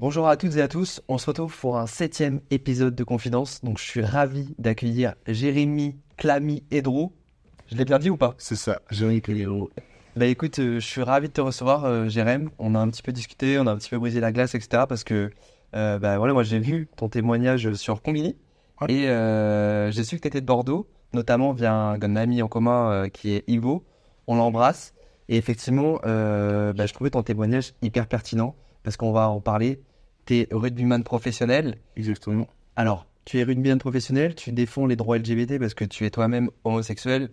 Bonjour à toutes et à tous, on se retrouve pour un 7e épisode de Confidence. Donc je suis ravi d'accueillir Jérémy, Clamy et Drew. Je l'ai bien dit ou pas? C'est ça, Jérémy Cléo. Bah écoute, je suis ravi de te recevoir Jérém. On a un petit peu discuté, on a un petit peu brisé la glace, etc. Parce que voilà, moi j'ai vu ton témoignage sur Combini Ouais. et j'ai su que tu étais de Bordeaux, notamment via un ami en commun qui est Ivo. On l'embrasse. Et effectivement, je trouvais ton témoignage hyper pertinent parce qu'on va en parler. Tu es rugbyman professionnel. Exactement. Alors, tu es rugbyman professionnel, tu défends les droits LGBT parce que tu es toi-même homosexuel.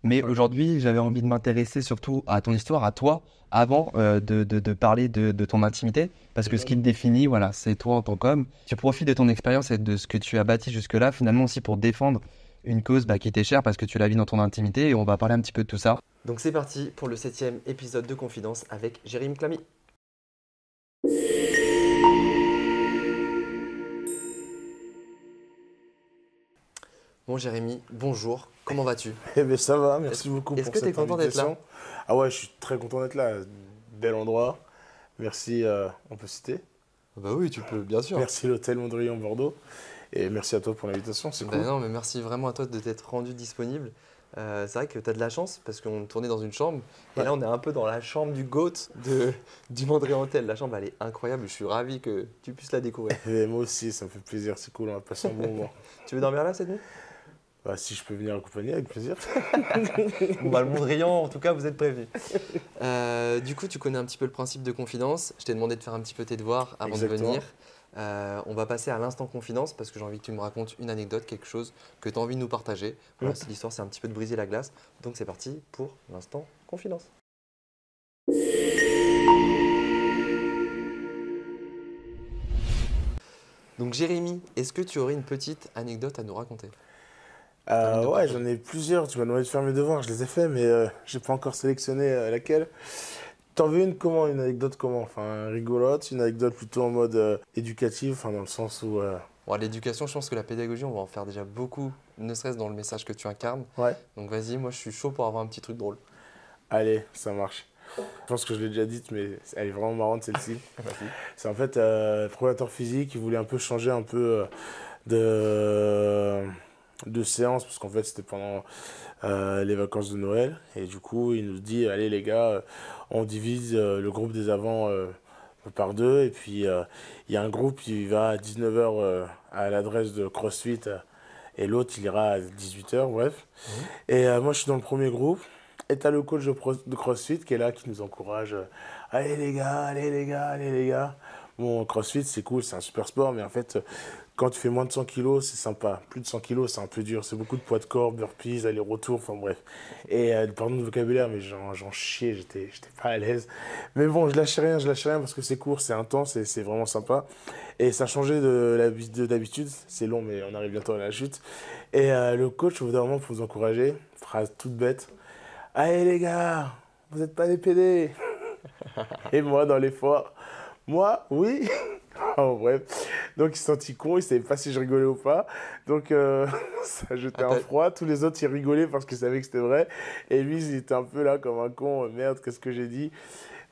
Mais aujourd'hui, j'avais envie de m'intéresser surtout à ton histoire, à toi, avant de parler de ton intimité. Parce que ce qui te définit, voilà, c'est toi en tant qu'homme. Tu profites de ton expérience et de ce que tu as bâti jusque-là, finalement aussi pour défendre une cause qui t'est chère parce que tu la vis dans ton intimité. Et on va parler un petit peu de tout ça. Donc c'est parti pour le 7e épisode de Confidence avec Jérémy Clamy. Bon Jérémy, bonjour, comment vas-tu? Eh bien, ça va, merci Est-ce beaucoup est-ce pour que tu es cette content d'être là? invitation. Ah ouais, je suis très content d'être là. Bel endroit. Merci, on peut citer. Bah oui, tu peux, bien sûr. Merci l'hôtel Mondrian Bordeaux. Et merci à toi pour l'invitation, c'est Ben cool. non, mais merci vraiment à toi de t'être rendu disponible. C'est vrai que tu as de la chance parce qu'on tournait dans une chambre et Ouais. là on est un peu dans la chambre du GOAT du Mondrian Hotel. La chambre elle est incroyable, je suis ravi que tu puisses la découvrir. Et moi aussi, ça me fait plaisir, c'est cool, on va passer un bon moment. Tu veux dormir là cette nuit? Bah, si je peux venir accompagner, avec plaisir. Bon bah le Mondrian en tout cas vous êtes prévenus. Du coup tu connais un petit peu le principe de confidence. Je t'ai demandé de faire un petit peu tes devoirs avant de Exactement. venir. On va passer à l'instant confidence parce que j'ai envie que tu me racontes une anecdote, quelque chose que tu as envie de nous partager. Voilà, c'est l'histoire, c'est un petit peu de briser la glace. Donc c'est parti pour l'instant confidence. Donc Jérémy, est-ce que tu aurais une petite anecdote à nous raconter? Envie de nous Ouais, partager. j'en ai plusieurs. Tu m'as demandé de faire mes devoirs, je les ai faits, mais j'ai pas encore sélectionné laquelle. T'en veux une comment? Une anecdote comment? Enfin, rigolote, une anecdote plutôt en mode éducatif, enfin, dans le sens où. Bon, l'éducation, je pense que la pédagogie, on va en faire déjà beaucoup, ne serait-ce dans le message que tu incarnes. Ouais, Donc vas-y, moi je suis chaud pour avoir un petit truc drôle. allez, ça marche. Je pense que je l'ai déjà dite, mais elle est vraiment marrante celle-ci. Vas-y. C'est en fait préparateur physique, il voulait un peu changer un peu de, de séance, parce qu'en fait c'était pendant les vacances de Noël. Et du coup, il nous dit, allez les gars, on divise le groupe des avants par deux. Et puis, il y a un groupe qui va à 19h à l'adresse de CrossFit et l'autre, il ira à 18h, bref. Mhm. Et moi, je suis dans le premier groupe. Et t'as le coach de CrossFit qui est là, qui nous encourage. Allez les gars, allez les gars, allez les gars. Bon, CrossFit, c'est cool, c'est un super sport, mais en fait, quand tu fais moins de 100 kilos, c'est sympa. Plus de 100 kilos, c'est un peu dur. C'est beaucoup de poids de corps, burpees, aller-retour, enfin bref. Et pardon de vocabulaire, mais j'en chiais, j'étais pas à l'aise. Mais bon, je lâchais rien parce que c'est court, c'est intense et c'est vraiment sympa. Et ça a changé de d'habitude. C'est long, mais on arrive bientôt à la chute. Et le coach, au bout d'un moment, pour nous encourager, phrase toute bête. Allez les gars, vous n'êtes pas des PD. Et moi, dans l'effort, moi, oui. En bref. Donc il s'est senti con, il savait pas si je rigolais ou pas. Donc ça a jeté Ah, un froid. Tous les autres, ils rigolaient parce qu'ils savaient que c'était vrai. Et lui, il était un peu là comme un con. Merde, qu'est-ce que j'ai dit?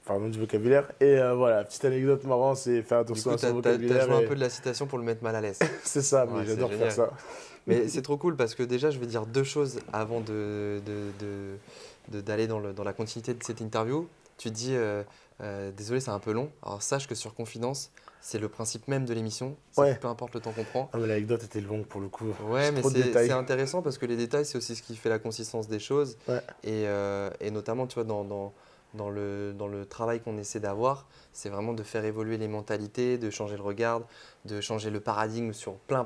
Pardon du vocabulaire. Et voilà, petite anecdote marrante, c'est faire Du attention coup, à son t'as vocabulaire. joué un Et peu de la citation pour le mettre mal à l'aise. c'est ça, mais Ouais, c'est j'adore faire génial. ça. Mais c'est trop cool parce que déjà, je vais dire deux choses avant d'aller dans la continuité de cette interview. Tu te dis, désolé, c'est un peu long. Alors sache que sur Confidence, c'est le principe même de l'émission. C'est que Ouais. peu importe le temps qu'on prend. Ah, mais l'anecdote était longue pour le coup. Ouais, J'ai mais trop de c'est détails. intéressant parce que les détails, c'est aussi ce qui fait la consistance des choses. Ouais, Et notamment, tu vois, dans le travail qu'on essaie d'avoir, c'est vraiment de faire évoluer les mentalités, de changer le regard, de changer le paradigme sur plein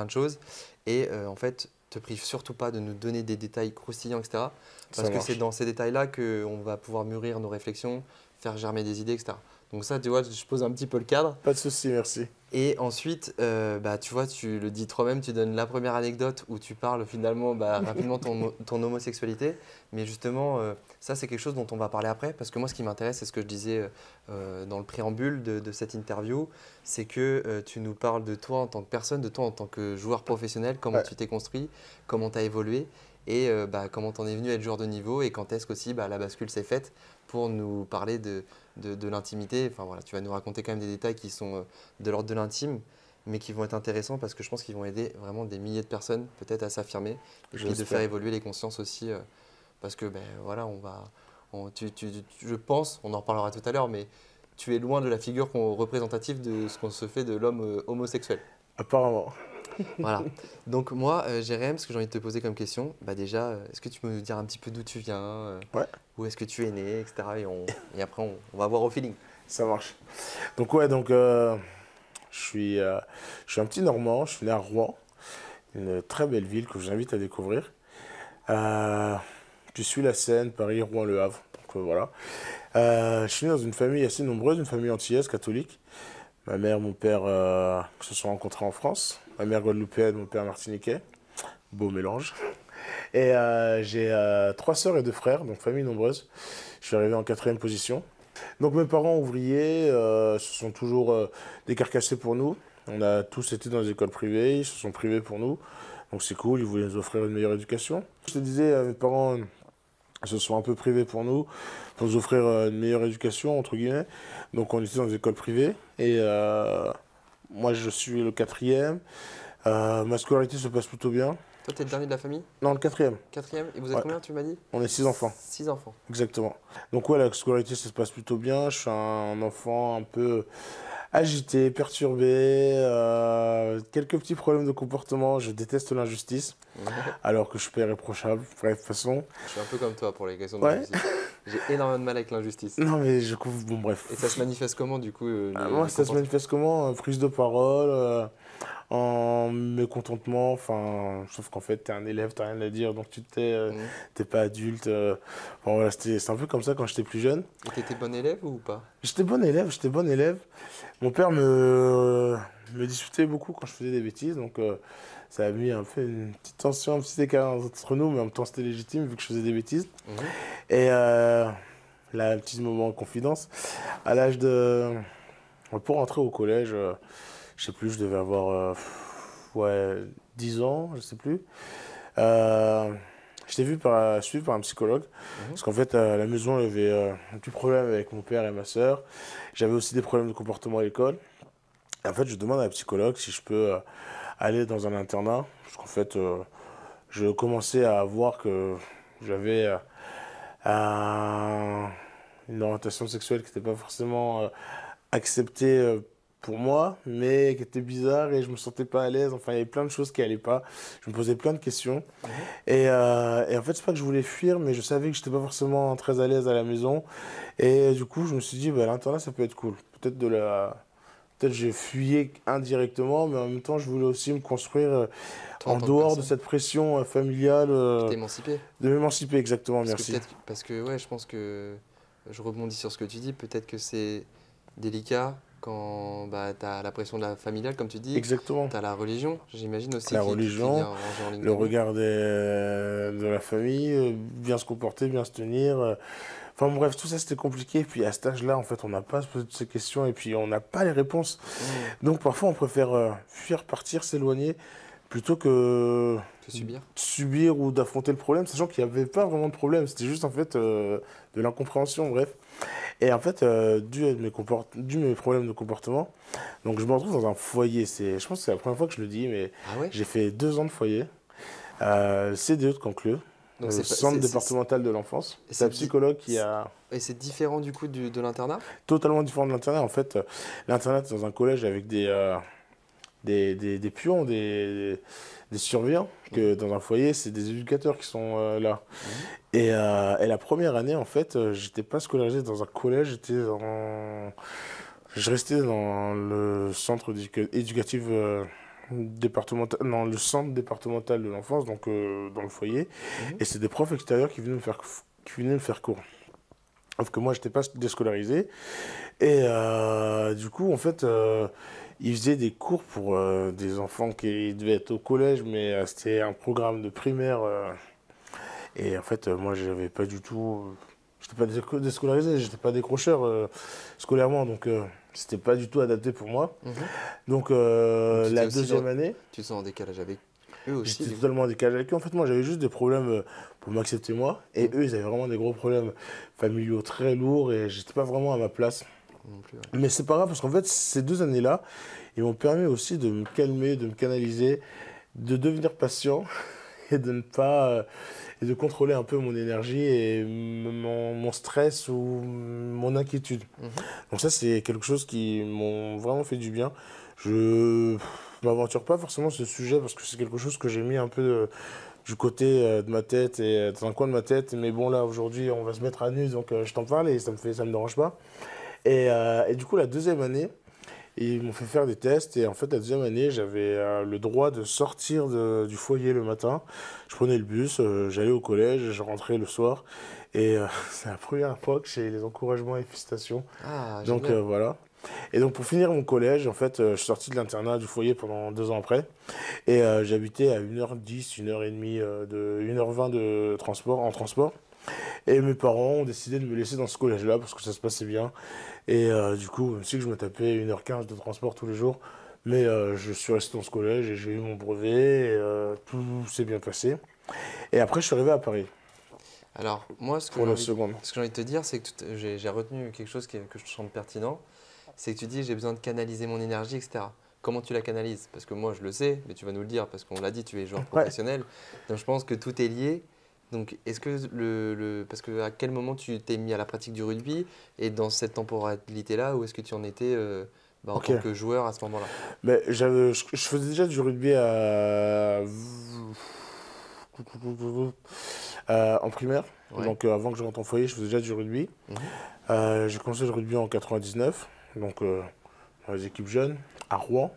de choses. Et en fait, te prive surtout pas de nous donner des détails croustillants, etc. ça Parce que c'est marche. dans ces détails-là qu'on va pouvoir mûrir nos réflexions, faire germer des idées, etc. Donc ça, tu vois, je pose un petit peu le cadre. Pas de souci, merci. Et ensuite, tu vois, tu le dis toi-même, tu donnes la première anecdote où tu parles finalement rapidement ton homosexualité. Mais justement, ça, c'est quelque chose dont on va parler après. Parce que moi, ce qui m'intéresse, c'est ce que je disais dans le préambule de cette interview, c'est que tu nous parles de toi en tant que personne, de toi en tant que joueur professionnel, comment Ouais. tu t'es construit, comment tu as évolué et comment tu en es venu à être joueur de niveau et quand est-ce qu'aussi la bascule s'est faite pour nous parler de l'intimité. Enfin voilà, tu vas nous raconter quand même des détails qui sont de l'ordre de l'intime, mais qui vont être intéressants parce que je pense qu'ils vont aider vraiment des milliers de personnes peut-être à s'affirmer et puis de faire évoluer les consciences aussi parce que ben voilà, je pense, on en reparlera tout à l'heure, mais tu es loin de la figure représentative de ce qu'on se fait de l'homme homosexuel. Apparemment. Voilà. Donc moi, Jérém, ce que j'ai envie de te poser comme question, bah déjà, est-ce que tu peux nous dire un petit peu d'où tu viens, Ouais. où est-ce que tu es né, etc. Et après, on va voir au feeling. Ça marche. Donc je suis un petit Normand, je suis né à Rouen, une très belle ville que je vous invite à découvrir. Je suis la Seine, Paris, Rouen, Le Havre. Donc voilà. Je suis né dans une famille assez nombreuse, une famille antillaise, catholique. Ma mère, mon père se sont rencontrés en France. Ma mère guadeloupéenne, mon père martiniquais. Beau mélange. Et j'ai 3 sœurs et 2 frères, donc famille nombreuse. Je suis arrivé en 4e position. Donc mes parents ouvriers se sont toujours décarcassés pour nous. On a tous été dans des écoles privées, ils se sont privés pour nous. Donc c'est cool, ils voulaient nous offrir une meilleure éducation. Je te disais, mes parents se sont un peu privés pour nous offrir une meilleure éducation, entre guillemets. Donc on était dans des écoles privées. Et moi je suis le 4e. Ma scolarité se passe plutôt bien. Toi, tu es le dernier de la famille? Non, le 4e. 4e? Et vous êtes combien, tu m'as dit? On est 6 enfants. 6 enfants. Exactement. Donc ouais, la scolarité, ça se passe plutôt bien. Je suis un enfant un peu agité, perturbé, quelques petits problèmes de comportement. Je déteste l'injustice, alors que je suis pas irréprochable. Bref, de toute façon. Je suis un peu comme toi pour les questions de l'injustice. J'ai énormément de mal avec l'injustice. Non, mais je trouve... Bon, bref. Et ça se manifeste comment, du coup moi, ça se manifeste comment? Prise de parole, en mécontentement, enfin, sauf qu'en fait, t'es un élève, t'as rien à dire, donc t'es pas adulte. Bon, voilà, c'est un peu comme ça quand j'étais plus jeune. Et t'étais bon élève ou pas? J'étais bon élève. Mon père me disputait beaucoup quand je faisais des bêtises, donc ça a mis un peu une petite tension, un petit écart entre nous, mais en même temps c'était légitime vu que je faisais des bêtises. Et là, un petit moment en confidence, à l'âge de... Pour rentrer au collège, je sais plus, je devais avoir 10 ans, je sais plus. J'étais suivi par un psychologue, parce qu'en fait, à la maison, il y avait un petit problème avec mon père et ma sœur. J'avais aussi des problèmes de comportement à l'école. Et en fait, je demande à la psychologue si je peux aller dans un internat, parce qu'en fait, je commençais à voir que j'avais une orientation sexuelle qui n'était pas forcément acceptée pour moi, mais qui était bizarre et je me sentais pas à l'aise. Enfin, il y avait plein de choses qui allaient pas. Je me posais plein de questions. Et en fait, c'est pas que je voulais fuir, mais je savais que j'étais pas forcément très à l'aise à la maison. Et du coup, je me suis dit, bah, l'internat, ça peut être cool. Peut-être j'ai fuyé indirectement, mais en même temps, je voulais aussi me construire en dehors de cette pression familiale. T'émanciper. De m'émanciper, exactement, merci. Parce que, ouais, je pense que, je rebondis sur ce que tu dis, peut-être que c'est délicat quand tu as la pression de la familiale, comme tu dis. Exactement. Tu as la religion, j'imagine aussi. La religion, le regard de la famille, bien se comporter, bien se tenir. Enfin bref, tout ça c'était compliqué. Puis à cet âge-là, en fait, on n'a pas à se poser toutes ces questions et puis on n'a pas les réponses. Donc parfois, on préfère fuir, partir, s'éloigner plutôt que subir ou d'affronter le problème, sachant qu'il n'y avait pas vraiment de problème. C'était juste en fait de l'incompréhension, bref. Et en fait, dû à mes problèmes de comportement, donc je me retrouve dans un foyer. Je pense que c'est la première fois que je le dis, mais j'ai fait 2 ans de foyer. CDE de Concleux. Donc le centre départemental de l'enfance. C'est un psychologue qui a... Et c'est différent du coup de l'internat? Totalement différent de l'internat. En fait, l'internat, c'est dans un collège avec des pions, des surveillants. Que dans un foyer, c'est des éducateurs qui sont là. Et la première année, en fait, j'étais pas scolarisé dans un collège. Je restais dans le centre éducatif départemental, non, le centre départemental de l'enfance, donc dans le foyer. Et c'est des profs extérieurs qui venaient me faire cours. Sauf que moi, je n'étais pas déscolarisé. Et du coup, en fait, ils faisaient des cours pour des enfants qui devaient être au collège, mais c'était un programme de primaire. Et en fait, moi, j'avais pas du tout... J'étais pas déscolarisé, j'étais pas décrocheur scolairement, donc c'était pas du tout adapté pour moi. Donc la deuxième année... Tu te sens en décalage avec Eux aussi, J'étais totalement en décalage avec eux. En fait, moi, j'avais juste des problèmes pour m'accepter moi. Et eux, ils avaient vraiment des gros problèmes familiaux très lourds et j'étais pas vraiment à ma place. non plus. Ouais. Mais c'est pas grave parce qu'en fait, ces 2 années-là, ils m'ont permis aussi de me calmer, de me canaliser, de devenir patient et de ne pas et de contrôler un peu mon énergie et mon stress ou mon inquiétude. Mhm. Donc ça, c'est quelque chose qui m'ont vraiment fait du bien. Je m'aventure pas forcément sur ce sujet parce que c'est quelque chose que j'ai mis un peu du côté de ma tête et dans un coin de ma tête. Mais bon, là, aujourd'hui, on va se mettre à nu, donc je t'en parle et ça me dérange pas. Et du coup, la deuxième année, ils m'ont fait faire des tests et en fait la deuxième année j'avais le droit de sortir du foyer le matin. Je prenais le bus, j'allais au collège, je rentrais le soir et c'est la première fois que j'ai les encouragements et félicitations. Ah, Donc génial. voilà. Et donc pour finir mon collège, en fait je suis sorti de l'internat du foyer pendant 2 ans après et j'habitais à 1h10, 1h30 1h20 de transport en transport. Et mes parents ont décidé de me laisser dans ce collège-là parce que ça se passait bien. Et du coup, même si que je me tapais 1h15 de transport tous les jours, mais je suis resté dans ce collège et j'ai eu mon brevet et tout s'est bien passé. Et après, je suis arrivé à Paris Alors, moi, ce que pour j'ai la envie, seconde. ce que j'ai envie de te dire, c'est que j'ai retenu quelque chose que je trouve pertinent. C'est que tu dis j'ai besoin de canaliser mon énergie, etc. Comment tu la canalises? Parce que moi, je le sais, mais tu vas nous le dire parce qu'on l'a dit, tu es joueur Ouais. professionnel. Donc, je pense que tout est lié. Donc, est-ce que parce que à quel moment tu t'es mis à la pratique du rugby et dans cette temporalité-là, où est-ce que tu en étais en Ok. tant que joueur à ce moment-là? Mais je faisais déjà du rugby en primaire. Ouais. Donc avant que je rentre en foyer, je faisais déjà du rugby. Mhm. J'ai commencé le rugby en 99, donc dans les équipes jeunes, à Rouen,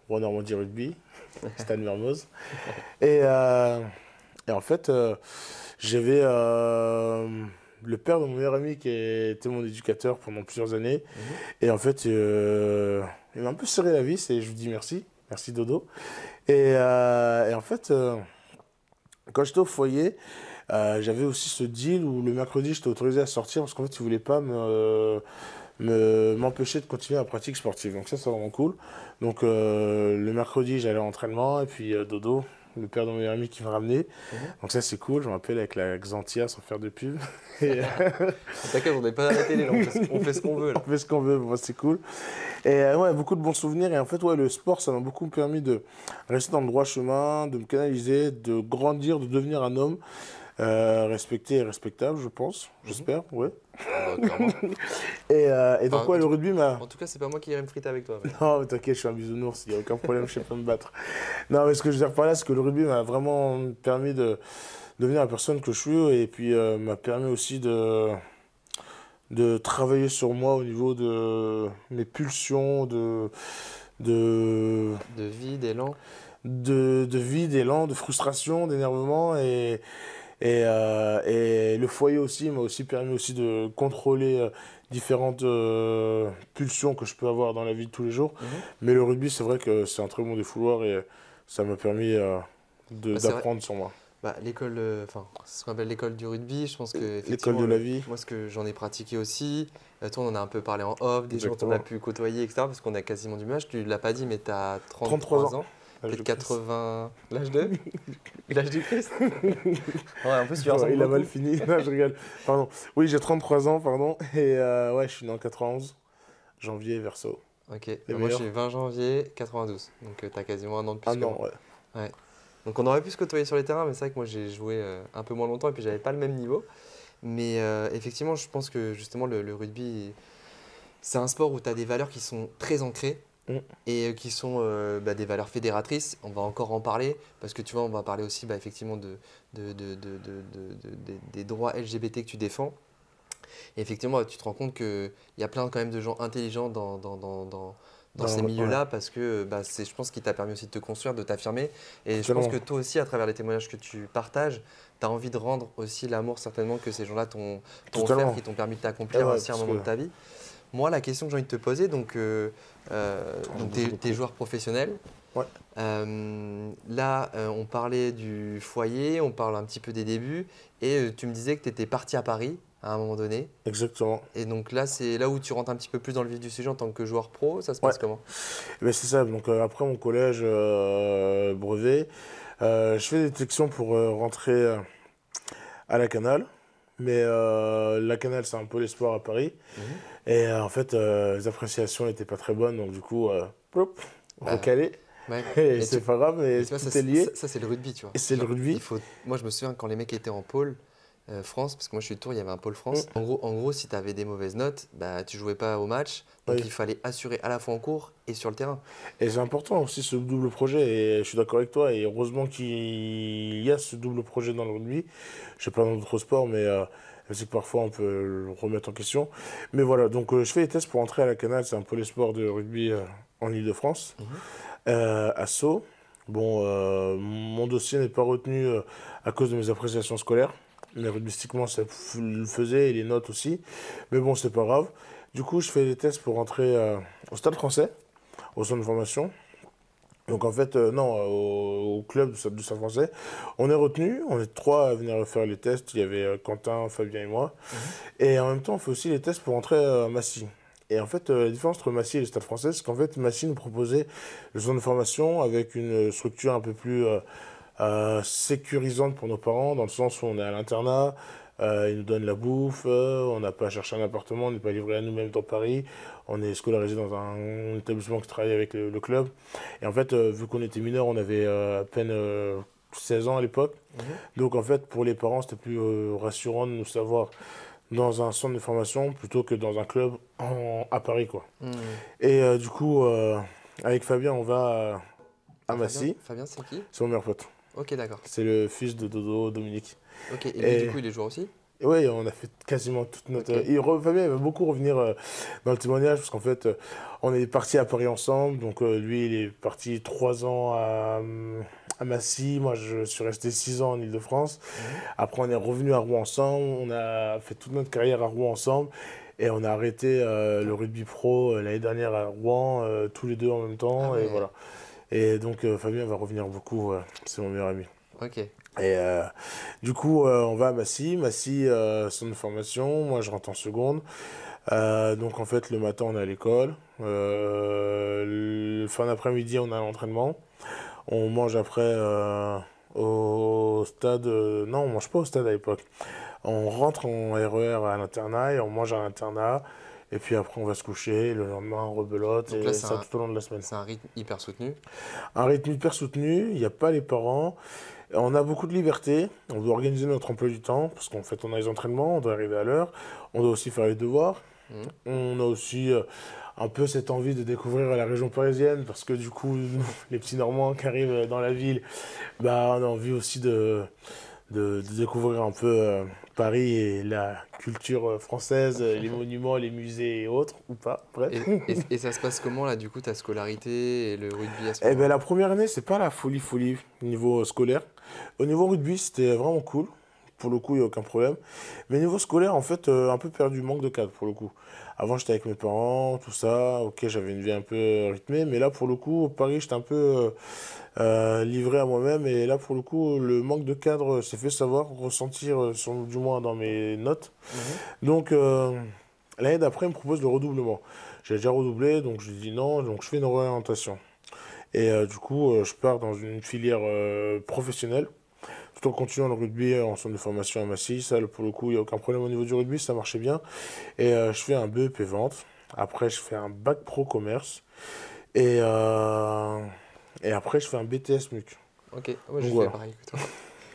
Rouen Normandie Rugby, Stade Mermoz. Et, euh, et en fait, j'avais le père de mon meilleur ami qui était mon éducateur pendant plusieurs années. Mhm. Et en fait, il m'a un peu serré la vis et je lui dis merci, merci Dodo. Et en fait, quand j'étais au foyer, j'avais aussi ce deal où le mercredi, j'étais autorisé à sortir parce qu'en fait, il voulait pas m'empêcher de continuer la pratique sportive. Donc ça, c'est vraiment cool. Donc le mercredi, j'allais à l'entraînement et puis Dodo, le père de mon meilleur ami qui me ramenait. Mhm. Donc ça, c'est cool. Je me rappelle avec la Xantia sans faire de pub. Et, T'inquiète, on n'est pas à la télé, là, on fait ce qu'on veut. on Là. fait ce qu'on veut, bon, c'est cool. Et ouais, beaucoup de bons souvenirs. Et en fait, ouais, le sport, ça m'a beaucoup permis de rester dans le droit chemin, de me canaliser, de grandir, de devenir un homme respecté et respectable, je pense. J'espère, ouais. Ah bah, clairement. Et donc, Enfin, ouais, le rugby m'a... En tout cas, c'est pas moi qui irai me friter avec toi. Mais... Non, mais t'inquiète, je suis un bisounours, il n'y a aucun problème, je sais pas me battre. Non, mais ce que je veux dire par là, c'est que le rugby m'a vraiment permis de devenir la personne que je suis et puis m'a permis aussi de travailler sur moi au niveau de mes pulsions, de, De vie, d'élan. de vie, d'élan, de frustration, d'énervement et le foyer aussi m'a aussi permis aussi de contrôler différentes pulsions que je peux avoir dans la vie de tous les jours. Mhm. Mais le rugby, c'est vrai que c'est un très bon défouloir et ça m'a permis Bah, c'est vrai. d'apprendre sur moi. Bah, l'école, enfin, ce qu'on appelle l'école du rugby, je pense que L'école effectivement, de la vie. moi, ce que j'en ai pratiqué aussi, toi, on en a un peu parlé en off, des gens qu'on Exactement. a pu côtoyer, etc. Parce qu'on a quasiment du même âge. Tu l'as pas dit, mais tu as 33 33 ans. ans. L'âge Peut-être de 80. L'âge de L'âge du Christ. Ouais, en plus, tu ressembles Il a beaucoup. mal fini. Non, je rigole. Pardon. Oui, j'ai 33 ans, pardon. Et ouais, je suis né en 91, janvier, verso. Ok, Les bah, moi, je meilleurs. suis 20 janvier 92. Donc, tu as quasiment un an de plus Ah que non, moi. ouais. Donc on aurait pu se côtoyer sur les terrains, mais c'est vrai que moi j'ai joué un peu moins longtemps et puis j'avais pas le même niveau. Mais effectivement, je pense que justement le rugby, c'est un sport où tu as des valeurs qui sont très ancrées Mm. et qui sont des valeurs fédératrices. On va encore en parler parce que tu vois, on va parler aussi effectivement des droits LGBT que tu défends. Et effectivement, tu te rends compte qu'il y a plein quand même de gens intelligents dans ces milieux-là parce que c'est, je pense, qu'il t'a permis aussi de te construire, de t'affirmer. Et je pense Totalement. que toi aussi, à travers les témoignages que tu partages, tu as envie de rendre aussi l'amour certainement que ces gens-là t'ont Totalement. offert, qui t'ont permis de t'accomplir Eh ouais, aussi à un parce moment que- de ta vie. Moi, la question que j'ai envie de te poser, donc t'es joueur professionnel. Ouais. Là, on parlait du foyer, on parle un petit peu des débuts, et tu me disais que tu étais parti à Paris à un moment donné. Exactement. Et donc là, c'est là où tu rentres un petit peu plus dans le vif du sujet en tant que joueur pro. Ça se passe comment? Ben, c'est ça. Donc après mon collège brevet, je fais des sections pour rentrer à la Canale. Mais la Canale, c'est un peu l'espoir à Paris. Mhm. Et en fait, les appréciations n'étaient pas très bonnes. Donc du coup, plop, Bah, recalé. ouais. Et Et c'est tu, pas grave, mais et tu vois, tout est lié. ça, c'est le rugby, tu vois. Et c'est le rugby. Moi, je me souviens quand les mecs étaient en pôle France, parce que moi je suis de Tours, il y avait un pôle Mm. France. En gros, si tu avais des mauvaises notes, bah, tu jouais pas au match. Donc Oui. il fallait assurer à la fois en cours et sur le terrain. Et c'est important aussi ce double projet, et je suis d'accord avec toi, et heureusement qu'il y a ce double projet dans le rugby. Je sais pas dans d'autres sports, mais je sais que parfois on peut le remettre en question. Mais voilà, donc je fais les tests pour entrer à la Canale, c'est un peu les sports de rugby en Île-de-France, Mhm. à Sceaux. Bon, mon dossier n'est pas retenu à cause de mes appréciations scolaires, mais rugbystiquement ça le faisait, et les notes aussi. Mais bon, c'est pas grave. Du coup, je fais les tests pour entrer au Stade Français, au centre de formation. Donc en fait, non, au club du Stade Français. On est retenu, on est trois à venir faire les tests. Il y avait Quentin, Fabien et moi. Mhm. Et en même temps, on fait aussi les tests pour entrer à Massy. Et en fait, la différence entre Massy et le Stade Français, c'est qu'en fait, Massy nous proposait le centre de formation avec une structure un peu plus sécurisante pour nos parents, dans le sens où on est à l'internat, ils nous donnent la bouffe, on n'a pas à chercher un appartement, on n'est pas livré à nous-mêmes dans Paris, on est scolarisé dans un établissement qui travaille avec le club. Et en fait, vu qu'on était mineurs, on avait à peine 16 ans à l'époque. Mhm. Donc en fait, pour les parents, c'était plus rassurant de nous savoir dans un centre de formation plutôt que dans un club à Paris, quoi. Mhm. Et du coup, avec Fabien, on va à Ah, Massy. Fabien, c'est qui? C'est mon meilleur pote. Ok, d'accord. C'est le fils de Dodo, Dominique. Ok, et lui, Et du coup, il est joueur aussi? et ouais, on a fait quasiment toute notre. Ok. Fabien il va beaucoup revenir dans le témoignage parce qu'en fait, on est parti à Paris ensemble. Donc lui, il est parti 3 ans à Massy. Moi, je suis resté 6 ans en Île-de-France. Mhm. Après, on est revenu à Rouen ensemble. On a fait toute notre carrière à Rouen ensemble. Et on a arrêté le rugby pro l'année dernière à Rouen, tous les deux en même temps. Ah Et ouais. voilà. Et donc, Fabien va revenir beaucoup. C'est mon meilleur ami. Ok. Et du coup, on va à Massy. Massy, centre de formation. Moi, je rentre en seconde. Donc, en fait, le matin, on est à l'école. Fin d'après-midi, on a l'entraînement. On mange après au stade. Non, on mange pas au stade à l'époque. On rentre en RER à l'internat et on mange à l'internat. Et puis après, on va se coucher. Le lendemain, on rebelote. Donc Et là, ça tout au long de la semaine. c'est un rythme hyper soutenu. Un rythme hyper soutenu. Il n'y a pas les parents. On a beaucoup de liberté, on doit organiser notre emploi du temps, parce qu'en fait on a les entraînements, on doit arriver à l'heure, on doit aussi faire les devoirs. Mhm. On a aussi un peu cette envie de découvrir la région parisienne, parce que du coup, les petits Normands qui arrivent dans la ville, bah, on a envie aussi de découvrir un peu Paris et la culture française, les monuments, les musées et autres, ou pas, bref. Et ça se passe comment là, du coup, ta scolarité et le rugby à ce Eh ben, moment-là? la première année, c'est pas la folie niveau scolaire. Au niveau rugby, c'était vraiment cool. Pour le coup, il n'y a aucun problème. Mais niveau scolaire, en fait, un peu perdu, manque de cadre pour le coup. Avant, j'étais avec mes parents, tout ça. Ok, j'avais une vie un peu rythmée. Mais là, pour le coup, au Paris, j'étais un peu livré à moi-même. Et là, pour le coup, le manque de cadre s'est fait savoir, ressentir, du moins dans mes notes. Mhm. Donc, l'année d'après, il me propose le redoublement. J'ai déjà redoublé, donc je dis non. Donc, je fais une réorientation. Et du coup, je pars dans une filière professionnelle, tout en continuant le rugby en centre de formation à Massy. Ça, pour le coup, il n'y a aucun problème au niveau du rugby, ça marchait bien. Et je fais un BEP vente. Après, je fais un bac pro commerce. Et, et après, je fais un BTS MUC. Ok, moi Donc j'ai fait voilà. pareil que toi.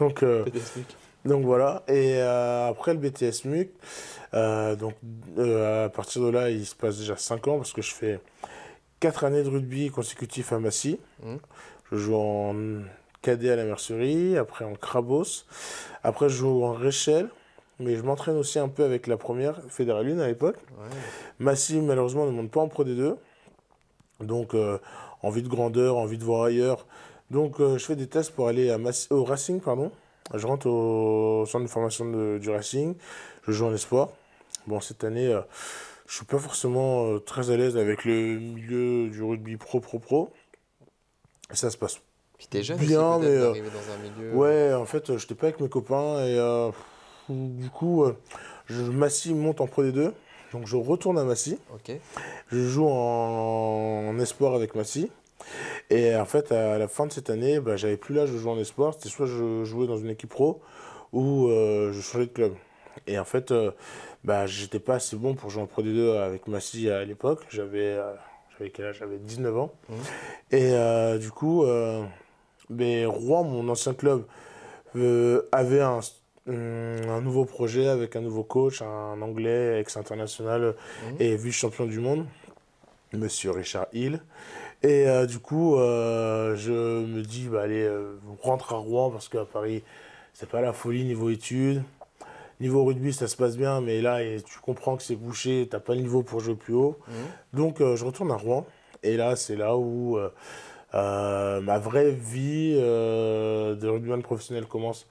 Donc, PTS Luc. donc voilà. Et après le BTS MUC, donc à partir de là, il se passe déjà 5 ans parce que je fais 4 années de rugby consécutifs à Massy. Mhm. Je joue en cadet à la Mercerie, après en Crabos. Après, je joue en Réchelle, mais je m'entraîne aussi un peu avec la première Fédérale 1 à l'époque. Ouais. Massy, malheureusement, ne monte pas en Pro D2. Donc, envie de grandeur, envie de voir ailleurs. Donc, je fais des tests pour aller au Racing, pardon. Je rentre au centre de formation du Racing. Je joue en espoir. Bon, cette année, je suis pas forcément très à l'aise avec le milieu du rugby pro. Et ça se passe Puis t'es jeune bien, aussi mais peut-être d'arriver dans un milieu. ouais, en fait, j'étais pas avec mes copains et du coup, Massy monte en Pro D2, donc je retourne à Massy. Ok. Je joue en espoir avec Massy. Et en fait, à la fin de cette année, bah, j'avais plus l'âge de jouer en espoir. C'était soit je jouais dans une équipe pro ou je changeais de club. Et en fait, bah, j'étais pas assez bon pour jouer en Pro D2 avec Massy à l'époque. J'avais quel âge? J'avais 19 ans. Et du coup, mais Rouen, mon ancien club, avait un nouveau projet avec un nouveau coach, un Anglais ex-international et vice-champion du monde, Monsieur Richard Hill. Et du coup, je me dis, bah, allez, rentre à Rouen parce qu'à Paris, c'est pas la folie niveau études. Niveau rugby, ça se passe bien, mais là, tu comprends que c'est bouché, t'as pas le niveau pour jouer plus haut. Donc, je retourne à Rouen. Et là, c'est là où ma vraie vie de rugbyman professionnel commence.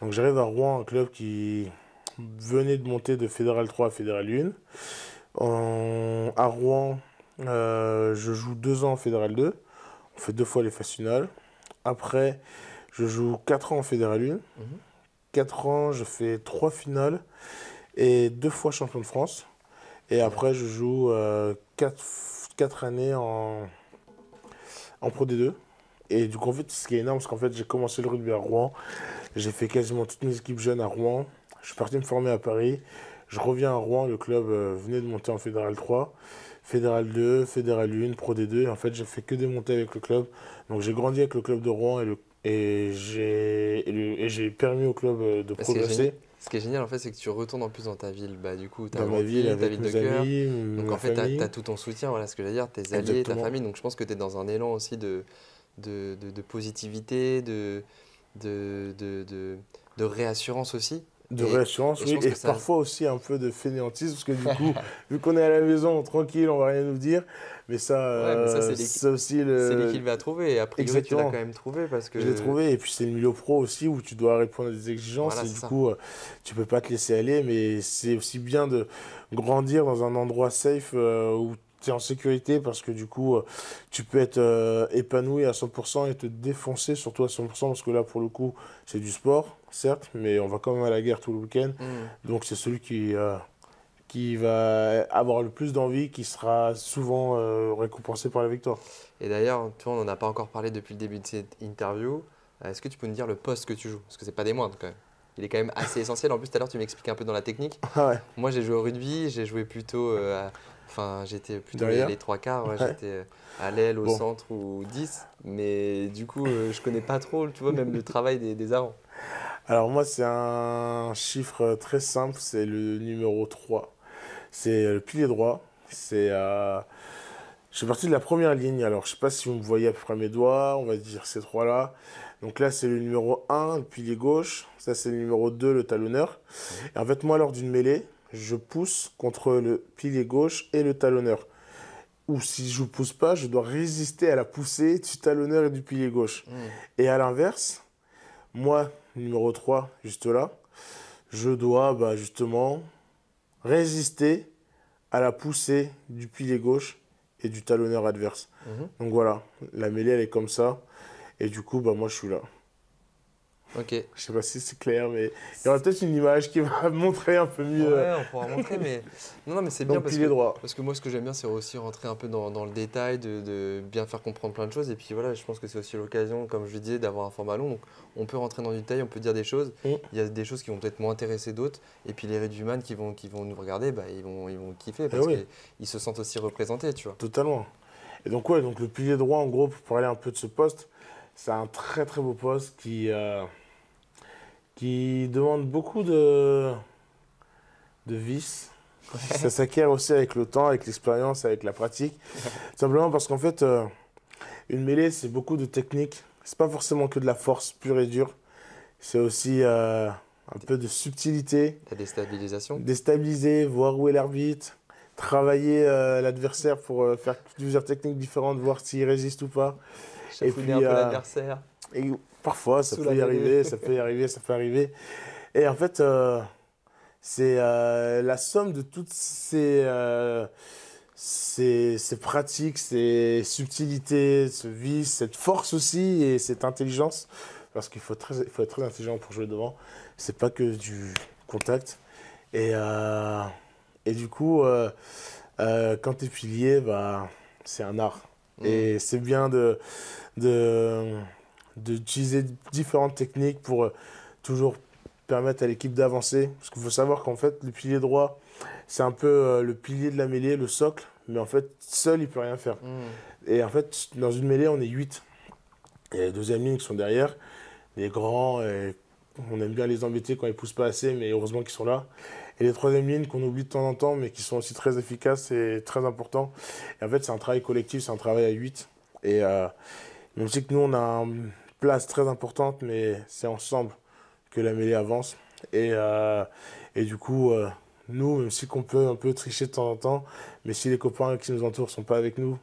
Donc, j'arrive à Rouen, un club qui venait de monter de Fédéral 3 à Fédéral 1. À Rouen, je joue 2 ans en Fédéral 2. On fait 2 fois les phases finales. Après, je joue 4 ans en Fédéral 1. 4 ans, je fais 3 finales et 2 fois champion de France. Et après, je joue 4 années en Pro D2. Et du coup, en fait, ce qui est énorme, c'est qu'en fait, j'ai commencé le rugby à Rouen. J'ai fait quasiment toutes mes équipes jeunes à Rouen. Je suis parti me former à Paris. Je reviens à Rouen, le club venait de monter en Fédéral 3, Fédéral 2, Fédéral 1, Pro D2. Et en fait, j'ai fait que des montées avec le club. Donc, j'ai grandi avec le club de Rouen et j'ai permis au club de progresser. Ce qui est génial, en fait, c'est que tu retournes en plus dans ta ville. Bah, du coup, tu as Dans ma ville, ta avec ville de mes cœur. amis, Donc, ma en fait, famille. tu as tout ton soutien, voilà ce que j'allais dire, tes alliés, Exactement. ta famille. Donc, je pense que tu es dans un élan aussi de positivité, de réassurance aussi. De Et réassurance, je oui, pense et que ça- parfois aussi un peu de fainéantisme, parce que du coup, vu qu'on est à la maison, tranquille, on va rien nous dire, mais ça, Ouais, mais ça, c'est aussi c'est l'équilibre à trouver. Et a priori, tu l'as Exactement. quand même trouvé parce que. Je l'ai trouvé, et puis c'est le milieu pro aussi, où tu dois répondre à des exigences, Voilà, et c'est du ça. coup, tu peux pas te laisser aller, mais c'est aussi bien de grandir dans un endroit safe, où tu es en sécurité, parce que du coup, tu peux être épanoui à 100% et te défoncer, surtout à 100%, parce que là, pour le coup, c'est du sport, certes, mais on va quand même à la guerre tout le week-end. Donc c'est celui qui va avoir le plus d'envie, qui sera souvent récompensé par la victoire. Et d'ailleurs, tu vois, on n'en a pas encore parlé depuis le début de cette interview. Est-ce que tu peux nous dire le poste que tu joues? Parce que c'est pas des moindres quand même. Il est quand même assez essentiel. En plus, tout à l'heure, tu m'expliquais un peu dans la technique. Ah ouais, Moi, j'ai joué au rugby, j'ai joué plutôt. Enfin, j'étais plutôt Derrière. les trois quarts. Ouais, Ouais. j'étais à l'aile, au Bon. centre ou 10. Mais du coup, je connais pas trop, tu vois, même le travail des avants. Alors moi, c'est un chiffre très simple, c'est le numéro 3. C'est le pilier droit. Je suis parti de la première ligne, alors je sais pas si vous me voyez à peu près mes doigts, on va dire ces trois-là. Donc là, c'est le numéro 1, le pilier gauche. Ça, c'est le numéro 2, le talonneur. Et en fait, moi, lors d'une mêlée, je pousse contre le pilier gauche et le talonneur. Ou si je ne pousse pas, je dois résister à la poussée du talonneur et du pilier gauche. Et à l'inverse, moi, numéro 3, juste là, je dois justement résister à la poussée du pilier gauche et du talonneur adverse. Donc voilà, la mêlée, elle est comme ça. Et du coup, moi, je suis là. Ok. Je sais pas si c'est clair, mais il y aura peut-être une image qui va montrer un peu mieux. Ouais, on pourra montrer, mais non, mais c'est bien Donc, pilier droit. parce que moi, ce que j'aime bien, c'est aussi rentrer un peu dans le détail, de bien faire comprendre plein de choses. Et puis voilà, je pense que c'est aussi l'occasion, comme je le disais, d'avoir un format long. Donc, on peut rentrer dans le détail, on peut dire des choses. Il y a des choses qui vont peut-être moins intéresser d'autres. Et puis les rugbyman qui vont nous regarder, ils vont kiffer parce oui. qu'ils se sentent aussi représentés, tu vois. Totalement. Et donc, ouais, donc le pilier droit, en gros, pour parler un peu de ce poste, c'est un très très beau poste qui demande beaucoup de vices. Ça s'acquiert aussi avec le temps, avec l'expérience, avec la pratique. Simplement parce qu'en fait, une mêlée, c'est beaucoup de technique. C'est pas forcément que de la force pure et dure. C'est aussi un peu de subtilité. La déstabilisation. Déstabiliser, voir où est l'arbitre, travailler l'adversaire pour faire plusieurs techniques différentes, voir s'il résiste ou pas. Chafouiner un peu l'adversaire. Et parfois, ça Sous peut la y mêlée. arriver, ça peut y arriver, ça peut arriver. Et en fait, c'est la somme de toutes ces pratiques, ces subtilités, ce vice, cette force aussi et cette intelligence. Parce qu'il faut être très intelligent pour jouer devant. C'est pas que du contact. Et, euh, et du coup, quand tu es pilier, bah, c'est un art. Mm. Et c'est bien de, d'utiliser différentes techniques pour toujours permettre à l'équipe d'avancer. Parce qu'il faut savoir qu'en fait, le pilier droit, c'est un peu le pilier de la mêlée, le socle. Mais en fait, seul, il peut rien faire. Mm. Et en fait, dans une mêlée, on est 8. Et les deuxième lignes qui sont derrière, les grands, et on aime bien les embêter quand ils poussent pas assez, mais heureusement qu'ils sont là. Et les troisième lignes qu'on oublie de temps en temps, mais qui sont aussi très efficaces et très importants. Et en fait, c'est un travail collectif, c'est un travail à 8. Et même si que nous, on a une place très importante, mais c'est ensemble que la mêlée avance. Et du coup, nous, même si qu'on peut un peu tricher de temps en temps, mais si les copains qui nous entourent sont pas avec nous,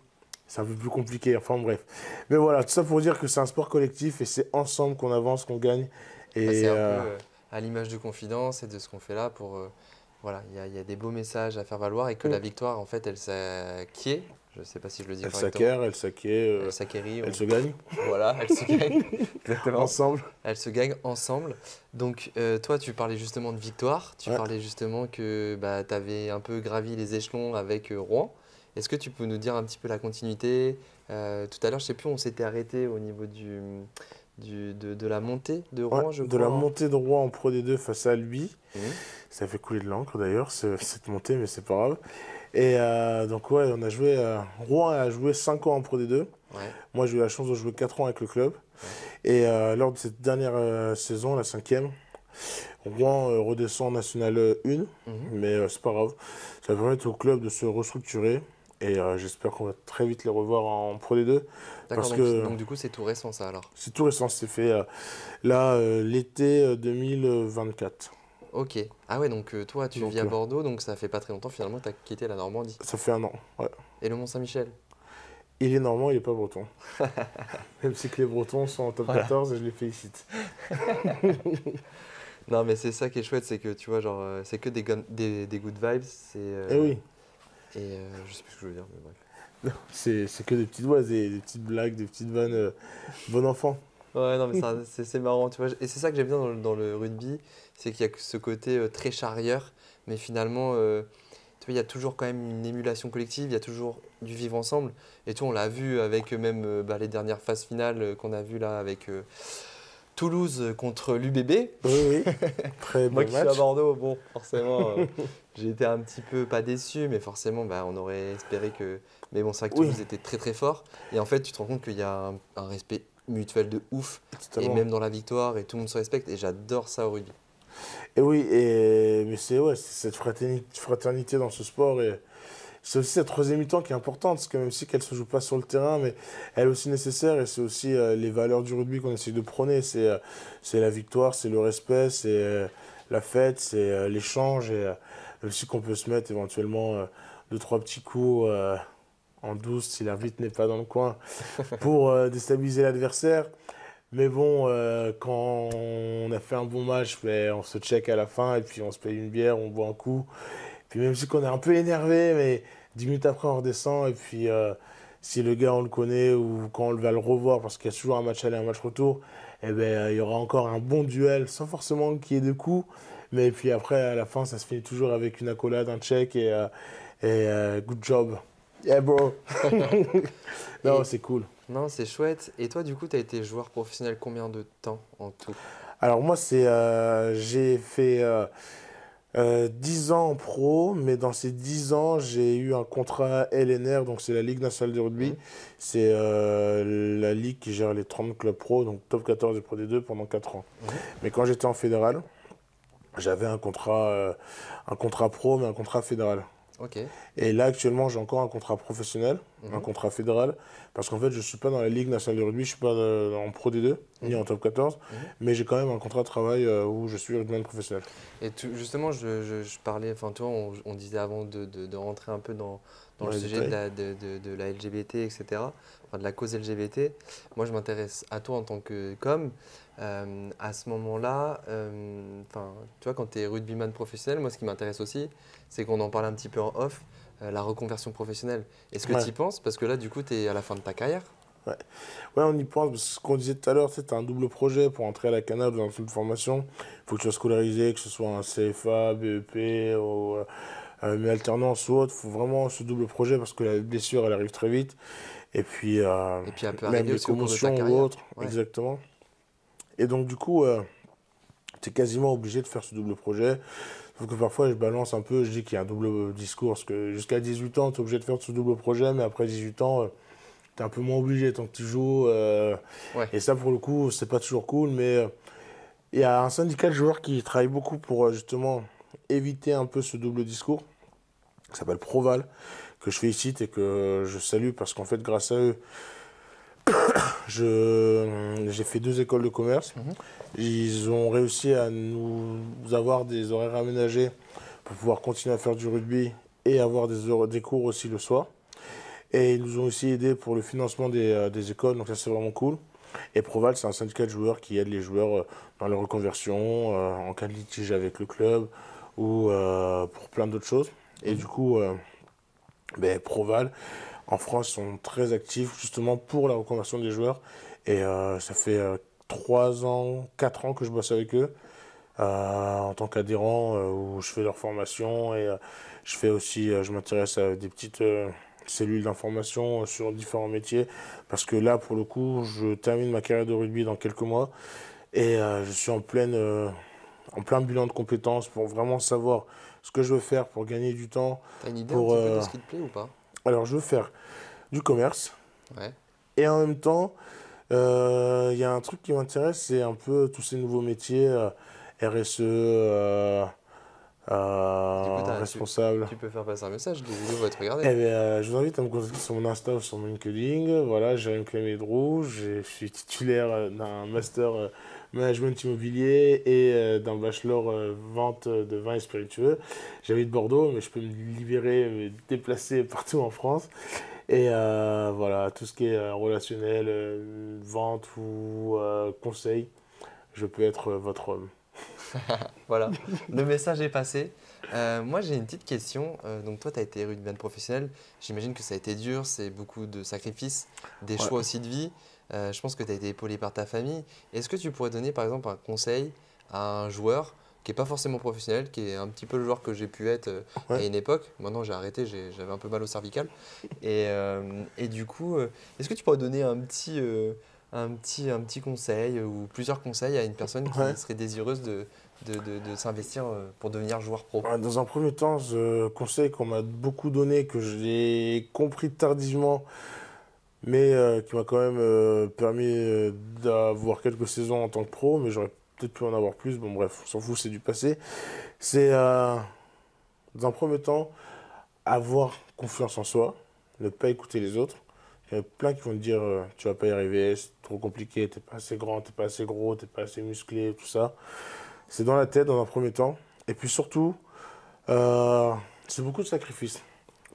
c'est un peu plus compliqué. Enfin bref. Mais voilà, tout ça pour dire que c'est un sport collectif et c'est ensemble qu'on avance, qu'on gagne. Bah, c'est Et un peu à l'image de Confidence et de ce qu'on fait là pour. Voilà, il y a des beaux messages à faire valoir et que la victoire, en fait, elle s'acquiert. Je ne sais pas si je le dis elle correctement. s'acquiert, elle s'acquiert, Elle s'acquérit. elle se gagne Voilà, elle se gagne. Exactement. ensemble. Elle se gagne ensemble. Donc, toi, tu parlais justement de victoire. Tu Ouais. parlais justement que bah, tu avais un peu gravi les échelons avec Rouen. Est-ce que tu peux nous dire un petit peu la continuité? Tout à l'heure, je ne sais plus, on s'était arrêté au niveau de la montée de Ouais, Rouen, je de crois, la hein. montée de Rouen en Pro D2 face à lui. Mhm. Ça fait couler de l'encre d'ailleurs, cette montée, mais c'est pas grave. Et donc, ouais, on a joué. Rouen a joué 5 ans en Pro D2. Ouais, Moi, j'ai eu la chance de jouer 4 ans avec le club. ouais. Et lors de cette dernière saison, la cinquième, Rouen redescend en National 1. Mhm. Mais c'est pas grave. Ça va permettre au club de se restructurer. Et j'espère qu'on va très vite les revoir en Pro D2. D'accord, Parce que donc du coup, c'est tout récent ça alors. c'est tout récent, c'est fait là l'été 2024. Ok. Ah ouais, donc toi, tu Donc vis à Bordeaux, donc ça fait pas très longtemps finalement que tu as quitté la Normandie. ça fait un an. Ouais. Et le Mont-Saint-Michel. Il est normand, il est pas breton. Même si que les Bretons sont en top Voilà. 14 et je les félicite. Non, mais c'est ça qui est chouette, c'est que tu vois, genre, c'est que des good vibes. Eh oui, Et je sais plus ce que je veux dire, mais bref. c'est que des petites voix, des petites blagues, des petites vannes. Bon enfant. Ouais, non, mais c'est marrant, tu vois. Et c'est ça que j'aime bien dans le rugby, c'est qu'il y a ce côté très charrieur, mais finalement, tu vois, il y a toujours quand même une émulation collective, il y a toujours du vivre ensemble. Et tu vois, on l'a vu avec même bah, les dernières phases finales qu'on a vues là avec Toulouse contre l'UBB. Oui, oui. Très Moi bon qui suis à match. Bordeaux, bon, forcément, j'ai été un petit peu pas déçu, mais forcément, bah, on aurait espéré que. Mais bon, c'est vrai que Oui. Toulouse était très très fort. Et en fait, tu te rends compte qu'il y a un respect mutuel de ouf. Et Totalement. même dans la victoire, et tout le monde se respecte. Et j'adore ça au rugby. Et oui, mais c'est ouais, c'est cette fraternité dans ce sport. Et c'est aussi cette troisième mi-temps qui est importante, parce que même si qu'elle se joue pas sur le terrain, mais elle est aussi nécessaire. Et c'est aussi les valeurs du rugby qu'on essaie de prôner. C'est la victoire, c'est le respect, c'est la fête, c'est l'échange. Et aussi qu'on peut se mettre éventuellement deux, trois petits coups en douce si l'arbitre n'est pas dans le coin pour déstabiliser l'adversaire. Mais bon, quand on a fait un bon match, ben, on se check à la fin et puis on se paye une bière, on boit un coup. Puis même si on est un peu énervé, mais 10 minutes après on redescend. Et puis si le gars on le connaît ou quand on va le revoir, parce qu'il y a toujours un match aller, un match retour, eh ben, il y aura encore un bon duel sans forcément qu'il y ait de coups. Mais puis après, à la fin, ça se finit toujours avec une accolade, un check et good job. Yeah, bro. Non, Et- c'est cool. Non, c'est chouette. Et toi, du coup, tu as été joueur professionnel combien de temps en tout? Alors moi, j'ai fait 10 ans en pro, mais dans ces 10 ans, j'ai eu un contrat LNR, donc c'est la Ligue nationale de rugby. Mhm. C'est la ligue qui gère les 30 clubs pro, donc top 14 et pro D2 pendant 4 ans. Mhm. Mais quand j'étais en fédéral, j'avais un contrat pro, mais un contrat fédéral. Ok. Et là, actuellement, j'ai encore un contrat professionnel, un Mhm. contrat fédéral, parce qu'en fait, je ne suis pas dans la Ligue nationale de rugby, je ne suis pas en Pro D2, ni Mhm. en Top 14, Mhm. mais j'ai quand même un contrat de travail où je suis rugbyman professionnel. Et justement, je parlais, enfin, toi, on disait avant de rentrer un peu dans Dans le les sujet détails. de la LGBT, etc., enfin, de la cause LGBT. Moi, je m'intéresse à toi en tant que com. À ce moment-là, enfin, tu vois, quand tu es rugbyman professionnel, moi, ce qui m'intéresse aussi, c'est qu'on en parle un petit peu en off, la reconversion professionnelle. Est-ce que Ouais. tu y penses? Parce que là, du coup, tu es à la fin de ta carrière. Ouais. Ouais, on y pense, parce que ce qu'on disait tout à l'heure, c'est un double projet pour entrer à la Cana dans une formation. Il faut que tu sois scolarisé, que ce soit un CFA, BEP, ou une alternance ou autre. Il faut vraiment ce double projet parce que la blessure, elle arrive très vite. Et puis, Et puis elle peut même arriver les aussi au cours de ta commotions ou carrière. autres, Ouais. exactement. Et donc, du coup, tu es quasiment obligé de faire ce double projet. Sauf que parfois, je balance un peu, je dis qu'il y a un double discours. Parce que jusqu'à 18 ans, tu es obligé de faire ce double projet, mais après 18 ans, tu es un peu moins obligé tant que tu joues. Ouais. Et ça, pour le coup, c'est pas toujours cool. Mais il y a un syndicat de joueurs qui travaille beaucoup pour justement éviter un peu ce double discours, qui s'appelle Proval, que je félicite et que je salue parce qu'en fait, grâce à eux, j'ai fait 2 écoles de commerce. Mhm. Ils ont réussi à nous avoir des horaires aménagés pour pouvoir continuer à faire du rugby et avoir des cours aussi le soir. Et ils nous ont aussi aidés pour le financement des écoles, donc ça c'est vraiment cool. Et Proval, c'est un syndicat de joueurs qui aide les joueurs dans leur reconversion, en cas de litige avec le club ou pour plein d'autres choses. Et du coup, Proval, en France, sont très actifs justement pour la reconversion des joueurs. Et ça fait 3 ans, 4 ans que je bosse avec eux en tant qu'adhérent où je fais leur formation et je fais aussi, je m'intéresse à des petites cellules d'information sur différents métiers parce que là, pour le coup, je termine ma carrière de rugby dans quelques mois et je suis en plein bilan de compétences pour vraiment savoir ce que je veux faire pour gagner du temps. T'as une idée un Pour, petit peu de ce qui te plaît ou pas? alors, je veux faire du commerce Ouais. et en même temps, il y a un truc qui m'intéresse, c'est un peu tous ces nouveaux métiers, RSE, Du coup, responsable. tu peux faire passer un message, les vidéos vont être regardées. Eh bien, je vous invite à me contacter sur mon Insta ou sur mon LinkedIn. Voilà, Jérémy Clémédrou. Je suis titulaire d'un master management immobilier et d'un bachelor vente de vins et spiritueux. J'habite Bordeaux, mais je peux me libérer, me déplacer partout en France. Et voilà, tout ce qui est relationnel, vente ou conseil, je peux être votre homme. Voilà, le message est passé. Moi, j'ai une petite question. Donc, toi, tu as été rugbyman professionnel. J'imagine que ça a été dur, c'est beaucoup de sacrifices, des Ouais. choix aussi de vie. Je pense que tu as été épaulé par ta famille. Est-ce que tu pourrais donner, par exemple, un conseil à un joueur qui n'est pas forcément professionnel, qui est un petit peu le joueur que j'ai pu être à Ouais. une époque? Maintenant, j'ai arrêté, j'avais un peu mal au cervical. Et du coup, est-ce que tu pourrais donner un petit conseil ou plusieurs conseils à une personne qui Ouais. serait désireuse de s'investir pour devenir joueur pro? Dans un premier temps, ce conseil qu'on m'a beaucoup donné, que j'ai compris tardivement, mais qui m'a quand même permis d'avoir quelques saisons en tant que pro, mais j'aurais peut-être pu en avoir plus. Bon, bref, on s'en fout, c'est du passé. C'est, dans un premier temps, avoir confiance en soi, ne pas écouter les autres. Il y en a plein qui vont te dire tu vas pas y arriver, c'est trop compliqué, t'es pas assez grand, t'es pas assez gros, t'es pas assez musclé, tout ça. C'est dans la tête dans un premier temps. Et puis surtout, c'est beaucoup de sacrifices,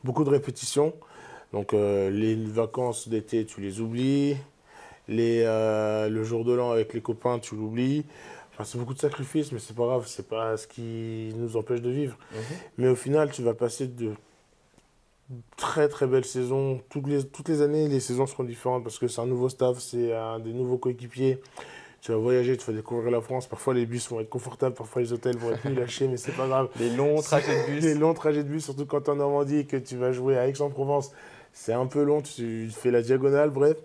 beaucoup de répétitions. Donc les vacances d'été, tu les oublies. Le jour de l'an avec les copains, tu l'oublies. Enfin, c'est beaucoup de sacrifices, mais c'est pas grave, c'est pas ce qui nous empêche de vivre. Mhm. Mais au final, tu vas passer de très très belles saisons. Toutes les années, les saisons seront différentes parce que c'est un nouveau staff, c'est des nouveaux coéquipiers. Tu vas voyager, tu vas découvrir la France. Parfois, les bus vont être confortables, parfois, les hôtels vont être nuls à chier, mais c'est pas grave. Les longs trajets de bus. Les longs trajets de bus, surtout quand tu es en Normandie et que tu vas jouer à Aix-en-Provence, c'est un peu long, tu fais la diagonale, bref.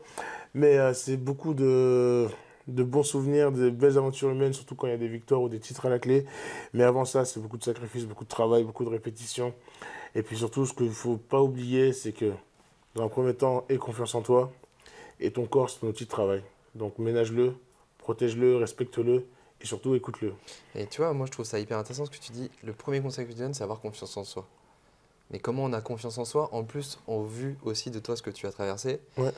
Mais c'est beaucoup de bons souvenirs, de belles aventures humaines, surtout quand il y a des victoires ou des titres à la clé. Mais avant ça, c'est beaucoup de sacrifices, beaucoup de travail, beaucoup de répétitions. Et puis surtout, ce qu'il ne faut pas oublier, c'est que dans un premier temps, aie confiance en toi. Et ton corps, c'est ton outil de travail. Donc ménage-le, protège-le, respecte-le et surtout écoute-le. Et tu vois, moi je trouve ça hyper intéressant ce que tu dis. Le premier conseil que tu donnes, c'est avoir confiance en soi. Mais comment on a confiance en soi, en plus, en vue aussi de toi ce que tu as traversé. Ouais.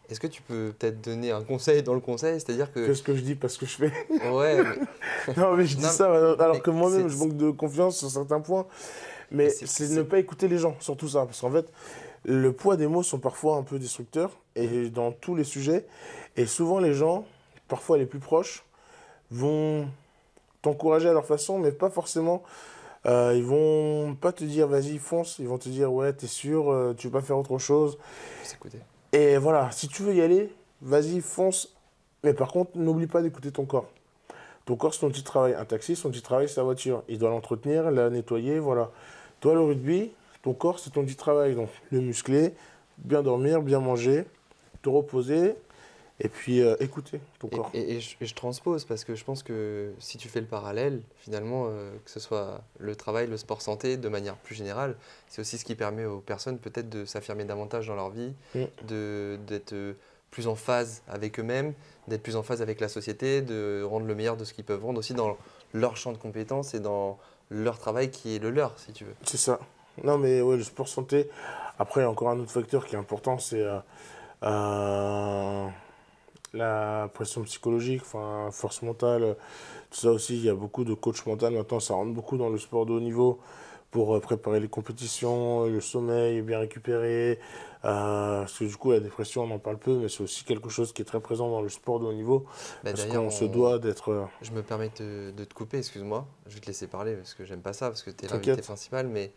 Est-ce que tu peux peut-être donner un conseil dans le conseil? C'est-à-dire que. Fais ce que je dis, pas ce que je fais. Ouais, mais. Non, mais je dis Non, ça alors mais que moi-même, c'est- je manque de confiance sur certains points. Mais c'est ne pas écouter les gens, surtout ça. Parce qu'en fait, le poids des mots sont parfois un peu destructeurs, et dans tous les sujets. Et souvent, les gens, parfois les plus proches, vont t'encourager à leur façon, mais pas forcément. Ils vont pas te dire vas-y, fonce. Ils vont te dire ouais, t'es sûr, tu veux pas faire autre chose. Faut s'écouter. Et voilà, si tu veux y aller, vas-y, fonce. Mais par contre, n'oublie pas d'écouter ton corps. Ton corps, c'est ton petit travail. Un taxi, son petit travail, c'est la voiture. Il doit l'entretenir, la nettoyer, voilà. Toi, le rugby, ton corps, c'est ton petit travail. Donc, le muscler, bien dormir, bien manger, te reposer, et puis écouter ton corps. Et je transpose parce que je pense que si tu fais le parallèle, finalement, que ce soit le travail, le sport santé, de manière plus générale, c'est aussi ce qui permet aux personnes peut-être de s'affirmer davantage dans leur vie, d'être plus en phase avec eux-mêmes, d'être plus en phase avec la société, de rendre le meilleur de ce qu'ils peuvent rendre aussi dans leur champ de compétences et dans leur travail qui est le leur, si tu veux. C'est ça. Non, mais ouais, le sport santé. Après, il y a encore un autre facteur qui est important, c'est euh, la pression psychologique, enfin, force mentale. Tout ça aussi, il y a beaucoup de coach mental. Maintenant, ça rentre beaucoup dans le sport de haut niveau pour préparer les compétitions, le sommeil, bien récupérer. Parce que du coup, la dépression, on en parle peu, mais c'est aussi quelque chose qui est très présent dans le sport de haut niveau. Bah, Parce d'ailleurs, qu'on se doit d'être. je me permets de te couper, excuse-moi. Je vais te laisser parler parce que j'aime pas ça, parce que tu es l'invité T'inquiète. principal. Mais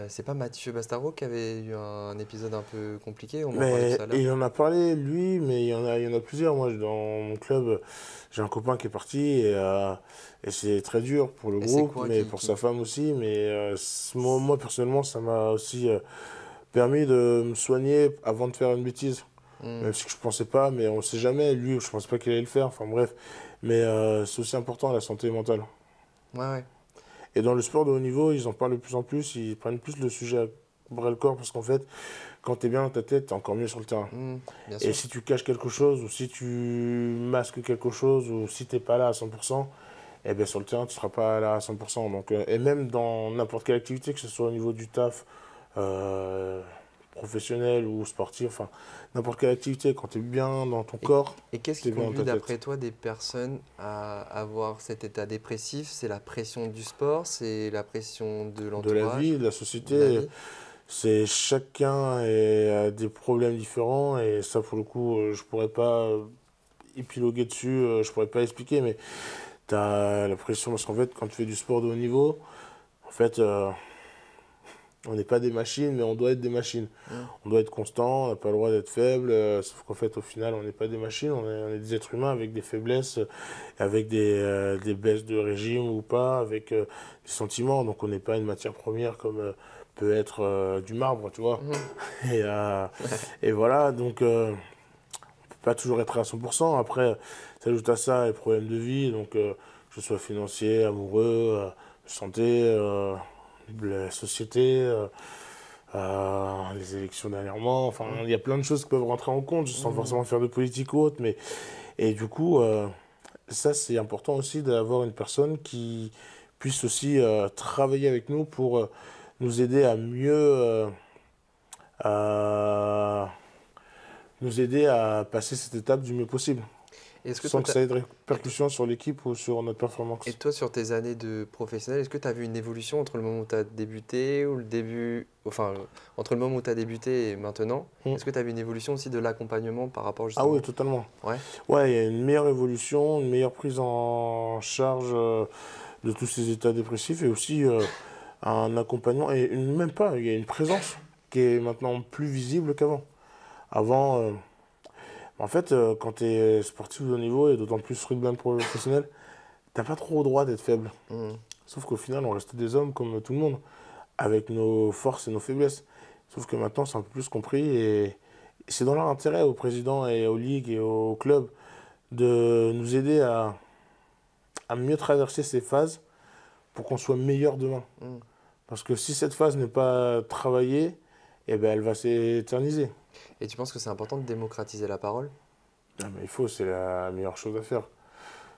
c'est pas Mathieu Bastaro qui avait eu un épisode un peu compliqué? On en parlait Mais tout à l'heure. il en a parlé, lui, mais il y en a plusieurs. Moi, dans mon club, j'ai un copain qui est parti et c'est très dur pour le Et c'est groupe, quoi mais pour sa femme aussi. Mais moi, personnellement, ça m'a aussi permis de me soigner avant de faire une bêtise. Hmm. Même si je pensais pas, mais on sait jamais. Lui, je pensais pas qu'il allait le faire. Enfin bref. Mais c'est aussi important, la santé mentale. Ouais, ouais. Et dans le sport de haut niveau, ils en parlent de plus en plus. Ils prennent plus le sujet à bras le corps parce qu'en fait, quand tu es bien dans ta tête, tu es encore mieux sur le terrain. Hmm, bien Et sûr. si tu caches quelque chose, ou si tu masques quelque chose, ou si t'es pas là à 100%, eh bien sur le terrain, tu seras pas là à 100%. Donc, et même dans n'importe quelle activité, que ce soit au niveau du taf, euh, professionnel ou sportif, enfin, n'importe quelle activité, quand tu es bien dans ton Et, corps, et qu'est-ce tu qui es bien dans conduit, ta d'après tête. toi, des personnes à avoir cet état dépressif? C'est la pression du sport? C'est la pression de De la l'entourage? vie, de la De la société, vie? c'est chacun a des problèmes différents, et ça, pour le coup, je pourrais pas épiloguer dessus, je pourrais pas expliquer, mais tu as la pression parce qu'en fait, quand tu fais du sport de haut niveau, en fait, on n'est pas des machines, mais on doit être des machines. Hmm. On doit être constant, on n'a pas le droit d'être faible, sauf qu'en fait, au final, on n'est pas des machines, on est des êtres humains avec des faiblesses, avec des baisses de régime ou pas, avec des sentiments. Donc, on n'est pas une matière première comme peut être du marbre, tu vois. Mhm. Et, euh, et voilà, donc, on peut pas toujours être à 100%. Après, s'ajoute à ça les problèmes de vie, donc que ce soit financier, amoureux, santé, la société, les élections dernièrement. Enfin, Mhm. il y a plein de choses qui peuvent rentrer en compte, sans Mhm. forcément faire de politique ou autre. Mais, et du coup, ça, c'est important aussi d'avoir une personne qui puisse aussi travailler avec nous pour nous aider à mieux, à nous aider à passer cette étape du mieux possible, Est-ce que sans toi, que ça ait de répercussions sur l'équipe ou sur notre performance. et toi, sur tes années de professionnel, est-ce que tu as vu une évolution entre le moment où tu as débuté ou le début, enfin, entre le moment où tu as débuté et maintenant? Mm. Est-ce que tu as vu une évolution aussi de l'accompagnement par rapport Ah oui, justement? totalement. Ouais. Ouais, il y a une meilleure évolution, une meilleure prise en charge de tous ces états dépressifs, et aussi un accompagnement, et même pas, il y a une présence qui est maintenant plus visible qu'avant. Avant, en fait, quand tu es sportif de haut niveau, et d'autant plus rugbyman professionnel, t'as pas trop le droit d'être faible. Mhm. Sauf qu'au final, on reste des hommes comme tout le monde, avec nos forces et nos faiblesses. Sauf que maintenant, c'est un peu plus compris, et c'est dans leur intérêt, au président et aux ligues et aux clubs, de nous aider à mieux traverser ces phases pour qu'on soit meilleur demain. Mhm. Parce que si cette phase n'est pas travaillée, eh ben, elle va s'éterniser. Et tu penses que c'est important de démocratiser la parole? Ah, mais il faut, c'est la meilleure chose à faire.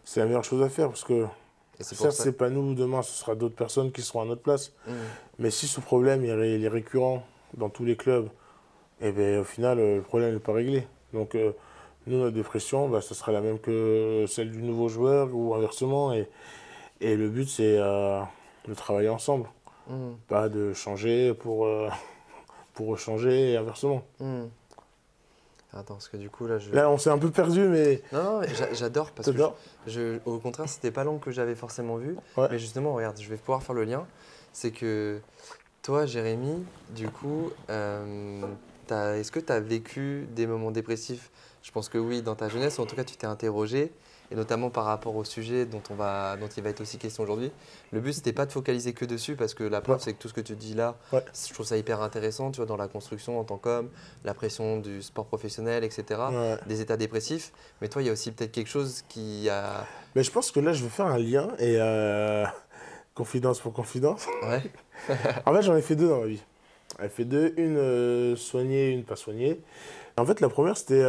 C'est la meilleure chose à faire parce que, Et c'est pour certes, ça. c'est pas nous demain, ce sera d'autres personnes qui seront à notre place. Mhm. Mais si ce problème il est récurrent dans tous les clubs, eh ben, au final, le problème n'est pas réglé. Donc, nous, notre dépression, bah, ça sera la même que celle du nouveau joueur ou inversement. Et le but, c'est de travailler ensemble, Mhm. pas de changer pour changer et inversement. Mhm. Attends, parce que du coup, là, je... Là, on s'est un peu perdu, mais Non, non, mais j'adore parce que, t'adores. au contraire, c'était pas l'angle que j'avais forcément vu. Ouais. Mais justement, regarde, je vais pouvoir faire le lien. C'est que toi, Jérémy, du coup, est-ce que tu as vécu des moments dépressifs? Je pense que oui, dans ta jeunesse, ou en tout cas, tu t'es interrogé, et notamment par rapport au sujet dont il va être aussi question aujourd'hui. Le but, c'était pas de focaliser que dessus, parce que la preuve, Ouais. c'est que tout ce que tu dis là, Ouais. je trouve ça hyper intéressant, tu vois, dans la construction en tant qu'homme, la pression du sport professionnel, etc., Ouais. des états dépressifs. Mais toi, il y a aussi peut-être quelque chose qui a… Mais je pense que là, je vais faire un lien et confidence pour confidence. Ouais, En fait, j'en ai fait deux dans ma vie. J'en ai fait deux, une soignée, une pas soignée. En fait, la première, c'était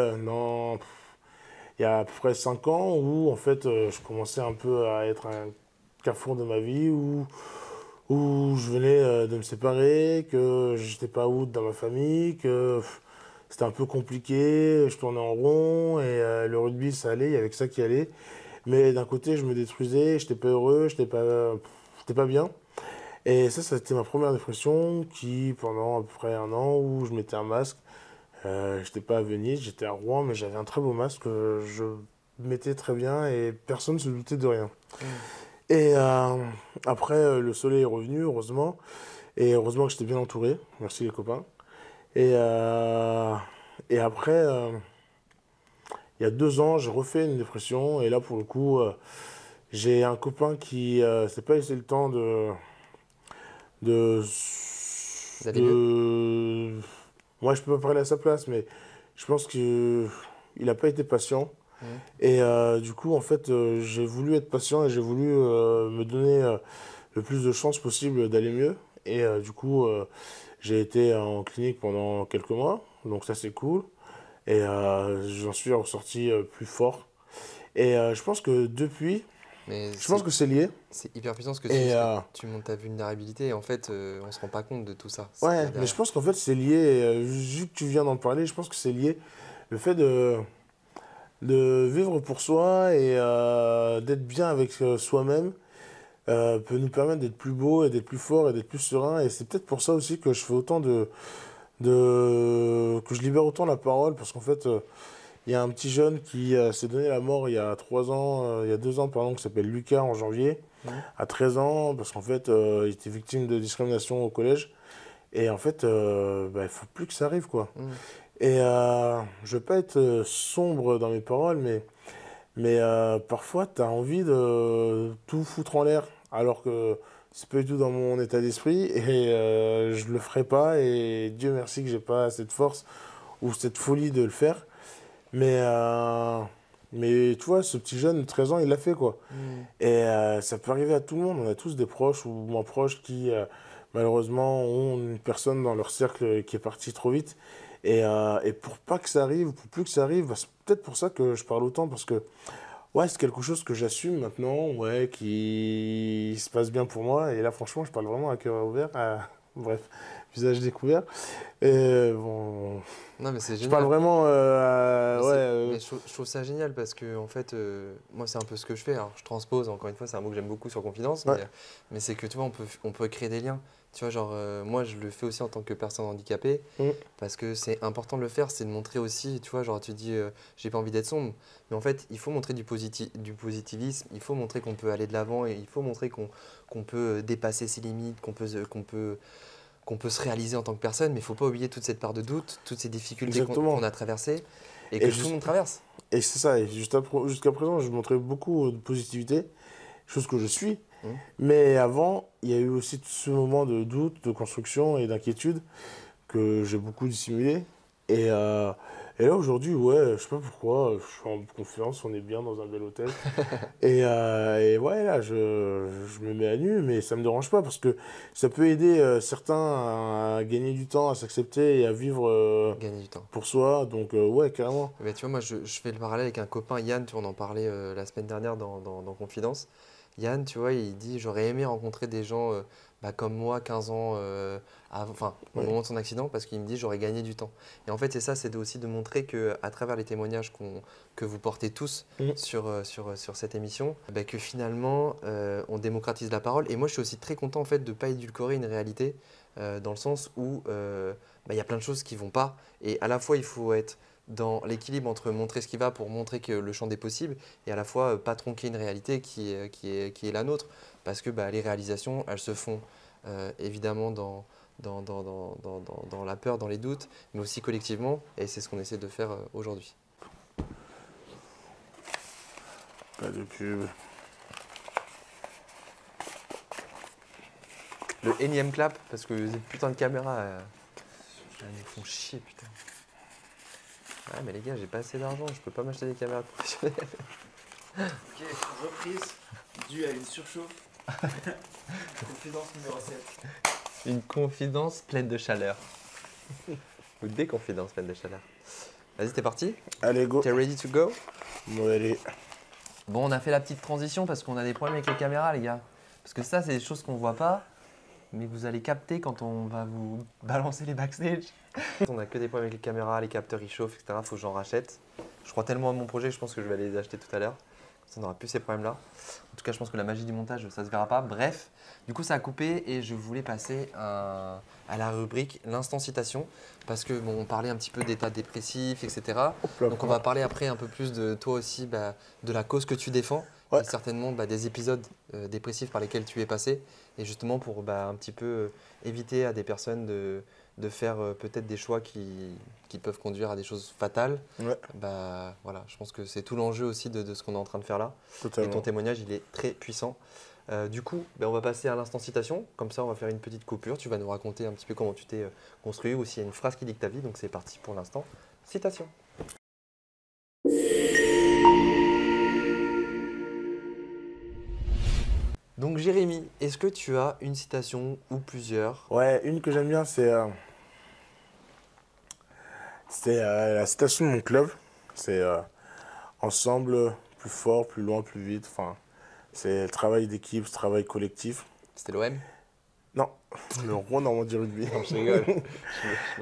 il y a à peu près 5 ans où, en fait, je commençais un peu à être un carrefour de ma vie où je venais de me séparer, que j'étais pas out dans ma famille, que c'était un peu compliqué, je tournais en rond et le rugby, ça allait, il y avait que ça qui allait. Mais d'un côté, je me détruisais, j'étais pas heureux, j'étais pas bien. Et ça a été ma première dépression qui, pendant à peu près un an, où je mettais un masque. J'étais pas à Venise, j'étais à Rouen, mais j'avais un très beau masque que je mettais très bien et personne ne se doutait de rien. Et après, le soleil est revenu, heureusement. Et heureusement que j'étais bien entouré. Merci les copains. Et, euh, et après, il y a 2 ans, j'ai refait une dépression. Et là, pour le coup, j'ai un copain qui s'est pas laissé le temps de, d'aller mieux. de... Moi, je peux pas parler à sa place, mais je pense qu'il n'a pas été patient. Mhm. Et du coup, en fait, j'ai voulu être patient et j'ai voulu me donner le plus de chances possible d'aller mieux. Et du coup, j'ai été en clinique pendant quelques mois, donc ça c'est cool. Et j'en suis ressorti plus fort. Et je pense que depuis, Mais je pense que c'est lié. c'est hyper puissant ce que tu dis, Et parce que tu montes ta vulnérabilité et en fait, on se rend pas compte de tout ça. Ce qu'il y a ouais, mais je derrière. pense qu'en fait c'est lié. Vu que tu viens d'en parler, je pense que c'est lié. Le fait de vivre pour soi et d'être bien avec soi-même peut nous permettre d'être plus beau et d'être plus fort et d'être plus serein. Et c'est peut-être pour ça aussi que je fais autant que je libère autant la parole, parce qu'en fait, il y a un petit jeune qui s'est donné la mort il y a 3 ans, il y a 2 ans, pardon, qui s'appelle Lucas en janvier, Mhm. à 13 ans, parce qu'en fait, il était victime de discrimination au collège. Et en fait, bah, il faut plus que ça arrive, quoi. Mhm. Et je veux pas être sombre dans mes paroles, mais parfois, tu as envie de tout foutre en l'air, alors que c'est pas du tout dans mon état d'esprit, et je le ferai pas, et Dieu merci que j'ai pas cette force ou cette folie de le faire. Mais, euh, mais tu vois, ce petit jeune de 13 ans, il l'a fait, quoi. Mhm. Et ça peut arriver à tout le monde. On a tous des proches ou moins proches qui, malheureusement, ont une personne dans leur cercle qui est partie trop vite. Et pour pas que ça arrive, pour plus que ça arrive, bah, c'est peut-être pour ça que je parle autant, parce que ouais, c'est quelque chose que j'assume maintenant, ouais, qui se passe bien pour moi. Et là, franchement, je parle vraiment à cœur ouvert, bref, visage découvert. Et bon, Non, mais c'est je parle génial. vraiment, Mais, ouais, je trouve ça génial parce que, en fait, moi, c'est un peu ce que je fais. Alors, je transpose, encore une fois, c'est un mot que j'aime beaucoup sur Confidence, ouais, mais c'est que, tu vois, on peut créer des liens. Tu vois, genre, moi, je le fais aussi en tant que personne handicapée mm, parce que c'est important de le faire, c'est de montrer aussi, tu vois, genre, tu dis, j'ai pas envie d'être sombre, mais en fait, il faut montrer du positivisme, il faut montrer qu'on peut aller de l'avant et il faut montrer qu'on peut dépasser ses limites, qu'on peut se réaliser en tant que personne, mais il ne faut pas oublier toute cette part de doute, toutes ces difficultés qu'on exactement. a traversées et Et, que tout le monde traverse. et c'est ça, et jusqu'à présent, je montrais beaucoup de positivité, chose que je suis. Mmh. Mais avant, il y a eu aussi ce moment de doute, de construction et d'inquiétude que j'ai beaucoup dissimulé. Et, euh, et là, aujourd'hui, ouais, je sais pas pourquoi, je suis en confiance, on est bien dans un bel hôtel. Et ouais, là, je me mets à nu, mais ça me dérange pas parce que ça peut aider certains à gagner du temps, à s'accepter et à vivre Gagner du temps. pour soi. Donc, ouais, carrément. Mais tu vois, moi, je fais le parallèle avec un copain, Yann, tu vois, on en parlait la semaine dernière dans Confidence. Yann, tu vois, il dit, j'aurais aimé rencontrer des gens bah, comme moi, 15 ans, enfin, au Ouais. moment de son accident, parce qu'il me dit, j'aurais gagné du temps. Et en fait, c'est ça, c'est aussi de montrer que à travers les témoignages que vous portez tous Mhm. sur cette émission, bah, que finalement, on démocratise la parole. Et moi, je suis aussi très content, en fait, de ne pas édulcorer une réalité, dans le sens où bah, il y a plein de choses qui vont pas. Et à la fois, il faut être dans l'équilibre entre montrer ce qui va pour montrer que le champ des possibles et à la fois pas tronquer une réalité qui est la nôtre. Parce que bah, les réalisations, elles se font évidemment dans la peur, dans les doutes, mais aussi collectivement. Et c'est ce qu'on essaie de faire aujourd'hui. Pas de pub. Le énième clap, parce que ces putains de caméras, elles me font chier, putain. Ah mais les gars, j'ai pas assez d'argent, je peux pas m'acheter des caméras professionnelles. Ok, reprise due à une surchauffe. Confidence numéro 7. Une confidence pleine de chaleur. Ou des confidences pleines de chaleur. Vas-y, t'es parti? Allez, go. T'es ready to go? Bon, allez. Bon, on a fait la petite transition parce qu'on a des problèmes avec les caméras, les gars. Parce que ça, c'est des choses qu'on voit pas, mais vous allez capter quand on va vous balancer les backstage. On a que des problèmes avec les caméras, les capteurs ils chauffent, etc. Faut que j'en rachète. Je crois tellement à mon projet que je pense que je vais aller les acheter tout à l'heure. Ça n'aura plus ces problèmes-là. En tout cas, je pense que la magie du montage, ça se verra pas. Bref, du coup, ça a coupé et je voulais passer à la rubrique l'instant citation parce que bon, on parlait un petit peu d'état dépressif, etc. Donc, on va parler après un peu plus de toi aussi, de la cause que tu défends. Ouais. Et certainement des épisodes dépressifs par lesquels tu es passé et justement pour un petit peu éviter à des personnes de faire peut-être des choix qui peuvent conduire à des choses fatales. Ouais, Voilà, je pense que c'est tout l'enjeu aussi de ce qu'on est en train de faire là. Et totalement. ton témoignage, il est très puissant. Du coup, on va passer à l'instant citation. Comme ça, on va faire une petite coupure. Tu vas nous raconter un petit peu comment tu t'es construit ou s'il y a une phrase qui dicte ta vie. Donc c'est parti pour l'instant citation. Donc Jérémy, est-ce que tu as une citation ou plusieurs? Ouais, une que j'aime bien, c'est la citation de mon club. C'est ensemble, plus fort, plus loin, plus vite. Enfin, c'est le travail d'équipe, le travail collectif. C'était l'OM? Non, le Rouen Normandie Rugby. Non, je rigole.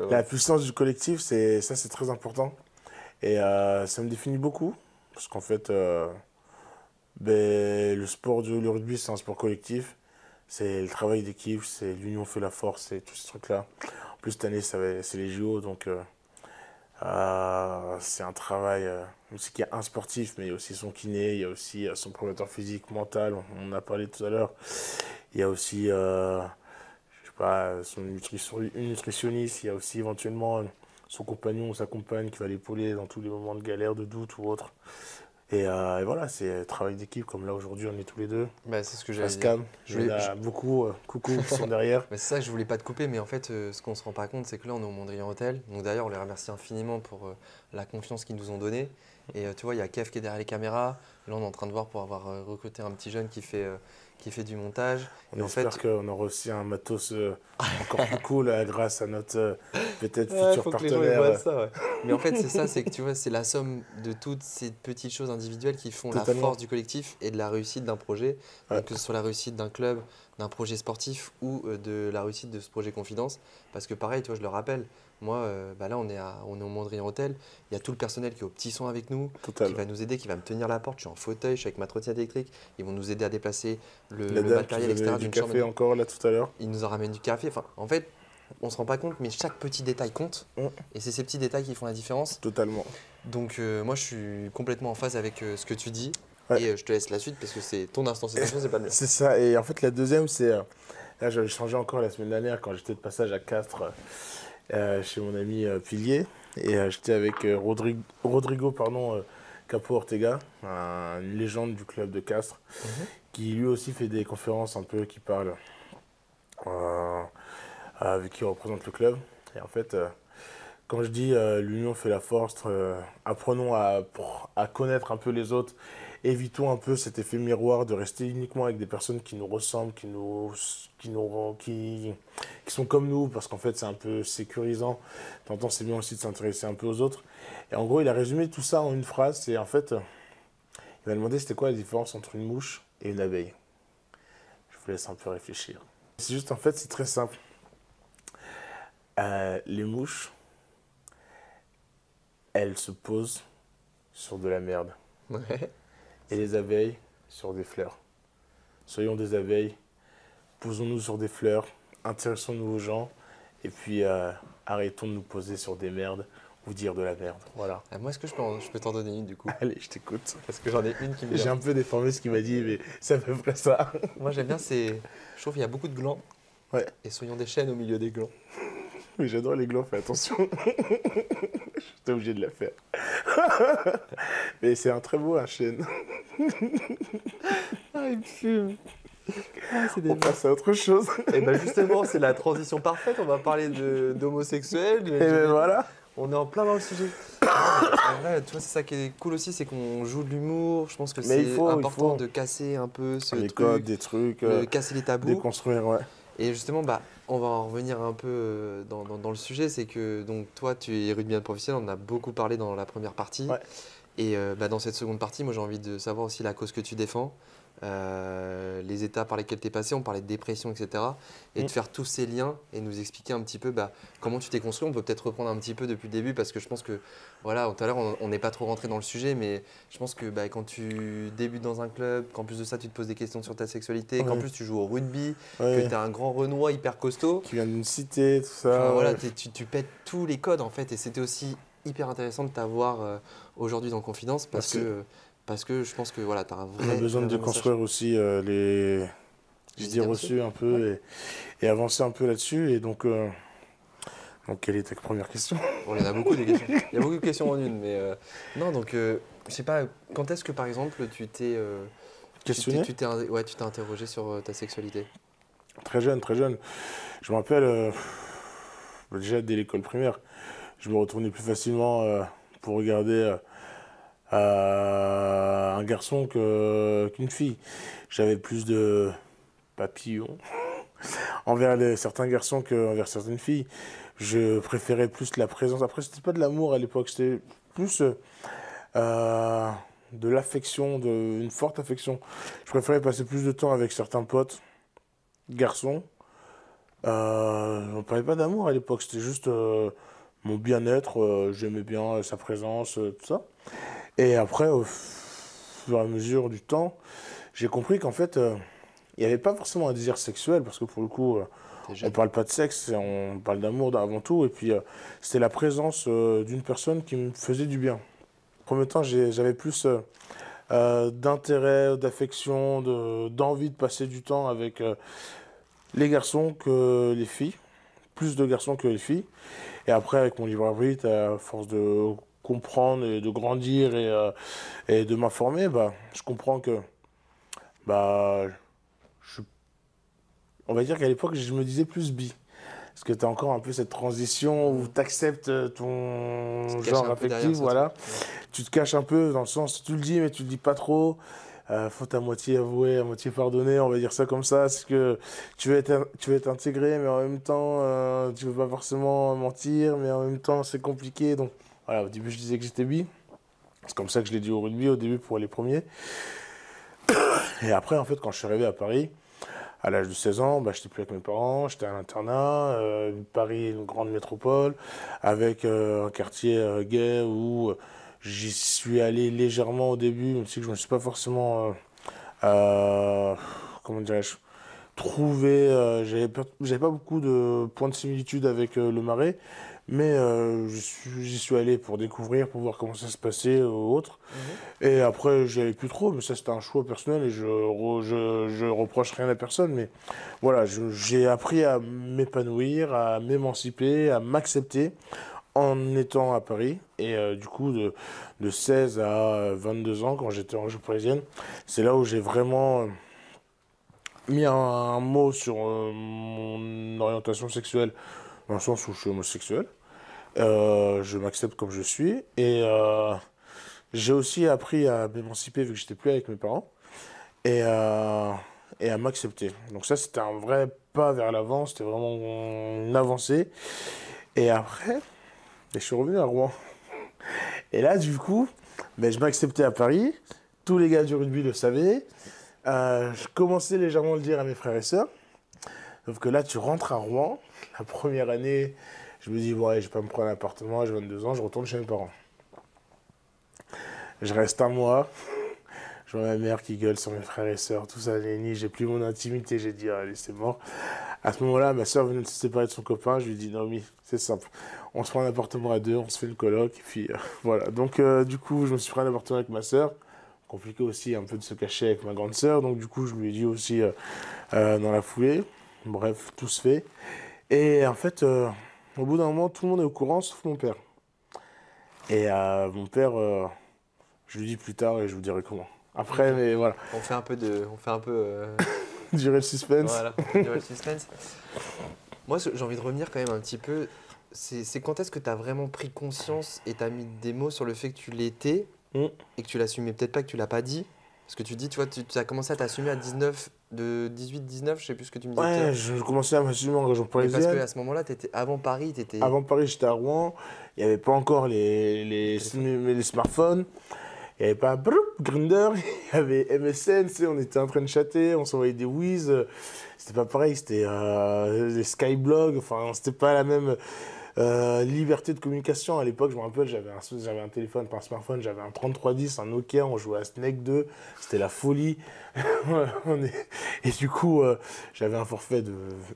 La puissance du collectif, c'est très important. Et ça me définit beaucoup. Parce qu'en fait, le sport le rugby, c'est un sport collectif. C'est le travail d'équipe, c'est l'union fait la force, c'est tous ces trucs-là. En plus, cette année, c'est les JO, donc c'est un travail, même s'il y a un sportif, mais il y a aussi son kiné, il y a aussi son préparateur physique, mental, on en a parlé tout à l'heure. Il y a aussi, je sais pas, une nutritionniste, il y a aussi éventuellement son compagnon ou sa compagne qui va l'épauler dans tous les moments de galère, de doute ou autre. Et voilà, c'est travail d'équipe, comme là aujourd'hui on est tous les deux. C'est ce que j'allais dire. Pascam, il y en a beaucoup, coucou, qui sont derrière. C'est ça que je voulais pas te couper, mais en fait, ce qu'on se rend pas compte, c'est que là, on est au Mondrian Hotel. Donc d'ailleurs, on les remercie infiniment pour la confiance qu'ils nous ont donnée. Et tu vois, il y a Kev qui est derrière les caméras. Là, on est en train de voir pour avoir recruté un petit jeune qui fait du montage. On espère qu'on aura aussi un matos encore plus cool grâce à notre peut-être futur faut que les partenaire. gens ils voient ça, ouais. Mais en fait, c'est ça, c'est que tu vois, c'est la somme de toutes ces petites choses individuelles qui font Totalement. la force du collectif et de la réussite d'un projet. Ouais. Donc, que ce soit la réussite d'un club, d'un projet sportif ou de la réussite de ce projet Confidence. Parce que pareil, tu vois, je le rappelle, moi, là, on est au Mondrian Hotel. Il y a tout le personnel qui est au petit soin avec nous, Total. qui va nous aider, qui va me tenir la porte. Je suis en fauteuil, je suis avec ma trottinette électrique. Ils vont nous aider à déplacer le La dame qui matériel, nous etc. donnait du d'une café chambre. encore là tout à l'heure. Ils nous en ramènent du café. Enfin, en fait, on se rend pas compte, mais chaque petit détail compte. Et c'est ces petits détails qui font la différence. Totalement. Donc, moi, je suis complètement en phase avec ce que tu dis. Ouais. Et je te laisse la suite parce que c'est ton instant citation, c'est pas le mien. C'est ça. Et en fait, la deuxième, c'est. Là, j'avais changé encore la semaine dernière quand j'étais de passage à Castres chez mon ami Pilier. Et j'étais avec Rodrigo Capo Ortega, une légende du club de Castres, qui lui aussi fait des conférences un peu qui parle, avec qui représente le club. Et en fait, quand je dis l'union fait la force, apprenons à connaître un peu les autres, évitons un peu cet effet miroir de rester uniquement avec des personnes qui nous ressemblent, qui sont comme nous, parce qu'en fait c'est un peu sécurisant. De temps en temps, c'est bien aussi de s'intéresser un peu aux autres. Et en gros, il a résumé tout ça en une phrase. Et en fait, il m'a demandé c'était quoi la différence entre une mouche et une abeille. Je vous laisse un peu réfléchir. C'est juste, en fait, c'est très simple. Les mouches, elles se posent sur de la merde. Ouais. Et les abeilles sur des fleurs. Soyons des abeilles, posons-nous sur des fleurs, intéressons-nous aux gens, et puis arrêtons de nous poser sur des merdes ou dire de la merde. Voilà. Moi, est-ce que je peux t'en donner une du coup? Allez, je t'écoute. Parce que j'en ai une qui me J'ai vient. un peu déformé ce qu'il m'a dit, mais c'est à peu près ça. Moi, j'aime bien, je trouve qu'il y a beaucoup de glands Ouais. Et soyons des chênes au milieu des glands. Oui, j'adore les glands, fais attention. J'étais obligé de la faire. Mais c'est un très beau un chêne. Ah, il me fume. Ah, c'est des... On passe à autre chose. Et ben justement, c'est la transition parfaite. On va parler d'homosexuels. Et ben voilà. On est en plein dans le sujet. En vrai, tu vois, c'est ça qui est cool aussi, c'est qu'on joue de l'humour. Je pense que Mais c'est important de casser un peu ce les truc, codes, des trucs, casser les tabous. déconstruire, ouais. Et justement, bah, on va en revenir un peu dans le sujet. C'est que donc, toi, tu es rugbyman professionnel, on en a beaucoup parlé dans la première partie. Ouais. Et bah, dans cette seconde partie, moi j'ai envie de savoir aussi la cause que tu défends, les états par lesquels tu es passé, on parlait de dépression, etc. Et de faire tous ces liens et nous expliquer un petit peu bah, comment tu t'es construit. On peut peut-être reprendre un petit peu depuis le début parce que je pense que, voilà, tout à l'heure on n'est pas trop rentré dans le sujet, mais je pense que bah, quand tu débutes dans un club, qu'en plus de ça tu te poses des questions sur ta sexualité, qu'en plus tu joues au rugby, que tu es un grand Renoir hyper costaud. Qui vient d'une cité, tout ça. Enfin, voilà, tu pètes tous les codes en fait et c'était aussi hyper intéressant de t'avoir aujourd'hui dans Confidence parce que je pense que voilà, tu as un vrai. On a besoin de déconstruire aussi les idées reçues un peu et avancer un peu là-dessus. Et donc quelle était ta première question? Bon, il y en a beaucoup des questions. Il y a beaucoup de questions en une, mais non, donc je sais pas, quand est-ce que par exemple tu t'es. Questionné? Tu t'es interrogé sur ta sexualité? Très jeune, très jeune. Je me rappelle, déjà dès l'école primaire, je me retournais plus facilement pour regarder un garçon qu'une fille. J'avais plus de papillons envers certains garçons qu'envers certaines filles. Je préférais plus la présence. Après, c'était pas de l'amour à l'époque, c'était plus de l'affection, une forte affection. Je préférais passer plus de temps avec certains potes, garçons. On parlait pas d'amour à l'époque, c'était juste mon bien-être. J'aimais bien sa présence, tout ça. Et après, au fur et à mesure du temps, j'ai compris qu'en fait, il n'y avait pas forcément un désir sexuel, parce que pour le coup, on parle pas de sexe, on parle d'amour avant tout. Et puis, c'était la présence d'une personne qui me faisait du bien. En premier temps, j'avais plus d'intérêt, d'affection, d'envie de passer du temps avec les garçons que les filles. Plus de garçons que les filles. Et après, avec mon libre arbitre, à force de comprendre et de grandir et de m'informer, bah, je comprends que bah, on va dire qu'à l'époque, je me disais plus bi. Parce que tu as encore un peu cette transition où tu acceptes ton genre affectif, voilà. Tu te caches un peu dans le sens, tu le dis, mais tu le dis pas trop. Faut à moitié avouer, à moitié pardonner, on va dire ça comme ça. C'est que tu veux être intégré, mais en même temps, tu veux pas forcément mentir, mais en même temps, c'est compliqué. Donc voilà, au début, je disais que j'étais bi. C'est comme ça que je l'ai dit au rugby au début pour les premiers. Et après, en fait, quand je suis arrivé à Paris, à l'âge de 16 ans, bah, j'étais plus avec mes parents, j'étais à l'internat. Paris est une grande métropole, avec un quartier gay où j'y suis allé légèrement au début, même si je ne me suis pas forcément, comment dirais-je, trouvé. J'avais pas beaucoup de points de similitude avec le Marais, mais j'y suis allé pour découvrir, pour voir comment ça se passait ou autre. Et après, j'y allais plus trop, mais ça c'était un choix personnel et je reproche rien à personne. Mais voilà, j'ai appris à m'épanouir, à m'émanciper, à m'accepter en étant à Paris. Et du coup, de 16 à 22 ans, quand j'étais en région parisienne, c'est là où j'ai vraiment mis un mot sur mon orientation sexuelle, dans le sens où je suis homosexuel. Je m'accepte comme je suis. Et j'ai aussi appris à m'émanciper vu que j'étais plus avec mes parents. Et à m'accepter. Donc ça, c'était un vrai pas vers l'avant. C'était vraiment une avancée. Et après, je suis revenu à Rouen. Et là, du coup, ben, je m'acceptais à Paris. Tous les gars du rugby le savaient. Je commençais légèrement à le dire à mes frères et sœurs. Sauf que là, tu rentres à Rouen. La première année, je me dis, ouais, je vais pas me prendre un appartement. J'ai 22 ans, je retourne chez mes parents. Je reste un mois. Je vois ma mère qui gueule sur mes frères et sœurs, tout ça, j'ai plus mon intimité, j'ai dit, allez, c'est mort. À ce moment-là, ma sœur venait de se séparer de son copain, je lui ai dit, Naomi, c'est simple, on se prend un appartement à deux, on se fait une coloc, et puis voilà. Donc, du coup, je me suis pris un appartement avec ma sœur. Compliqué aussi un peu de se cacher avec ma grande sœur, donc du coup, je lui ai dit aussi dans la foulée. Bref, tout se fait. Et en fait, au bout d'un moment, tout le monde est au courant, sauf mon père. Et mon père, je lui dis plus tard et je vous dirai comment. Après, mais voilà, On fait un peu de. On fait un peu. durer le suspense. Voilà, le suspense. Moi, j'ai envie de revenir quand même un petit peu. C'est quand est-ce que tu as vraiment pris conscience et tu as mis des mots sur le fait que tu l'étais Mm. et que tu l'assumais peut-être pas, que tu l'as pas dit? Parce que tu dis, tu vois, tu as commencé à t'assumer à 19, de 18, 19, je sais plus ce que tu me disais tout à Ouais, l'heure. je commençais à m'assumer en région Mais parce parisienne. qu'à ce moment-là, avant Paris, tu étais. Avant Paris, j'étais à Rouen. Il n'y avait pas encore les smartphones. Il n'y avait pas Grindr. Il y avait MSN. Tu sais, on était en train de chatter. On s'envoyait des whiz. C'était pas pareil. C'était des Skyblog. Enfin, c'était pas la même liberté de communication. À l'époque, je me rappelle, j'avais un téléphone, pas un smartphone. J'avais un 3310, un Nokia. On jouait à Snake 2. C'était la folie. Et du coup, j'avais un forfait de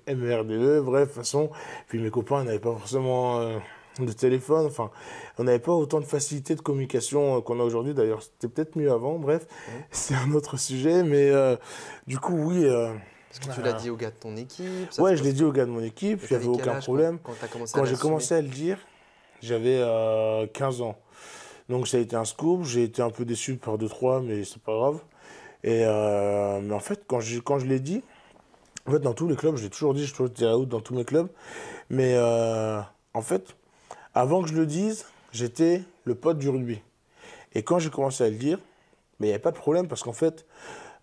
MRDE. Bref, de toute façon. Puis mes copains n'avaient pas forcément de téléphone. Enfin, on n'avait pas autant de facilité de communication qu'on a aujourd'hui. D'ailleurs, c'était peut-être mieux avant. Bref, c'est un autre sujet. Mais du coup, oui. Parce que tu l'as dit aux gars de ton équipe. Ouais, je l'ai dit aux gars de mon équipe. Il n'y avait aucun problème. Quand tu as commencé Quand à j'ai l'assumer? commencé à le dire, j'avais 15 ans. Donc ça a été un scoop. J'ai été un peu déçu par 2-3, mais c'est pas grave. Et mais en fait, quand je l'ai dit, en fait, dans tous les clubs, je l'ai toujours dit, je suis toujours été out dans tous mes clubs. Mais en fait, avant que je le dise, j'étais le pote du rugby. Et quand j'ai commencé à le dire, mais il n'y avait pas de problème parce qu'en fait,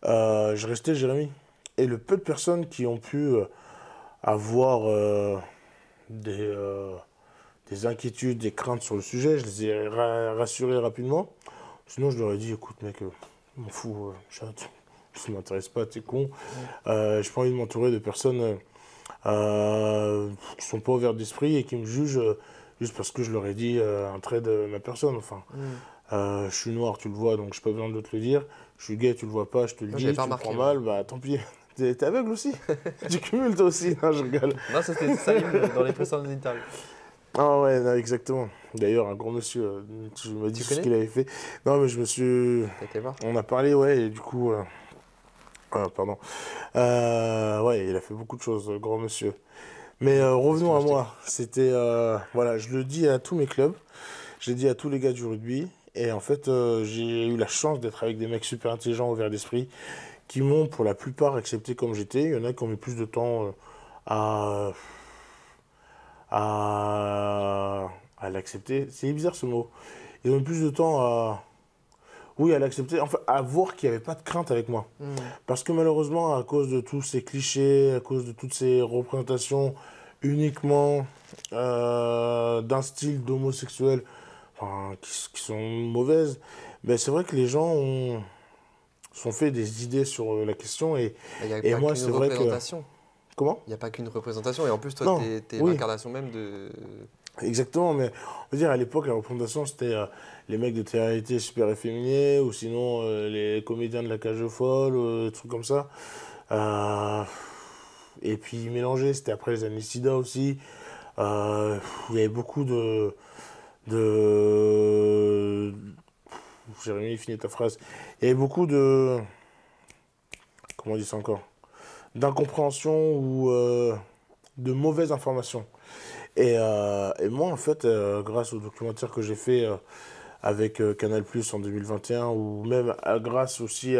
je restais Jérémy. Et le peu de personnes qui ont pu avoir des inquiétudes, des craintes sur le sujet, je les ai rassurés rapidement. Sinon, je leur ai dit, écoute mec, je m'en fous, chat, ça ne m'intéresse pas, t'es con. J'ai pas envie de m'entourer de personnes qui sont pas ouvertes d'esprit et qui me jugent juste parce que je leur ai dit un trait de ma personne. Enfin, je suis noir, tu le vois, donc j'ai pas besoin de te le dire. Je suis gay, tu le vois pas, je te le Moi, dis, j'avais tu pas le remarqué, prends moi. mal, bah tant pis. T'es aveugle aussi? Tu cumules toi aussi? Non, je rigole. Non, ça c'était Salim dans les précédentes interviews. Ah ouais, non, exactement. D'ailleurs, un grand monsieur, tu m'as dit Tu ce connais qu'il avait fait. Non, mais je me suis... T'as été voir? On a parlé, ouais, et du coup... pardon. Ouais, il a fait beaucoup de choses, grand monsieur. Mais revenons à moi. C'était... voilà, je le dis à tous mes clubs. Je l'ai dit à tous les gars du rugby. Et en fait, j'ai eu la chance d'être avec des mecs super intelligents, ouverts d'esprit, qui m'ont pour la plupart accepté comme j'étais. Il y en a qui ont mis plus de temps à l'accepter. C'est bizarre ce mot. Ils ont mis plus de temps à l'accepter, enfin, à voir qu'il n'y avait pas de crainte avec moi. Parce que malheureusement, à cause de tous ces clichés, à cause de toutes ces représentations uniquement d'un style d'homosexuel, enfin, qui sont mauvaises, ben, c'est vrai que les gens sont fait des idées sur la question. Et Il n'y a pas moi, qu'une c'est vrai que... représentation. Comment? Il n'y a pas qu'une représentation. Et en plus, toi, Non, t'es oui. l'incarnation même de. Exactement, mais on va dire à l'époque, la représentation, c'était les mecs de télé-réalité super efféminés, ou sinon les comédiens de la cage aux folles, des trucs comme ça. Et puis mélangé, c'était après les années SIDA aussi. Il y avait beaucoup de... Jérémy, finis ta phrase. Il y avait beaucoup de... Comment on dit ça encore? D'incompréhension ou de mauvaises informations. Et moi, en fait, grâce au documentaire que j'ai fait avec Canal+ en 2021, ou même grâce aussi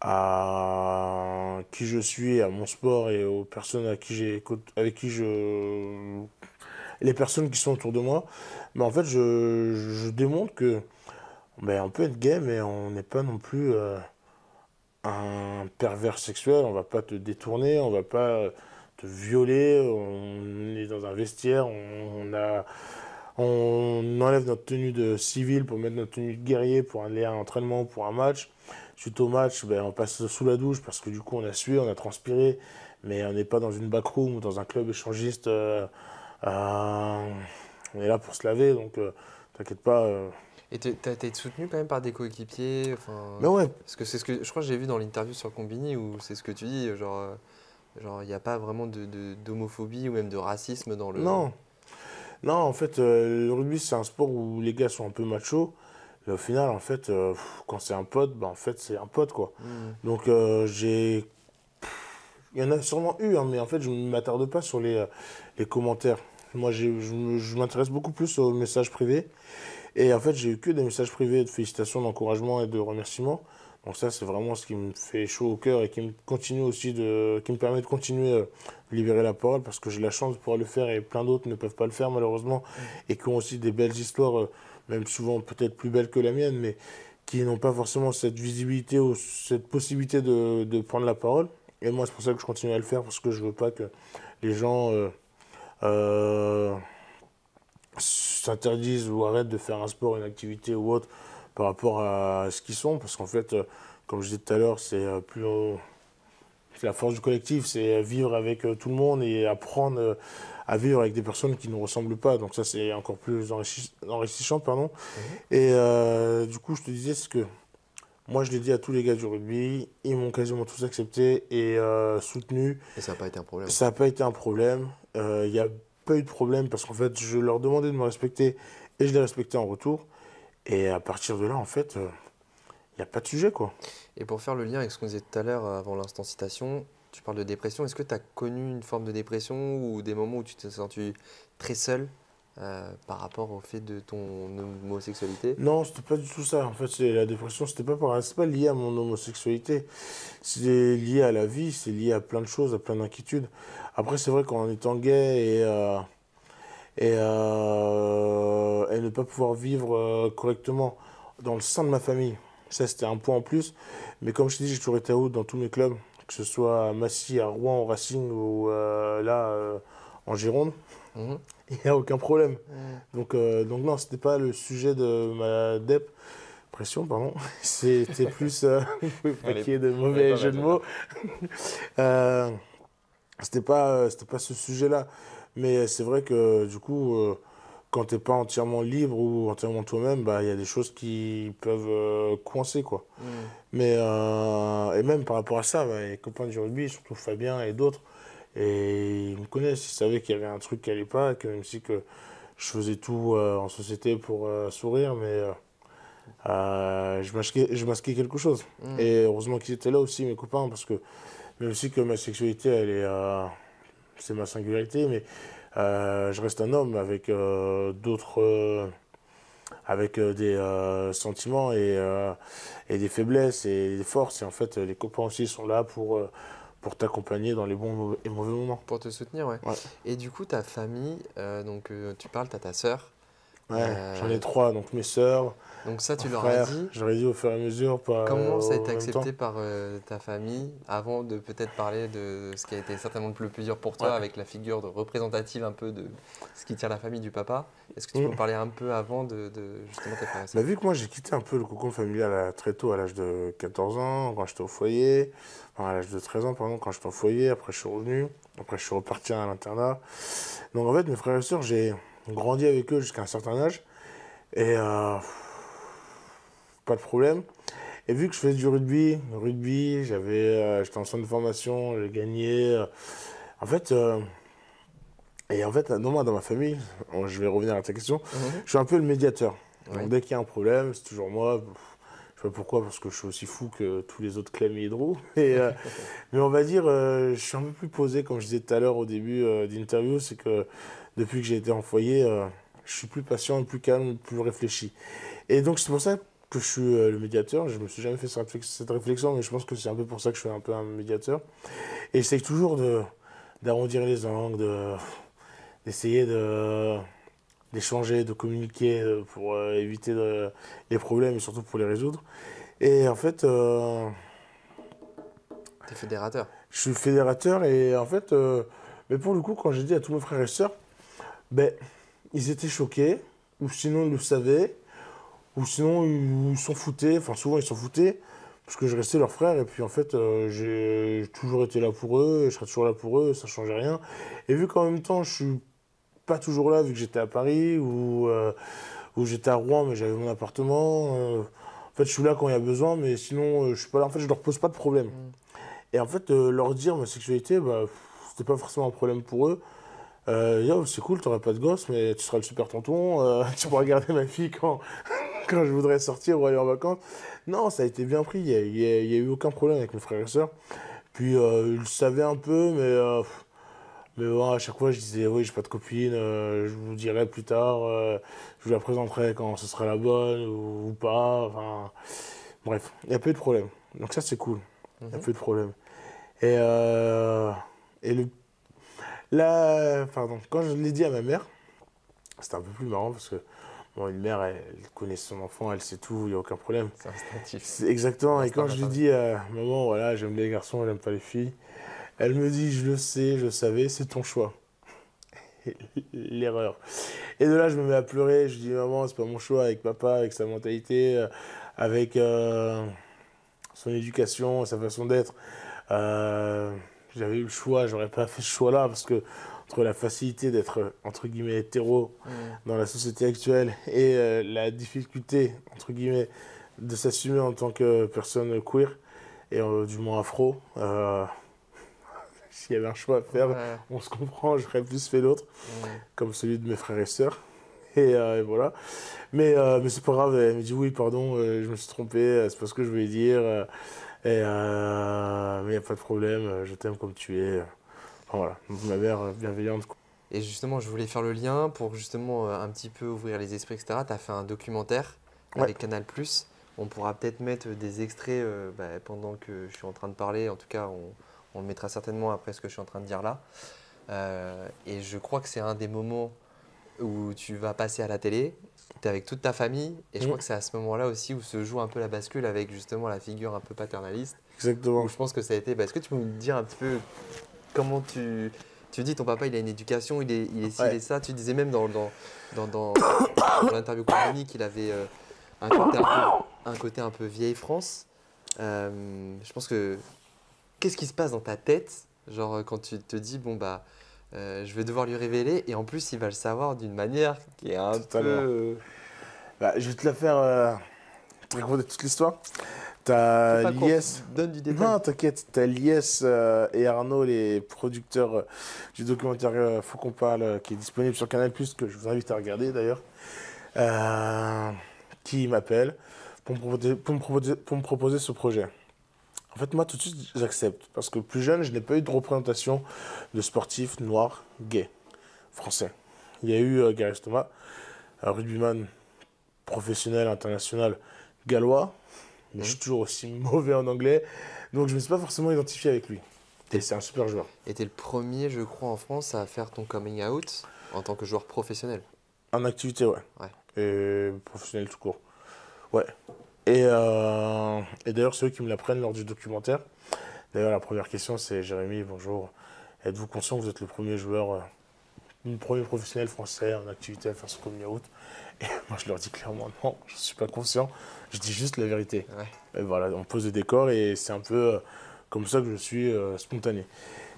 à qui je suis, à mon sport et aux personnes avec qui les personnes qui sont autour de moi, mais en fait, je démontre que ben, on peut être gay, mais on n'est pas non plus un pervers sexuel. On va pas te détourner, on va pas te violer. On est dans un vestiaire, on enlève notre tenue de civil pour mettre notre tenue de guerrier pour aller à un entraînement, pour un match. Suite au match, ben, on passe sous la douche parce que du coup on a sué, on a transpiré, mais on n'est pas dans une backroom ou dans un club échangiste. On est là pour se laver, donc t'inquiète pas. Et t'as été soutenu quand même par des coéquipiers, enfin. Mais ouais, Parce que c'est ce que je crois que j'ai vu dans l'interview sur Combini où c'est ce que tu dis, genre il n'y a pas vraiment d'homophobie ou même de racisme dans le. non. Non, en fait, le rugby, c'est un sport où les gars sont un peu machos. Et au final, en fait, quand c'est un pote, bah, en fait, c'est un pote, quoi. Donc, Il y en a sûrement eu, hein, mais en fait, je ne m'attarde pas sur les commentaires. Moi, je m'intéresse beaucoup plus aux messages privés. Et en fait, j'ai eu que des messages privés de félicitations, d'encouragement et de remerciements. Donc ça, c'est vraiment ce qui me fait chaud au cœur et qui me continue aussi qui me permet de continuer de libérer la parole parce que j'ai la chance de pouvoir le faire et plein d'autres ne peuvent pas le faire malheureusement et qui ont aussi des belles histoires, même souvent peut-être plus belles que la mienne, mais qui n'ont pas forcément cette visibilité ou cette possibilité de prendre la parole. Et moi, c'est pour ça que je continue à le faire parce que je veux pas que les gens euh, s'interdisent ou arrêtent de faire un sport, une activité ou autre par rapport à ce qu'ils sont. Parce qu'en fait, comme je disais tout à l'heure, c'est la force du collectif, c'est vivre avec tout le monde et apprendre à vivre avec des personnes qui ne nous ressemblent pas. Donc ça, c'est encore plus enrichissant, pardon. Et du coup, je te disais, c'est que moi, je l'ai dit à tous les gars du rugby, ils m'ont quasiment tous accepté et soutenu. Et ça n'a pas été un problème. Ça n'a pas été un problème. Il n'y a pas eu de problème parce qu'en fait, je leur demandais de me respecter et je les respectais en retour. Et à partir de là, en fait, il n'y a pas de sujet, quoi. Et pour faire le lien avec ce qu'on disait tout à l'heure avant l'instant citation, tu parles de dépression. Est-ce que tu as connu une forme de dépression ou des moments où tu t'es senti très seul par rapport au fait de ton homosexualité? Non, c'était pas du tout ça. En fait, la dépression, c'est pas lié à mon homosexualité. C'est lié à la vie, c'est lié à plein de choses, à plein d'inquiétudes. Après, c'est vrai qu'en étant gay et ne pas pouvoir vivre correctement dans le sein de ma famille, ça c'était un point en plus. Mais comme je t'ai dit, j'ai toujours été out dans tous mes clubs, que ce soit à Massy, à Rouen, au Racing ou en Gironde. Mhm. Il n'y a aucun problème. Mhm. Donc non, c'était pas le sujet de ma dépression, pardon. C'était plus, pas qu'il y ait de mauvais jeux de mots. C'était pas ce sujet-là. Mais c'est vrai que du coup, quand t'es pas entièrement libre ou entièrement toi-même, bah il y a des choses qui peuvent coincer, quoi. Mhm. Mais et même par rapport à ça, bah, les copains du rugby, surtout Fabien et d'autres, et ils me connaissent, ils savaient qu'il y avait un truc qui allait pas, que même si que je faisais tout en société pour sourire, mais je masquais quelque chose. Mhm. Et heureusement qu'ils étaient là aussi, mes copains, parce que même si que ma sexualité, c'est ma singularité, mais je reste un homme avec avec des sentiments et des faiblesses et des forces. Et en fait, les copains aussi sont là pour t'accompagner dans les bons et mauvais moments. Pour te soutenir, ouais. Ouais, Et du coup, ta famille, tu parles, tu as ta sœur. j'en ai 3, donc mes sœurs, Donc ça, tu mon leur as frère, dit. je leur ai dit au fur et à mesure, pas Comment ça a été en même accepté temps. par ta famille avant de peut-être parler de ce qui a été certainement le plus dur pour toi Ouais. avec la figure représentative un peu de ce qui tient la famille du papa? Est-ce que tu peux Mm. me parler un peu avant de justement tes frères et Bah, sœurs? vu que moi j'ai quitté un peu le cocon familial très tôt, à l'âge de 14 ans, quand j'étais au foyer, enfin, à l'âge de 13 ans, pardon, quand j'étais au foyer, après je suis revenu, après je suis reparti à l'internat. Donc en fait, mes frères et sœurs, j'ai grandi avec eux jusqu'à un certain âge, et pas de problème. Et vu que je faisais du rugby, j'étais en centre de formation, j'ai gagné. En fait, non, moi, dans ma famille, je vais revenir à ta question, Mhm. je suis un peu le médiateur. Donc Oui. dès qu'il y a un problème, c'est toujours moi. Je sais pas pourquoi, parce que je suis aussi fou que tous les autres Clem et Hydro. Mais on va dire, je suis un peu plus posé, comme je disais tout à l'heure au début d'interview, c'est que depuis que j'ai été en foyer, je suis plus patient, plus calme, plus réfléchi. Et donc c'est pour ça que je suis le médiateur. Je me suis jamais fait cette réflexion, mais je pense que c'est un peu pour ça que je suis un peu un médiateur. Et j'essaie toujours d'arrondir les angles, d'essayer d'échanger, de communiquer pour éviter les problèmes et surtout pour les résoudre. Et en fait, T'es fédérateur. je suis fédérateur et en fait, mais pour le coup, quand j'ai dit à tous mes frères et sœurs, ben, ils étaient choqués, ou sinon ils le savaient, ou sinon ils s'en foutaient, enfin souvent ils s'en foutaient, parce que je restais leur frère et puis en fait, j'ai toujours été là pour eux, et je serai toujours là pour eux, ça changeait rien. Et vu qu'en même temps, je suis pas toujours là, vu que j'étais à Paris, ou j'étais à Rouen, mais j'avais mon appartement. En fait, je suis là quand il y a besoin, mais sinon, je suis pas là. En fait, je leur pose pas de problème. Mhm. Et en fait, leur dire ma sexualité, bah, c'était pas forcément un problème pour eux. Yo, c'est cool, t'auras pas de gosse, mais tu seras le super tonton. Tu pourras garder ma fille quand je voudrais sortir ou aller en vacances. Non, ça a été bien pris. Il y a eu aucun problème avec mes frères et sœurs. Puis il le savait un peu, mais bon, à chaque fois je disais oui, j'ai pas de copine, je vous dirai plus tard, je vous la présenterai quand ce sera la bonne ou pas. Enfin, bref, il n'y a pas eu de problème. Donc ça c'est cool, il n'y a Mhm. pas eu de problème. Et, et le, là, pardon, quand je l'ai dit à ma mère, c'était un peu plus marrant parce que bon, une mère, elle connaît son enfant, elle sait tout, il n'y a aucun problème. C'est instinctif. Exactement, et L'instinct quand je lui maternel. dis, maman, voilà, j'aime les garçons, j'aime pas les filles, elle me dit, je le sais, je le savais, c'est ton choix. L'erreur. Et de là, je me mets à pleurer, je dis, maman, c'est pas mon choix, avec papa, avec sa mentalité, avec son éducation, sa façon d'être. Euh, J'avais eu le choix, j'aurais pas fait ce choix-là, parce que entre la facilité d'être, entre guillemets, hétéro Mhm. dans la société actuelle et la difficulté, entre guillemets, de s'assumer en tant que personne queer, et du moins afro, s'il y avait un choix à faire, Ouais. on se comprend, j'aurais plus fait l'autre, Mhm. comme celui de mes frères et sœurs. Et voilà. Mais c'est pas grave, elle me dit oui, pardon, je me suis trompé, c'est pas ce que je voulais dire. Mais il n'y a pas de problème, je t'aime comme tu es. Enfin, voilà, donc ma mère bienveillante. Et justement, je voulais faire le lien pour justement un petit peu ouvrir les esprits, etc. Tu as fait un documentaire Ouais, avec Canal+. On pourra peut-être mettre des extraits pendant que je suis en train de parler. En tout cas, on le mettra certainement après ce que je suis en train de dire là. Et je crois que c'est un des moments où tu vas passer à la télé, tu es avec toute ta famille. Et je mm, crois que c'est à ce moment-là aussi où se joue un peu la bascule avec justement la figure un peu paternaliste. Où exactement. je pense que ça a été. Est-ce que tu peux me dire un petit peu comment tu dis ton papa il a une éducation, il est ci, il Ouais, est ça. Tu disais même dans l'interview qu'on a mis qu'il avait un côté un côté un peu vieille France. Je pense que qu'est-ce qui se passe dans ta tête, genre quand tu te dis bon bah je vais devoir lui révéler et en plus il va le savoir d'une manière qui est un peu totalement. Bah, je vais te la faire, te raconter toute l'histoire. fais T'as pas court, Lies. donne du détail. Non, t'inquiète, t'as Lies et Arnaud, les producteurs du documentaire Faut qu'on parle, qui est disponible sur Canal+, que je vous invite à regarder d'ailleurs, euh, qui m'appellent pour me proposer ce projet. En fait, moi, tout de suite, j'accepte. Parce que plus jeune, je n'ai pas eu de représentation de sportifs noirs, gays, français. Il y a eu Gareth Thomas, un rugbyman professionnel, international, gallois, mais je Mhm. suis toujours aussi mauvais en anglais. Donc, je ne me suis pas forcément identifié avec lui. Et c'est un super joueur. Et t'es le premier, je crois, en France à faire ton coming out en tant que joueur professionnel. En activité, ouais. Ouais. Et professionnel tout court. Ouais. Et d'ailleurs, c'est eux qui me l'apprennent lors du documentaire. D'ailleurs, la première question, c'est Jérémy, bonjour. Êtes-vous conscient que vous êtes le premier joueur, le premier professionnel français en activité à faire ce coming out? Et moi, je leur dis clairement non, je ne suis pas conscient. Je dis juste la vérité. Ouais. Et voilà, on pose le décor et c'est un peu comme ça que je suis spontané.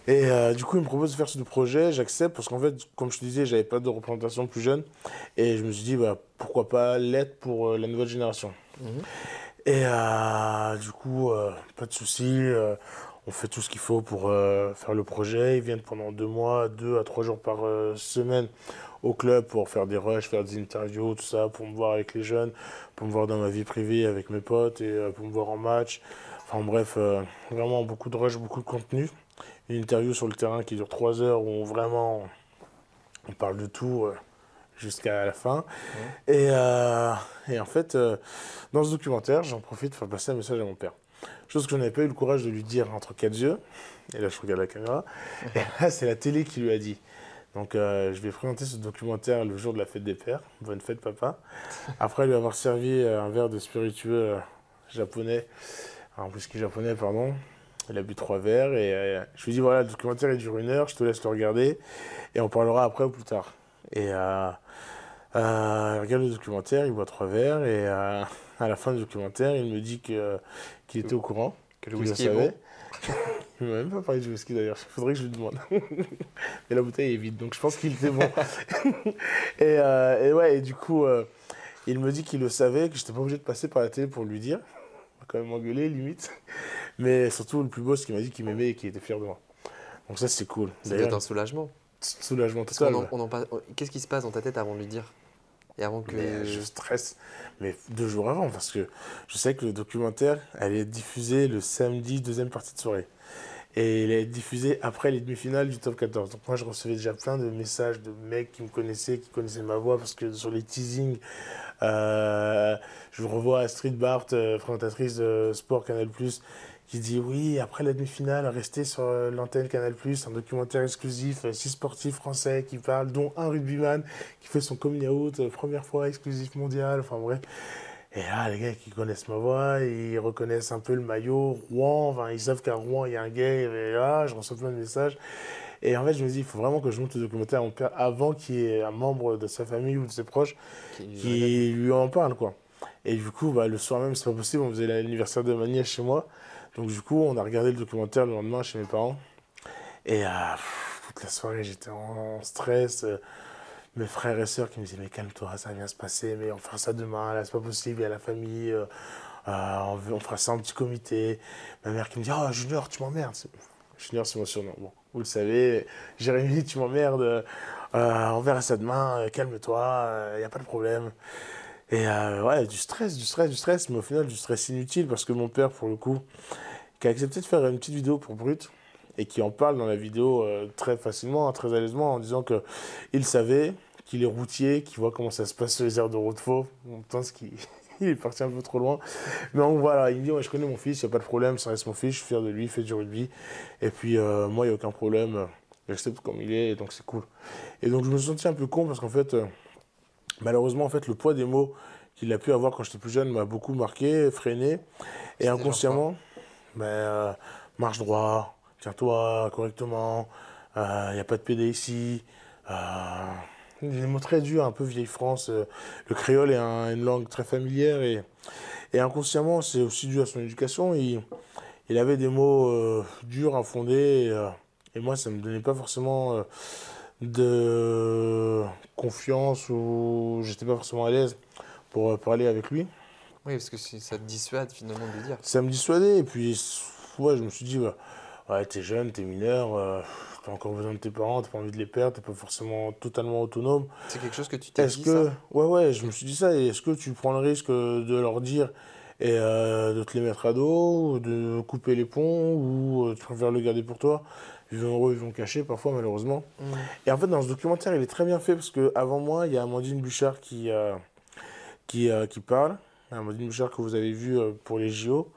Et du coup, il me propose de faire ce projet, j'accepte parce qu'en fait, comme je te disais, j'avais pas de représentation plus jeune et je me suis dit, bah, pourquoi pas l'être pour la nouvelle génération. Mhm. Et du coup, pas de souci, on fait tout ce qu'il faut pour faire le projet. Ils viennent pendant 2 mois, 2 à 3 jours par semaine au club pour faire des rushs, faire des interviews, tout ça, pour me voir avec les jeunes, pour me voir dans ma vie privée avec mes potes et pour me voir en match. Enfin bref, vraiment beaucoup de rushs, beaucoup de contenu. Une interview sur le terrain qui dure 3 heures où vraiment on parle de tout jusqu'à la fin. Mhm. Et en fait, dans ce documentaire, j'en profite pour faire passer un message à mon père. Chose que je n'avais pas eu le courage de lui dire entre quatre yeux. Et là, je regarde la caméra. Et là, c'est la télé qui lui a dit. Donc, je vais présenter ce documentaire le jour de la fête des pères. Bonne fête, papa. Après lui avoir servi un verre de spiritueux japonais, un whisky japonais, pardon. Il a bu 3 verres. Et je lui dis voilà, le documentaire il dure 1 heure. Je te laisse le regarder. Et on parlera après ou plus tard. Et il regarde le documentaire, il boit 3 verres et à la fin du documentaire, il me dit qu'il était au courant, Que le qu'il le whisky est savait. bon. Il m'a même pas parlé du whisky d'ailleurs, il faudrait que je lui demande. Mais la bouteille est vide, donc je pense qu'il était bon. Et ouais, et du coup, il me dit qu'il le savait, que j'étais pas obligé de passer par la télé pour lui dire. Il m'a quand même engueulé, limite. Mais surtout, le plus beau, c'est qu'il m'a dit qu'il m'aimait et qu'il était fier de moi. Donc ça, c'est cool. Ça doit être un D'ailleurs, soulagement. soulagement Parce total. qu'on Ouais. qu'est-ce qui se passe dans ta tête avant de lui dire? Et avant que. Mais je stresse, mais 2 jours avant, parce que je sais que le documentaire allait être diffusé le samedi, deuxième partie de soirée. Et il est diffusé après les demi-finales du top 14. Donc moi, je recevais déjà plein de messages de mecs qui me connaissaient, qui connaissaient ma voix, parce que sur les teasings, je revois Astrid Barthes, présentatrice de Sport Canal+, qui dit oui, après la demi-finale, restez sur l'antenne Canal+, un documentaire exclusif, 6 sportifs français qui parlent, dont un rugbyman qui fait son coming out, première fois exclusif mondial, enfin bref. Et là, les gars qui connaissent ma voix, ils reconnaissent un peu le maillot, Rouen, enfin, ils savent qu'à Rouen, il y a un gay, et là, je reçois plein de messages. Et en fait, je me dis, il faut vraiment que je monte le documentaire à mon père avant qu'il y ait un membre de sa famille ou de ses proches qui lui en parle, quoi. Et du coup, bah, le soir même, c'est pas possible, on faisait l'anniversaire de ma nièce chez moi. Donc du coup, on a regardé le documentaire le lendemain chez mes parents. Et toute la soirée, j'étais en stress. Mes frères et sœurs qui me disaient, mais calme-toi, ça va bien se passer, mais on fera ça demain, là, c'est pas possible, il y a la famille, on fera ça en petit comité. Ma mère qui me dit, oh, Junior, tu m'emmerdes. Junior, c'est mon surnom. Bon, vous le savez, Jérémy, tu m'emmerdes, on verra ça demain, calme-toi, il n'y a pas de problème. Et ouais, du stress, mais au final, du stress inutile, parce que mon père, pour le coup, qui a accepté de faire une petite vidéo pour Brut, et qui en parle dans la vidéo très facilement, très à l'aisement, en disant qu'il savait, qu'il est routier, qu'il voit comment ça se passe sur les aires de route faux. On pense qu'il il est parti un peu trop loin. Mais donc voilà, il me dit, ouais, je connais mon fils, il n'y a pas de problème, ça reste mon fils, je suis fier de lui, il fait du rugby. Et puis moi, il n'y a aucun problème, j'accepte comme il est, et donc c'est cool. Et donc je me suis senti un peu con, parce qu'en fait, malheureusement, en fait, le poids des mots qu'il a pu avoir quand j'étais plus jeune m'a beaucoup marqué, freiné. Et inconsciemment, marche droit, tiens-toi correctement, il n'y a pas de PD ici. Des mots très durs, un peu vieille France. Le créole est une langue très familière et inconsciemment, c'est aussi dû à son éducation. Il avait des mots durs, infondés et moi, ça ne me donnait pas forcément de confiance ou j'étais pas forcément à l'aise pour parler avec lui. Oui, parce que ça te dissuade finalement de le dire. Ça me dissuadait et puis ouais, je me suis dit, ouais, t'es jeune, t'es mineur, t'as encore besoin de tes parents, t'as pas envie de les perdre, t'es pas forcément totalement autonome. C'est quelque chose que tu t'es Est-ce dit, que, ça? ouais, je me suis dit ça, et est-ce que tu prends le risque de leur dire et de te les mettre à dos, ou de couper les ponts, ou tu préfères le garder pour toi? Ils vont heureux, ils vont cacher parfois, malheureusement. Et en fait, dans ce documentaire, il est très bien fait parce qu'avant moi, il y a Amandine Bouchard qui parle. Amandine Bouchard que vous avez vue pour les JO,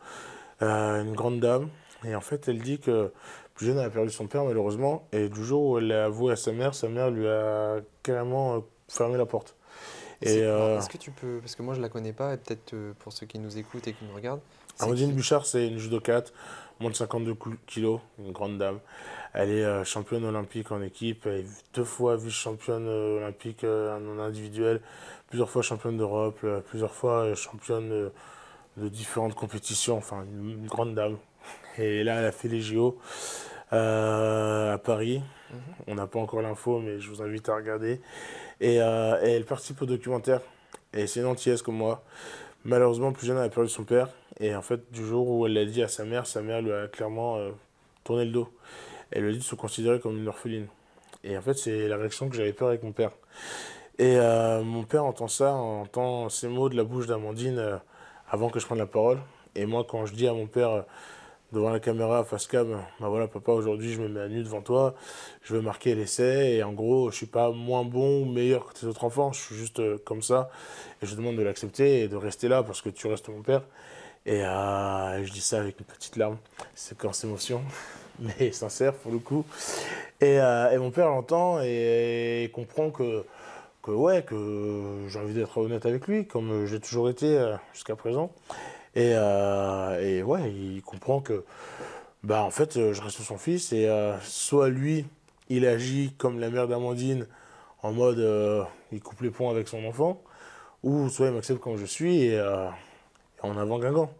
une grande dame. Et en fait, elle dit que plus jeune, elle a perdu son père, malheureusement. Et du jour où elle l'a avoué à sa mère lui a carrément fermé la porte. Alors, est-ce que tu peux, parce que moi je la connais pas, et peut-être pour ceux qui nous écoutent et qui nous regardent. Amandine Bouchard, c'est une judokate, moins de 52 kilos, une grande dame. Elle est championne olympique en équipe, elle est 2 fois vice-championne olympique en individuel, plusieurs fois championne d'Europe, plusieurs fois championne de différentes compétitions, enfin une grande dame. Et là, elle a fait les JO à Paris. On n'a pas encore l'info, mais je vous invite à regarder. Et elle participe au documentaire. Et c'est une antillaise comme moi. Malheureusement, plus jeune, elle a perdu son père. Et en fait, du jour où elle l'a dit à sa mère lui a clairement tourné le dos. Elle lui a dit de se considérer comme une orpheline. Et en fait, c'est la réaction que j'avais peur avec mon père. Et mon père entend ça, entend ces mots de la bouche d'Amandine avant que je prenne la parole. Et moi, quand je dis à mon père devant la caméra, face cam, bah voilà, papa, aujourd'hui, je me mets à nu devant toi, je veux marquer l'essai, et en gros, je suis pas moins bon ou meilleur que tes autres enfants, je suis juste comme ça, et je demande de l'accepter et de rester là parce que tu restes mon père. Et je dis ça avec une petite larme, séquence émotion, mais sincère pour le coup. Et mon père l'entend et comprend que j'ai envie d'être honnête avec lui, comme j'ai toujours été jusqu'à présent. Et ouais, il comprend que, bah, en fait, je reste son fils et soit lui, il agit comme la mère d'Amandine, en mode, il coupe les ponts avec son enfant, ou soit il m'accepte comme je suis et en avant Guingamp.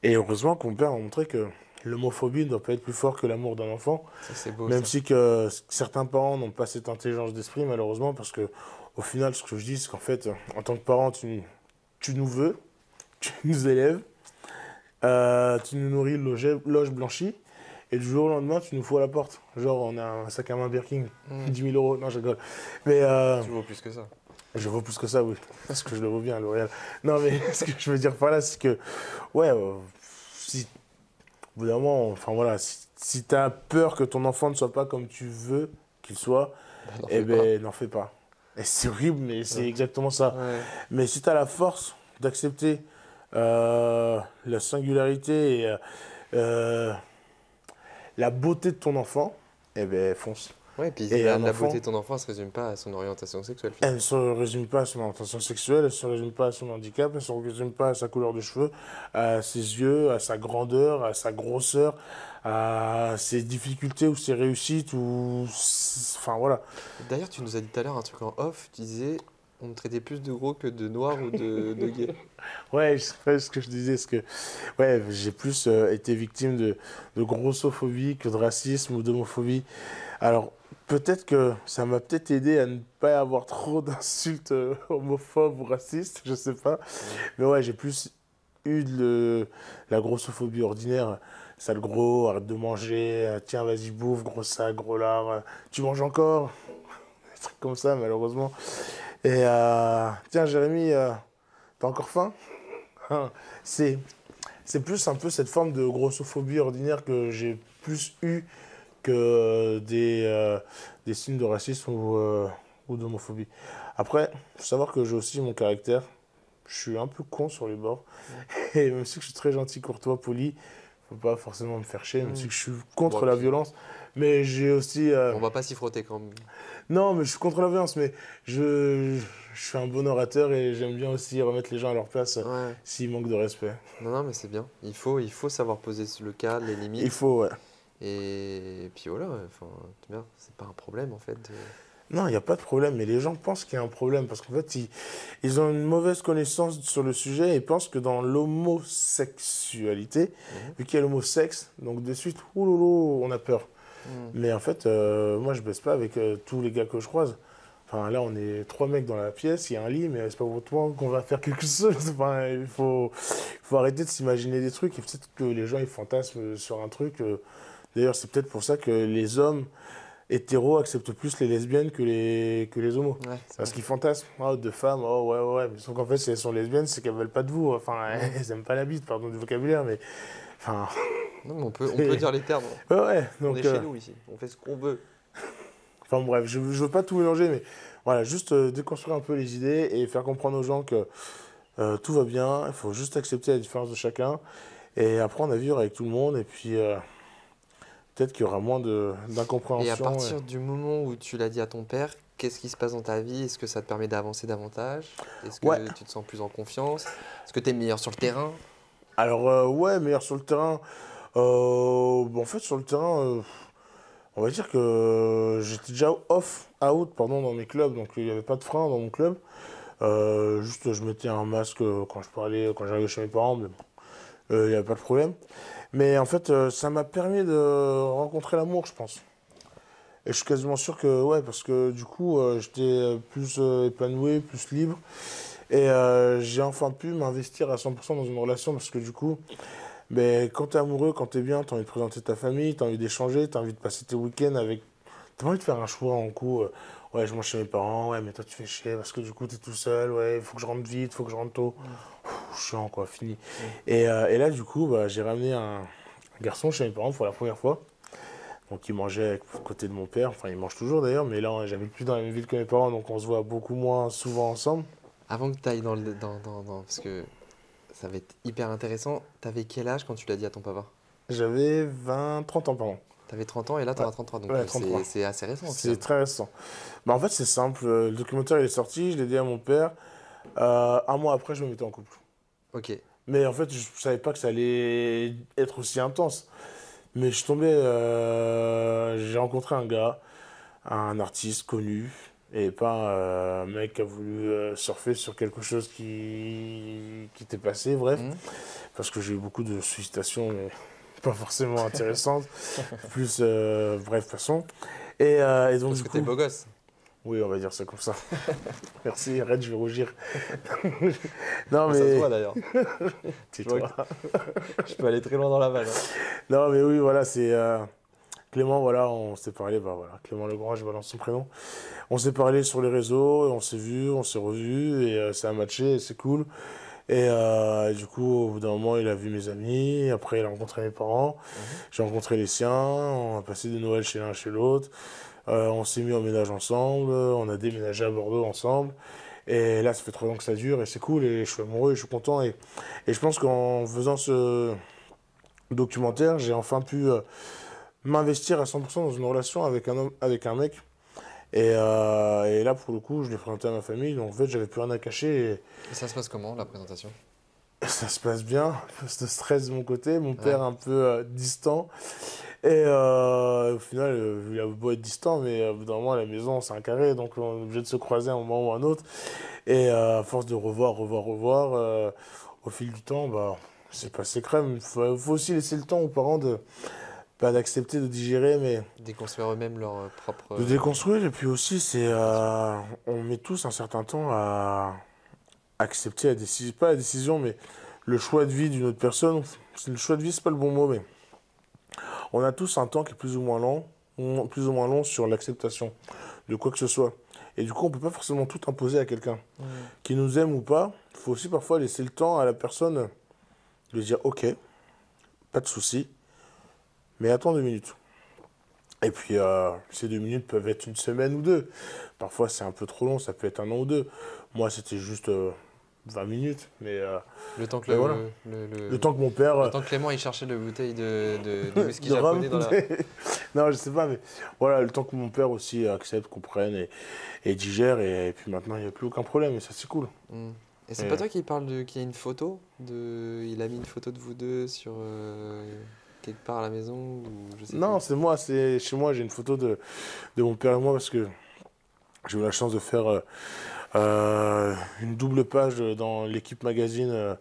Et heureusement que mon père a montré que l'homophobie ne doit pas être plus fort que l'amour d'un enfant, Ça, c'est beau, même ça. si que certains parents n'ont pas cette intelligence d'esprit, malheureusement, parce que au final, ce que je dis, c'est qu'en fait, en tant que parent, tu nous veux, tu nous élèves, tu nous nourris loge blanchie, et du jour au lendemain, tu nous fous à la porte. Genre, on a un sac à main Birkin, 10 000 euros. Non, je rigole. Mais Tu vaux plus que ça. je vaux plus que ça, oui. Parce que je le vaux bien, L'Oréal. Non, mais ce que je veux dire par là, c'est que, ouais, si Au bout d'un moment, enfin voilà, si tu as peur que ton enfant ne soit pas comme tu veux qu'il soit, Bah, n'en eh fais pas. ben, n'en fais pas. Et c'est horrible, mais c'est Ouais. exactement ça. Ouais. Mais si tu as la force d'accepter la singularité et euh, la beauté de ton enfant, eh ben, fonce. Ouais, et puis Et un la enfant, beauté de ton enfant, elle se résume pas à son orientation sexuelle, elle finalement. ne se résume pas à son orientation sexuelle, elle ne se résume pas à son handicap, elle ne se résume pas à sa couleur de cheveux, à ses yeux, à sa grandeur, à sa grosseur, à ses difficultés ou ses réussites, enfin voilà. D'ailleurs, tu nous as dit tout à l'heure un truc en off, tu disais on me traitait plus de gros que de noir ou de gay. Ouais, c'est ce que je disais, parce que ouais, j'ai plus été victime de grossophobie que de racisme ou d'homophobie. Alors, peut-être que ça m'a peut-être aidé à ne pas avoir trop d'insultes homophobes ou racistes, je sais pas. Mais ouais, j'ai plus eu la grossophobie ordinaire. Sale gros, arrête de manger, tiens, vas-y, bouffe, gros sac, gros lard, tu manges encore? Des trucs comme ça, malheureusement. Et tiens, Jérémy, t'as encore faim? Hein, C'est, c'est plus un peu cette forme de grossophobie ordinaire que j'ai plus eu que des signes de racisme ou d'homophobie. Après, faut savoir que j'ai aussi mon caractère. Je suis un peu con sur les bords. Et même si je suis très gentil, courtois, poli, faut pas forcément me faire chier, même si Mm. je suis contre Bon, la puis, violence. Mais j'ai aussi... on va pas s'y frotter quand même. Non, mais je suis contre la violence, mais je suis un bon orateur et j'aime bien aussi remettre les gens à leur place Ouais. s'ils manquent de respect. Non, non, mais c'est bien. Il faut savoir poser le cadre, les Il limites. faut, ouais. Et puis voilà, ouais, enfin, c'est bien. C'est pas un problème en fait. Non, il n'y a pas de problème, mais les gens pensent qu'il y a un problème parce qu'en fait, ils ont une mauvaise connaissance sur le sujet et pensent que dans l'homosexualité, Mhm. vu qu'il y a l'homosexe, donc de suite, ouloulou, on a peur. Mhm. Mais en fait, moi, je baisse pas avec tous les gars que je croise. Enfin, là, on est 3 mecs dans la pièce, il y a un lit, mais c'est pas pour toi qu'on va faire quelque chose. Enfin, faut arrêter de s'imaginer des trucs et peut-être que les gens, ils fantasment sur un truc. D'ailleurs, c'est peut-être pour ça que les hommes hétéros acceptent plus les lesbiennes que les homos. Ouais, c'est Parce vrai. qu'ils fantasment, oh, deux femmes, oh ouais, ouais, ouais. Mais sauf qu'en fait, si elles sont lesbiennes, c'est qu'elles veulent pas de vous. Enfin, elles aiment pas la bite, pardon du vocabulaire, mais. Enfin. Non, mais on peut dire les termes. Ouais, ouais. On Donc, est chez nous ici. On fait ce qu'on veut. enfin, bref, je veux pas tout mélanger, mais voilà, juste déconstruire un peu les idées et faire comprendre aux gens que tout va bien. Il faut juste accepter la différence de chacun et apprendre à vivre avec tout le monde. Et puis, peut-être qu'il y aura moins d'incompréhension. Et à partir du moment où tu l'as dit à ton père, qu'est-ce qui se passe dans ta vie? Est-ce que ça te permet d'avancer davantage? Est-ce que Ouais. tu te sens plus en confiance? Est-ce que tu es meilleur sur le terrain? Alors, ouais, meilleur sur le terrain. Bon, en fait, sur le terrain, on va dire que j'étais déjà out, pardon, dans mes clubs, donc il n'y avait pas de frein dans mon club. Juste, je mettais un masque quand je parlais, quand j'arrivais chez mes parents, mais il n'y avait pas de problème. Mais en fait, ça m'a permis de rencontrer l'amour, je pense. Et je suis quasiment sûr que, ouais, parce que du coup, j'étais plus épanoui, plus libre. Et j'ai enfin pu m'investir à 100% dans une relation parce que du coup, ben, quand t'es amoureux, quand t'es bien, t'as envie de présenter ta famille, t'as envie d'échanger, t'as envie de passer tes week-ends avec. T'as pas envie de faire un choix en coup. Ouais, je mange chez mes parents, ouais, mais toi tu fais chier parce que du coup t'es tout seul, ouais, il faut que je rentre vite, il faut que je rentre tôt. Chiant quoi, fini. Et là, du coup, bah, j'ai ramené un garçon chez mes parents pour la première fois. Donc il mangeait à côté de mon père, enfin il mange toujours d'ailleurs, mais là j'habite plus dans la même ville que mes parents, donc on se voit beaucoup moins souvent ensemble. Avant que tu ailles parce que ça va être hyper intéressant, t'avais quel âge quand tu l'as dit à ton papa? J'avais 30 ans, pardon. T'avais 30 ans et là t'en Ouais. as 33, donc Ouais, 33. c'est assez récent. C'est Finalement. très récent. Bah, en fait, c'est simple. Le documentaire il est sorti, je l'ai dit à mon père. Un mois après, je me mettais en couple. Ok. Mais en fait, je savais pas que ça allait être aussi intense. Mais je suis tombé. J'ai rencontré un gars, un artiste connu, et pas un mec qui a voulu surfer sur quelque chose qui t'est passé, bref. Mhm. Parce que j'ai eu beaucoup de sollicitations, mais pas forcément intéressantes. Plus, bref, façon. Et donc, Parce du que coup. t'es beau gosse. Oui, on va dire ça comme ça. Merci, arrête, je vais rougir. Non, Ça se mais. voit d'ailleurs. Tais-toi. Je peux aller très loin dans la vanne. Non, mais oui, voilà, c'est. Clément, voilà, on s'est parlé, bah voilà, Clément Legrand, je balance son prénom. On s'est parlé sur les réseaux, et on s'est vu, on s'est revu, et ça a matché, et c'est cool. Et du coup, au bout d'un moment, il a vu mes amis. Après, il a rencontré mes parents. J'ai rencontré les siens. On a passé de Noël chez l'un chez l'autre. On s'est mis en ménage ensemble. On a déménagé à Bordeaux ensemble. Et là, ça fait 3 ans que ça dure et c'est cool. Et je suis amoureux et je suis content. Et je pense qu'en faisant ce documentaire, j'ai enfin pu m'investir à 100% dans une relation avec un homme, avec un mec. Et là, pour le coup, je l'ai présenté à ma famille. Donc, en fait, j'avais plus rien à cacher. Et ça se passe comment, la présentation? Ça se passe bien, de stress de mon côté, mon Ouais. père un peu distant. Et au final, il a beau être distant, mais au bout d'un moment, à la maison, c'est un carré, donc on est obligé de se croiser à un moment ou à un autre. Et à force de revoir, au fil du temps, bah, c'est passé crème. Faut aussi laisser le temps aux parents de, pas d'accepter, de digérer, mais Déconstruire eux-mêmes leur propre... de déconstruire. Et puis aussi, on met tous un certain temps à accepter la décision, pas la décision, mais le choix de vie d'une autre personne. Le choix de vie, c'est pas le bon mot, mais on a tous un temps qui est plus ou moins long sur l'acceptation de quoi que ce soit. Et du coup, on peut pas forcément tout imposer à quelqu'un. Mm. Qui nous aime ou pas, il faut aussi parfois laisser le temps à la personne de dire ok, pas de souci, mais attends 2 minutes. Et puis ces 2 minutes peuvent être une semaine ou deux. Parfois c'est un peu trop long, ça peut être 1 an ou 2. Moi c'était juste 20 minutes, mais Le temps que voilà. Le temps que mon père le temps que Clément il cherchait la bouteille de whisky de japonais rhum, dans la... non je sais pas, mais voilà, le temps que mon père aussi accepte, comprenne et digère, et puis maintenant il n'y a plus aucun problème, et ça c'est cool. Mm. Et c'est Et- pas toi qui parle de... qu'il y a une photo de... Il a mis une photo de vous deux sur... quelque part à la maison ou je sais Non, plus. c'est moi, c'est chez moi, j'ai une photo de mon père et moi parce que j'ai eu la chance de faire une double page dans l'équipe magazine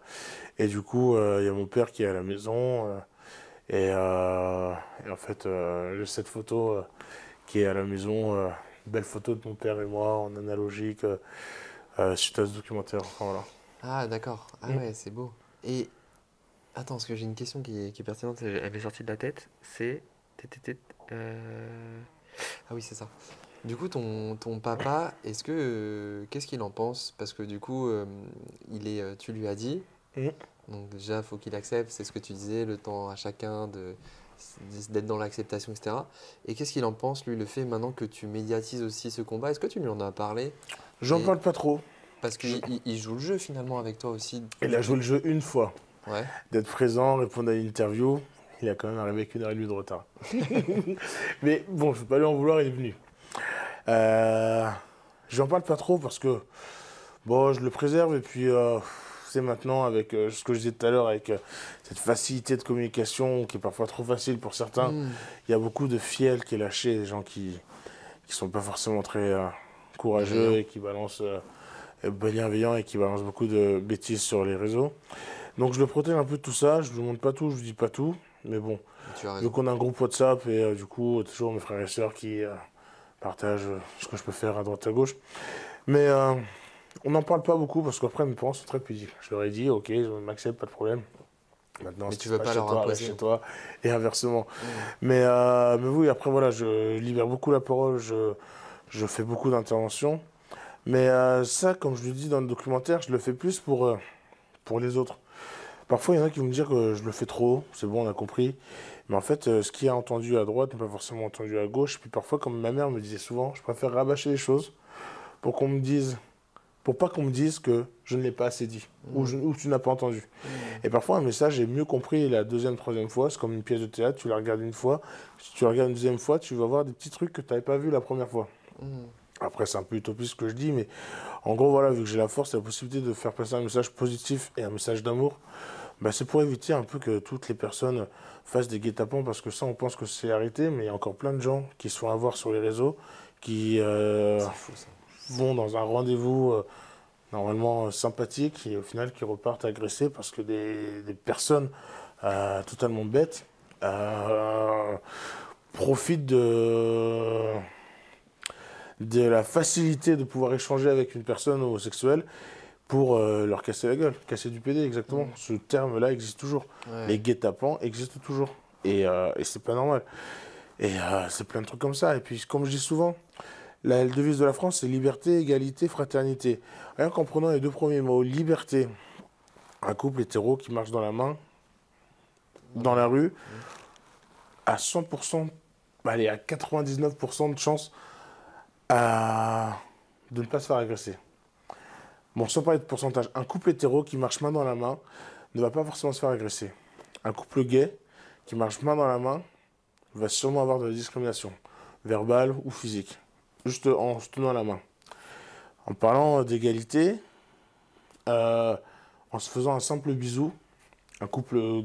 et du coup il y a mon père qui est à la maison et en fait j'ai cette photo qui est à la maison, belle photo de mon père et moi en analogique suite à ce documentaire. Enfin, voilà. Ah d'accord. Ah Mm. ouais, c'est beau. Et attends, parce que j'ai une question qui est pertinente, elle m'est sortie de la tête. C'est... Ah oui, c'est ça. Du coup, ton papa, est-ce que qu'est-ce qu'il en pense? Parce que du coup, tu lui as dit. Mm. Donc déjà, faut qu'il accepte. C'est ce que tu disais, le temps à chacun d'être dans l'acceptation, etc. Et qu'est-ce qu'il en pense, lui, le fait maintenant que tu médiatises aussi ce combat? Est-ce que tu lui en as parlé? J'en Et- parle pas trop. Parce qu'il joue le jeu finalement avec toi aussi. Il a joué le jeu une fois, Ouais. d'être présent, répondre à une interview. Il a quand même arrivé avec 1 heure et demie de retard. Mais bon, je ne vais pas lui en vouloir, il est venu. J'en parle pas trop parce que bon, je le préserve et puis c'est maintenant avec ce que je disais tout à l'heure, avec cette facilité de communication qui est parfois trop facile pour certains. Mm. Il y a beaucoup de fiel qui est lâché, des gens qui sont pas forcément très courageux Bienveillants. et qui balancent bienveillants et qui balancent beaucoup de bêtises sur les réseaux. Donc je le protège un peu de tout ça. Je lui montre pas tout, je lui dis pas tout, mais bon. Tu as Vu raison. qu'on a un groupe WhatsApp et du coup, toujours mes frères et sœurs qui partagent ce que je peux faire à droite à gauche. Mais on n'en parle pas beaucoup parce qu'après, mes parents sont très pudiques. Je leur ai dit, ok, je m'accepte, pas de problème. Maintenant, Mais si tu c'est veux pas pas chez leur toi, reste imposer. chez toi, et inversement. Mm. Mais oui, après, voilà, je libère beaucoup la parole, je fais beaucoup d'interventions. Mais ça, comme je le dis dans le documentaire, je le fais plus pour les autres. Parfois, il y en a qui vont me dire que je le fais trop, c'est bon, on a compris. Mais en fait, ce qui est entendu à droite n'est pas forcément entendu à gauche. Puis parfois, comme ma mère me disait souvent, je préfère rabâcher les choses pour qu'on me dise, pour pas qu'on me dise que je ne l'ai pas assez dit ou tu n'as pas entendu. Et parfois, un message est mieux compris la deuxième, troisième fois. C'est comme une pièce de théâtre, tu la regardes une fois, si tu la regardes une deuxième fois, tu vas voir des petits trucs que tu n'avais pas vu la première fois. Mm. Après, c'est un peu utopiste ce que je dis, mais en gros, voilà, vu que j'ai la force et la possibilité de faire passer un message positif et un message d'amour, bah, c'est pour éviter un peu que toutes les personnes fassent des guet-apens, parce que ça, on pense que c'est arrêté, mais il y a encore plein de gens qui se font avoir sur les réseaux, qui C'est fou ça. vont dans un rendez-vous normalement sympathique et au final qui repartent agressés parce que des personnes totalement bêtes profitent de la facilité de pouvoir échanger avec une personne homosexuelle pour leur casser la gueule, casser du PD, exactement. Ce terme-là existe toujours. Ouais. Les guet-apens existent toujours. Et c'est pas normal. Et c'est plein de trucs comme ça. Et puis, comme je dis souvent, la devise de la France, c'est liberté, égalité, fraternité. Rien qu'en prenant les deux premiers mots, liberté un couple hétéro qui marche dans la main, dans la rue, à 100%, allez, à 99% de chance de ne pas se faire agresser. Bon, sans parler de pourcentage, un couple hétéro qui marche main dans la main ne va pas forcément se faire agresser. Un couple gay qui marche main dans la main va sûrement avoir de la discrimination, verbale ou physique, juste en se tenant la main. En parlant d'égalité, en se faisant un simple bisou, un couple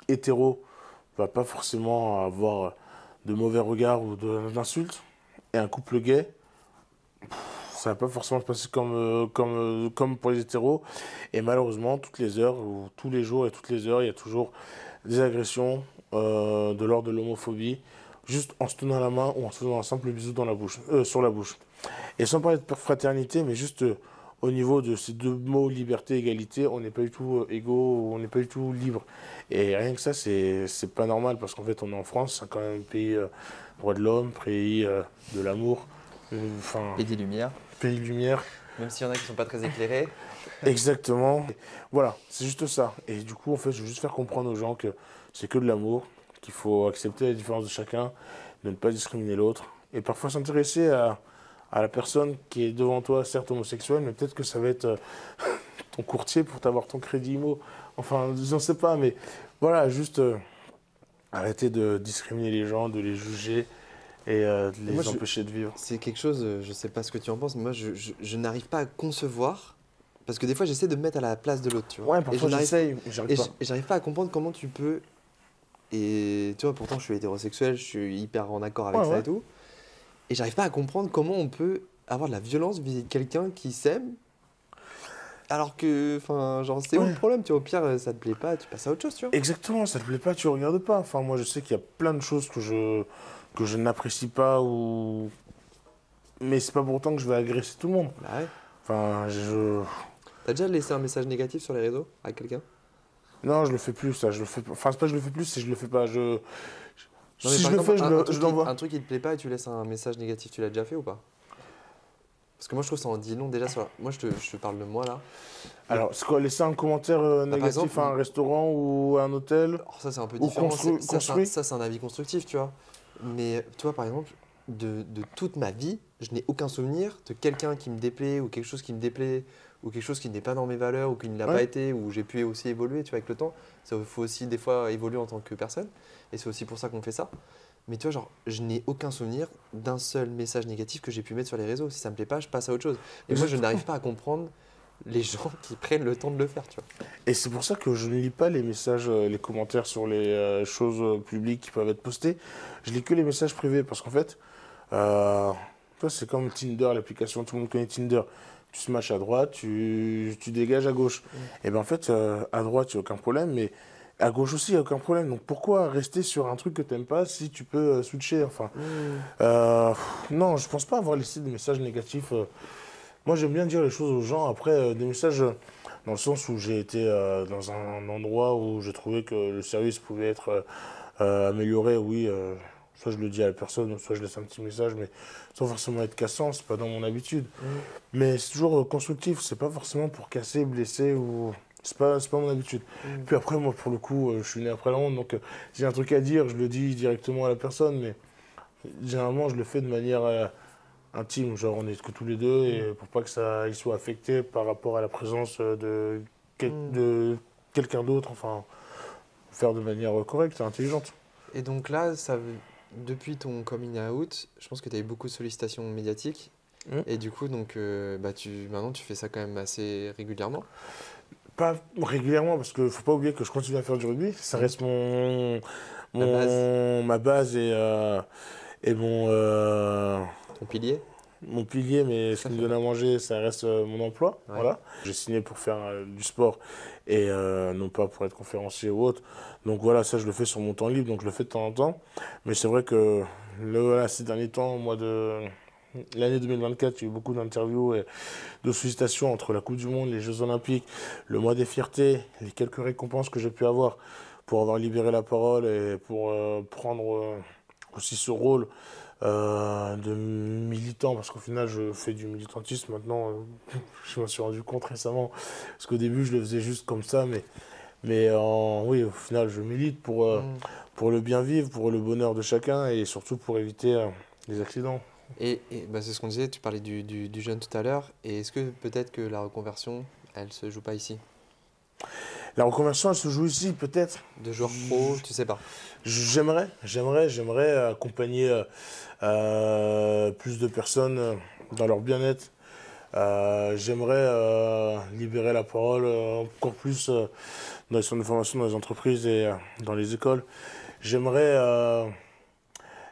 hétéro va pas forcément avoir de mauvais regards ou d'insultes. Et un couple gay, ça va pas forcément se passer comme pour les hétéros. Et malheureusement, toutes les heures, ou tous les jours et toutes les heures, il y a toujours des agressions de l'ordre de l'homophobie, juste en se tenant la main ou en se faisant un simple bisou dans la bouche, sur la bouche. Et sans parler de fraternité, mais juste au niveau de ces deux mots, liberté, égalité, on n'est pas du tout égaux, on n'est pas du tout libre. Et rien que ça, c'est pas normal, parce qu'en fait, on est en France, c'est quand même un pays droit de l'homme, pays de l'amour, Et des lumières, pays de lumière. même s'il y en a qui sont pas très éclairés. Exactement. Voilà, c'est juste ça. Et du coup, en fait, je veux juste faire comprendre aux gens que c'est que de l'amour, qu'il faut accepter la différence de chacun, de ne pas discriminer l'autre, et parfois s'intéresser à la personne qui est devant toi, certes homosexuelle, mais peut-être que ça va être ton courtier pour t'avoir ton crédit IMO. Enfin, je ne sais pas, mais voilà, juste arrêter de discriminer les gens, de les juger et de les Moi, empêcher de vivre. C'est quelque chose, je sais pas ce que tu en penses, mais moi je n'arrive pas à concevoir, parce que des fois j'essaie de me mettre à la place de l'autre, tu vois. Ouais, Et parfois je n'arrive- j'essaye, mais j'arrive pas. et j'arrive pas à comprendre comment tu peux. Et tu vois, pourtant je suis hétérosexuel, je suis hyper en accord avec Ouais, ça ouais. et tout. Et j'arrive pas à comprendre comment on peut avoir de la violence vis-à-vis de quelqu'un qui s'aime. Alors que, enfin, genre, c'est où Ouais. le problème, tu vois, au pire, ça te plaît pas, tu passes à autre chose, tu vois. Exactement, ça te plaît pas, tu regardes pas. Enfin, moi, je sais qu'il y a plein de choses que je n'apprécie pas ou. Mais c'est pas pour autant que je vais agresser tout le monde. Bah ouais. Enfin, T'as déjà laissé un message négatif sur les réseaux à quelqu'un? Non, je le fais plus, ça. Je le fais pas. Enfin, c'est pas que je le fais plus, c'est que je le fais pas. Non, mais Si par je le exemple, fais, un je truc l'envoie. un truc qui te plaît pas et tu laisses un message négatif, tu l'as déjà fait ou pas? Parce que moi, je trouve ça en dit long déjà sur. Moi, je te parle de moi là. Alors, c'est quoi, laisser un commentaire par négatif exemple, à un restaurant ou à un hôtel? Alors, ça, c'est un peu Ou différent. construit. Ça, c'est un avis constructif, tu vois. Mais toi, par exemple, de toute ma vie, je n'ai aucun souvenir de quelqu'un qui me déplaît ou quelque chose qui me déplaît ou quelque chose qui n'est pas dans mes valeurs ou qui ne l'a Ouais. pas été ou j'ai pu aussi évoluer, tu vois, avec le temps. Il faut aussi des fois évoluer en tant que personne. Et c'est aussi pour ça qu'on fait ça. Mais tu vois, genre, je n'ai aucun souvenir d'un seul message négatif que j'ai pu mettre sur les réseaux. Si ça me plaît pas, je passe à autre chose. Et moi, je Exactement. n'arrive pas à comprendre les gens qui prennent le temps de le faire, tu vois. Et c'est pour ça que je ne lis pas les messages, les commentaires sur les choses publiques qui peuvent être postées. Je lis que les messages privés parce qu'en fait, toi, c'est comme Tinder, l'application, tout le monde connaît Tinder. Tu smashes à droite, tu dégages à gauche. Et bien en fait, à droite, il n'y a aucun problème, mais à gauche aussi, il n'y a aucun problème. Donc pourquoi rester sur un truc que tu n'aimes pas si tu peux switcher? Enfin, non, je pense pas avoir laissé des messages négatifs. Moi, j'aime bien dire les choses aux gens. Après, des messages dans le sens où j'ai été dans un endroit où je trouvais que le service pouvait être amélioré, oui. Soit je le dis à la personne, soit je laisse un petit message, mais sans forcément être cassant, c'est pas dans mon habitude. Mais c'est toujours constructif, c'est pas forcément pour casser, blesser ou. C'est pas mon habitude. Puis après, moi, pour le coup, je suis né après la honte, donc si j'ai un truc à dire, je le dis directement à la personne, mais généralement, je le fais de manière intime, genre on est que tous les deux, et pour pas que ça il soit affecté par rapport à la présence de quelqu'un d'autre, enfin, faire de manière correcte et intelligente. Et donc là, depuis ton coming out, je pense que tu as eu beaucoup de sollicitations médiatiques. Et du coup, donc, maintenant, tu fais ça quand même assez régulièrement. Pas régulièrement, parce qu'il faut pas oublier que je continue à faire du rugby, ça reste ma base et Ton pilier. mon pilier, mais ce qui me donne à manger, ça reste mon emploi. Ouais. Voilà. J'ai signé pour faire du sport et non pas pour être conférencier ou autre. Donc voilà, ça je le fais sur mon temps libre, donc je le fais de temps en temps. Mais c'est vrai que ces derniers temps, au mois de l'année 2024, il y a eu beaucoup d'interviews et de sollicitations entre la Coupe du Monde, les Jeux Olympiques, le mois des fiertés, les quelques récompenses que j'ai pu avoir pour avoir libéré la parole et pour prendre aussi ce rôle de militant, parce qu'au final, je fais du militantisme maintenant. Je me suis rendu compte récemment, parce qu'au début, je le faisais juste comme ça, oui, au final, je milite pour le bien vivre, pour le bonheur de chacun et surtout pour éviter les accidents. Bah, c'est ce qu'on disait, tu parlais du jeune tout à l'heure. Et est-ce que peut-être que la reconversion, elle se joue pas ici? La reconversion, elle se joue ici, peut-être. De joueur pro, tu sais pas. J'aimerais accompagner plus de personnes dans leur bien-être. J'aimerais libérer la parole encore plus dans les centres de formation, dans les entreprises et dans les écoles. J'aimerais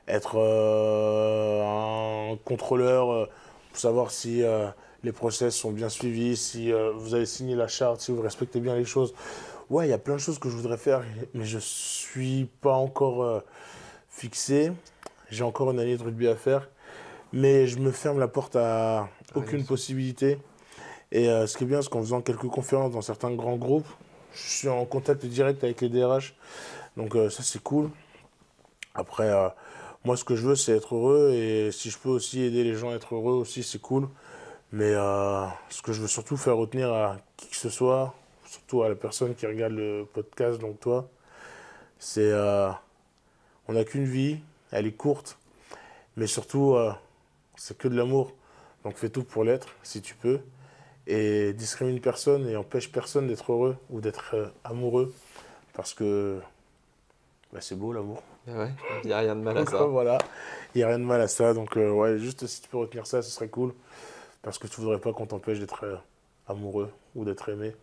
être un contrôleur pour savoir si les process sont bien suivis, si vous avez signé la charte, si vous respectez bien les choses. Ouais, il y a plein de choses que je voudrais faire, mais je suis pas encore fixé. J'ai encore une année de rugby à faire, mais je me ferme la porte à aucune possibilité. Et ce qui est bien, c'est qu'en faisant quelques conférences dans certains grands groupes, je suis en contact direct avec les DRH. Donc ça, c'est cool. Après, moi, ce que je veux, c'est être heureux. Et si je peux aussi aider les gens à être heureux aussi, c'est cool. Mais ce que je veux surtout faire retenir à qui que ce soit, surtout à la personne qui regarde le podcast, donc toi, c'est on n'a qu'une vie, elle est courte, mais surtout, c'est que de l'amour. Donc fais tout pour l'être, si tu peux. Et discrimine personne et empêche personne d'être heureux ou d'être amoureux. Parce que bah, c'est beau l'amour. Ouais, il n'y a rien de mal à Donc ça. voilà, il n'y a rien de mal à ça. Donc ouais, juste si tu peux retenir ça, ce serait cool. Parce que tu voudrais pas qu'on t'empêche d'être amoureux ou d'être aimé.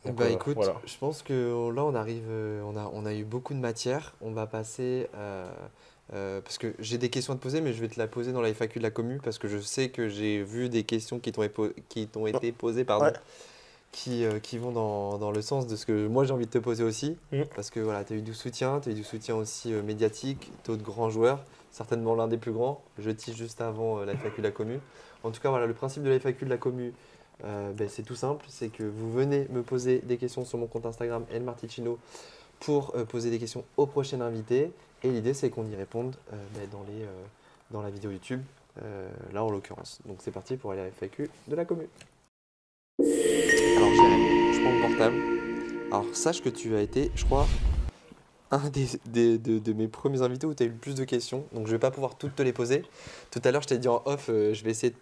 Donc, Bah écoute, voilà. je pense que là on arrive, on a eu beaucoup de matière. On va passer, parce que j'ai des questions à te poser, mais je vais te la poser dans la FAQ de la commu, parce que je sais que j'ai vu des questions qui t'ont été posées, pardon, Ouais. qui vont dans le sens de ce que moi j'ai envie de te poser aussi. Mhm. Parce que voilà, tu as eu du soutien aussi médiatique, d'autres grands joueurs, certainement l'un des plus grands. Je tease juste avant la FAQ de la commu. En tout cas, voilà, le principe de la FAQ de la commu, c'est tout simple, c'est que vous venez me poser des questions sur mon compte Instagram elmarticino pour poser des questions au prochain invité. Et l'idée, c'est qu'on y réponde dans la vidéo YouTube, là en l'occurrence. Donc c'est parti pour aller à la FAQ de la commu. Alors Jérémy, je prends mon portable. Alors sache que tu as été, je crois, un de mes premiers invités où tu as eu le plus de questions. Donc je vais pas pouvoir toutes te les poser. Tout à l'heure, je t'ai dit en off, je vais essayer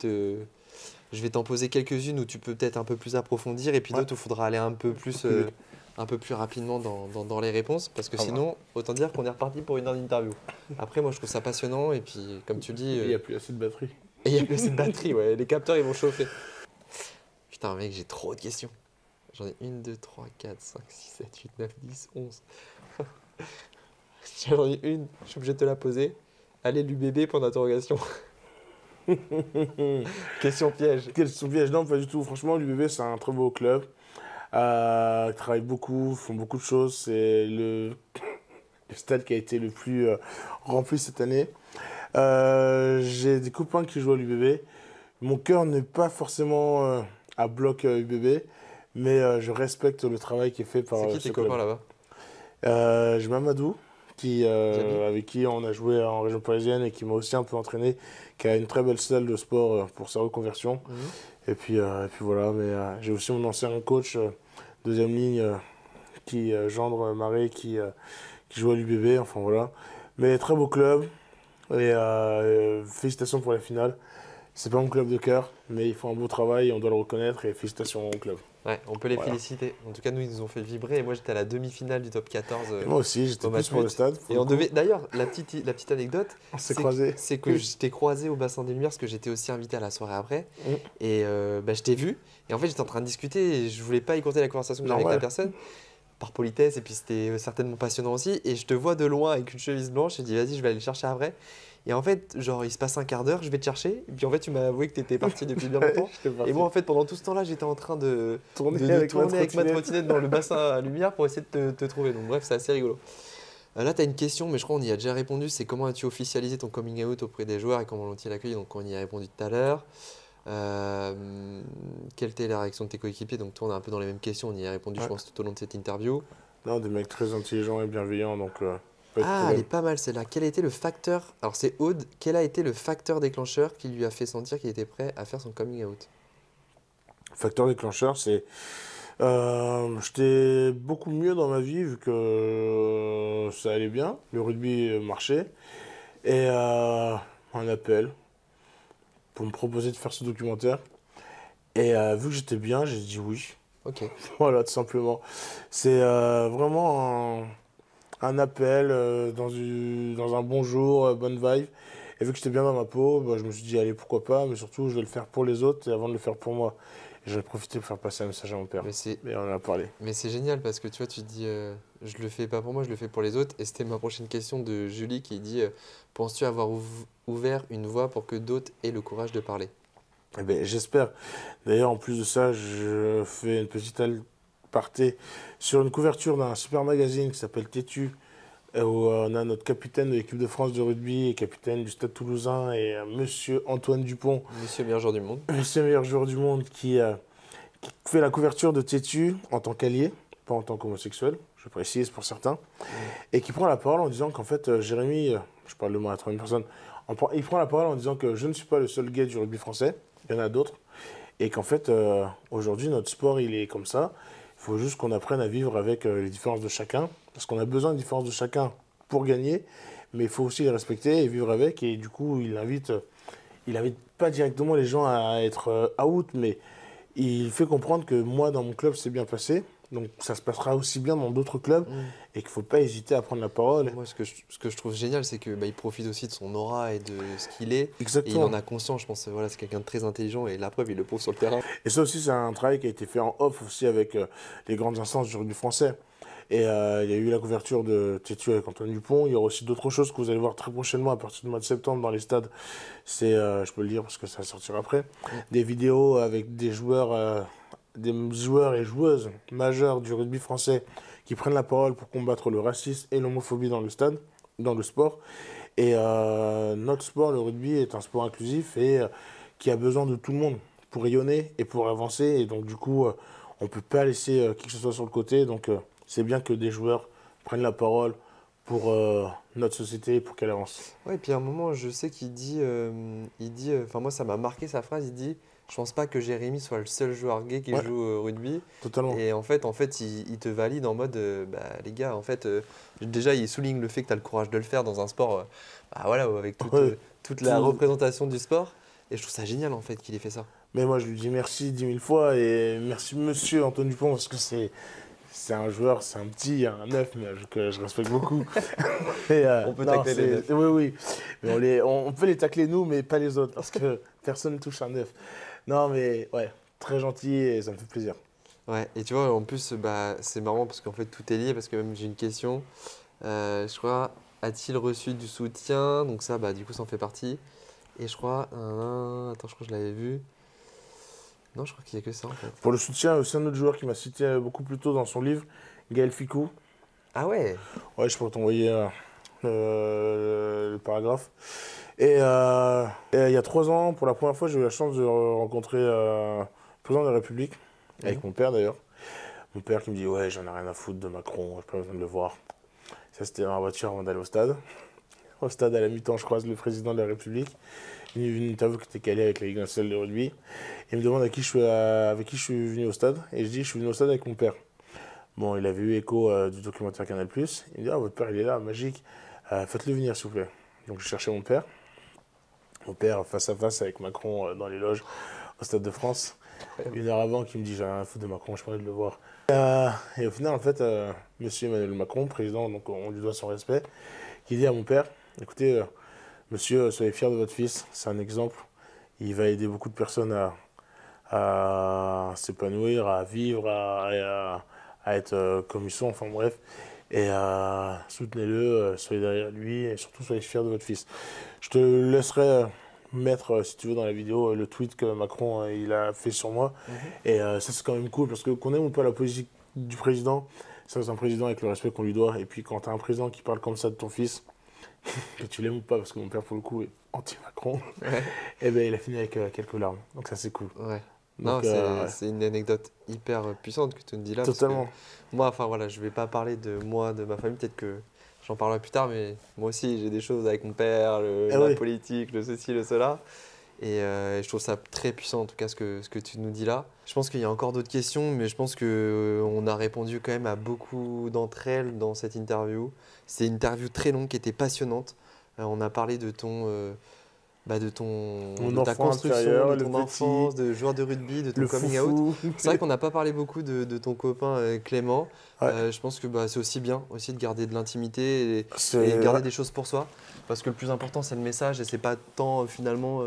je vais t'en poser quelques-unes où tu peux peut-être un peu plus approfondir et puis d'autres où il faudra aller un peu plus rapidement dans les réponses parce que sinon, autant dire qu'on est reparti pour une heure d'interview. Après, moi, je trouve ça passionnant et puis, comme tu dis… Il n'y a plus assez de batterie. Et il n'y a plus assez de batterie, ouais. Les capteurs, ils vont chauffer. Putain, mec, j'ai trop de questions. J'en ai 1, 2, 3, 4, 5, 6, 7, 8, 9, 10, 11. J'en ai une, je suis obligé de te la poser. Allez, l'UBB, point d'interrogation. Question piège. Question piège, non, pas du tout. Franchement, l'UBB, c'est un très beau club. Ils travaillent beaucoup, font beaucoup de choses. C'est le stade qui a été le plus rempli cette année. J'ai des copains qui jouent à l'UBB. Mon cœur n'est pas forcément à bloc UBB, mais je respecte le travail qui est fait par C'est qui ce tes club. copains là-bas? J'ai Mamadou, avec qui on a joué en région parisienne et qui m'a aussi un peu entraîné, qui a une très belle salle de sport pour sa reconversion. Et puis voilà, mais j'ai aussi mon ancien coach, deuxième ligne, Gendre Marais, qui joue à l'UBB, enfin voilà. Mais très beau club, et félicitations pour la finale. C'est pas mon club de cœur, mais ils font un beau travail et on doit le reconnaître, et félicitations au club. Ouais, on peut les féliciter. En tout cas, nous, ils nous ont fait vibrer. Et moi, j'étais à la demi-finale du top 14. Et moi aussi, j'étais au plus match pour le but. stade. Et on devait. D'ailleurs, la petite anecdote, On s'est croisés. c'est que je t'ai croisé au Bassin des Lumières parce que j'étais aussi invité à la soirée après. Et je t'ai vu. Et en fait, j'étais en train de discuter et je voulais pas écourter la conversation que j'avais avec la personne. Par politesse, et puis c'était certainement passionnant aussi. Et je te vois de loin avec une chemise blanche. Je dis, vas-y, je vais aller le chercher après. Et en fait, genre, il se passe un quart d'heure, je vais te chercher. Et puis en fait, tu m'as avoué que tu étais parti depuis bien longtemps. Et moi, en fait, pendant tout ce temps-là, j'étais en train de tourner avec ma trottinette dans le bassin à lumière pour essayer de te trouver. Donc, bref, c'est assez rigolo. Là, tu as une question, mais je crois qu'on y a déjà répondu. C'est comment as-tu officialisé ton coming out auprès des joueurs et comment l'ont-ils accueilli? Donc, on y a répondu tout à l'heure. Quelle était la réaction de tes coéquipiers? Donc, toi, on est un peu dans les mêmes questions. On y a répondu, je pense, tout au long de cette interview. Non, des mecs très intelligents et bienveillants, donc Pas de Ah, elle problème. est pas mal celle-là. Quel a été le facteur... Alors c'est Aude. Quel a été le facteur déclencheur qui lui a fait sentir qu'il était prêt à faire son coming out? Facteur déclencheur, c'est. J'étais beaucoup mieux dans ma vie vu que ça allait bien, le rugby marchait. Et un appel pour me proposer de faire ce documentaire. Et vu que j'étais bien, j'ai dit oui. Ok. Voilà, tout simplement. C'est vraiment un appel dans un bon jour, bonne vibe. Et vu que j'étais bien dans ma peau, bah, je me suis dit, allez, pourquoi pas, mais surtout, je vais le faire pour les autres et avant de le faire pour moi. Et j'en ai profité pour faire passer un message à mon père. Mais c'est Et on en a parlé. mais c'est génial parce que tu vois, tu te dis je le fais pas pour moi, je le fais pour les autres. Et c'était ma prochaine question de Julie qui dit penses-tu avoir ouvert une voie pour que d'autres aient le courage de parler? Eh ben, j'espère. D'ailleurs, en plus de ça, je fais une petite aparté sur une couverture d'un super magazine qui s'appelle Tétu, où on a notre capitaine de l'équipe de France de rugby et capitaine du Stade Toulousain et monsieur Antoine Dupont, Monsieur meilleur joueur du monde. monsieur meilleur joueur du monde, qui fait la couverture de Tétu en tant qu'allié, pas en tant qu'homosexuel, je précise pour certains, et qui prend la parole en disant qu'en fait, Jérémy, je parle de moi à 30 personnes, il prend la parole en disant que je ne suis pas le seul gay du rugby français, il y en a d'autres, et qu'en fait, aujourd'hui, notre sport, il est comme ça. Il faut juste qu'on apprenne à vivre avec les différences de chacun, parce qu'on a besoin de différences de chacun pour gagner, mais il faut aussi les respecter et vivre avec. Et du coup, il invite pas directement les gens à être out, mais il fait comprendre que moi, dans mon club, c'est bien passé. Donc ça se passera aussi bien dans d'autres clubs Mm. et qu'il ne faut pas hésiter à prendre la parole. Moi, ce que je trouve génial, c'est que il profite aussi de son aura et de ce qu'il est. Et il Exactement. en a conscience, je pense. Voilà, c'est quelqu'un de très intelligent et la preuve, il le prouve sur le terrain. Et ça aussi, c'est un travail qui a été fait en off aussi avec les grandes instances du rugby français. Et il y a eu la couverture de Tétu avec Antoine Dupont. Il y aura aussi d'autres choses que vous allez voir très prochainement à partir du mois de septembre dans les stades. C'est, je peux le dire parce que ça sortira après, des vidéos avec des joueurs et joueuses majeures du rugby français qui prennent la parole pour combattre le racisme et l'homophobie dans le stade, dans le sport. Et notre sport, le rugby, est un sport inclusif et qui a besoin de tout le monde pour rayonner et pour avancer. Et donc, du coup, on ne peut pas laisser qui que ce soit sur le côté. Donc, c'est bien que des joueurs prennent la parole pour notre société, pour qu'elle avance. Ouais, et puis à un moment, je sais qu'il dit, enfin moi, ça m'a marqué sa phrase. Il dit, je pense pas que Jérémy soit le seul joueur gay qui Ouais. joue au rugby. Totalement. Et en fait, il te valide en mode, bah, les gars, en fait, déjà, il souligne le fait que tu as le courage de le faire dans un sport, bah, voilà, avec Ouais. toute la Tout- représentation du sport. Et je trouve ça génial, en fait, qu'il ait fait ça. Mais moi, je lui dis merci 10 000 fois et merci monsieur Antoine Dupont parce que c'est un joueur, c'est un petit, un neuf, mais que je respecte beaucoup. Et, On peut non, tacler les neufs. Oui, oui. Mais on peut les tacler nous, mais pas les autres parce que personne ne touche un neuf. Non, mais ouais, très gentil et ça me fait plaisir. Ouais, et tu vois, en plus, bah, c'est marrant parce qu'en fait, tout est lié. Parce que même j'ai une question. Je crois, a-t-il reçu du soutien? Donc, ça, bah, du coup, ça en fait partie. Et je crois, attends, je crois que je l'avais vu. Non, je crois qu'il n'y a que ça, en fait. Pour le soutien, aussi un autre joueur qui m'a cité beaucoup plus tôt dans son livre, Gaël Ficou. Ah ouais? Ouais, je pourrais t'envoyer le paragraphe. Et il y a 3 ans, pour la première fois, j'ai eu la chance de rencontrer le président de la République, avec mon père d'ailleurs. Mon père qui me dit ouais, j'en ai rien à foutre de Macron, j'ai pas besoin de le voir. Ça, c'était dans la voiture avant d'aller au stade. Au stade, à la mi-temps, je croise le président de la République. Une interview qui était calée avec la Ligue nationale de rugby. Il me demande avec qui je suis venu au stade. Et je dis, je suis venu au stade avec mon père. Bon, il avait eu écho du documentaire Canal+. Il me dit, ah, votre père, il est là, magique. Faites-le venir, s'il vous plaît. Donc, je cherchais mon père. Mon père, face à face avec Macron dans les loges au Stade de France. 1 heure avant, qui me dit, j'ai rien à foutre de Macron, je pourrais de le voir. Et au final, en fait, monsieur Emmanuel Macron, président, donc on lui doit son respect, qui dit à mon père, écoutez, monsieur, soyez fier de votre fils, c'est un exemple. Il va aider beaucoup de personnes à s'épanouir, à vivre, à être comme ils sont, enfin bref. Et soutenez-le, soyez derrière lui et surtout soyez fiers de votre fils. Je te laisserai mettre, si tu veux, dans la vidéo, le tweet que Macron il a fait sur moi. Et ça, c'est quand même cool parce que qu'on aime ou pas la politique du président, ça, c'est un président avec le respect qu'on lui doit. Et puis quand tu as un président qui parle comme ça de ton fils, que tu l'aimes ou pas, parce que mon père, pour le coup, est anti-Macron, Ouais. et ben il a fini avec quelques larmes. Donc ça, c'est cool. Ouais. Non, Donc, c'est une anecdote hyper puissante que tu nous dis là. totalement. Parce que moi, enfin voilà, je vais pas parler de moi, de ma famille, peut-être que j'en parlerai plus tard, mais moi aussi j'ai des choses avec mon père, Eh la oui. politique, le ceci, le cela. Et je trouve ça très puissant en tout cas ce que tu nous dis là. Je pense qu'il y a encore d'autres questions, mais je pense que on a répondu quand même à beaucoup d'entre elles dans cette interview. C'est une interview très longue qui était passionnante. On a parlé de Mon de ta enfant construction, intérieur, de le ton petit, enfance, de joueur de rugby, de ton le coming out. foufou. C'est vrai qu'on n'a pas parlé beaucoup de ton copain Clément. Ouais. Je pense que c'est aussi bien aussi de garder de l'intimité et C'est garder des choses pour soi. Parce que le plus important, c'est le message et c'est pas tant finalement,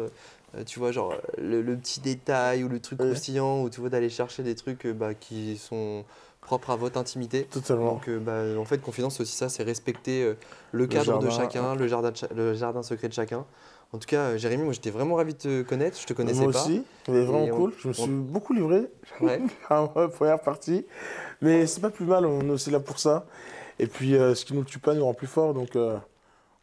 tu vois, genre le petit détail ou le truc Ouais. croustillant ou tu vois, d'aller chercher des trucs qui sont propres à votre intimité. totalement. Donc, en fait, confidence, c'est aussi ça, c'est respecter le cadre de jardin, chacun, le jardin secret de chacun. En tout cas, Jérémy, moi j'étais vraiment ravi de te connaître, je te connaissais Moi pas. aussi, mais vraiment Et cool. Je me suis beaucoup livré Ouais. à la première partie. Mais c'est pas plus mal, on est aussi là pour ça. Et puis, ce qui nous tue pas nous rend plus forts. Donc,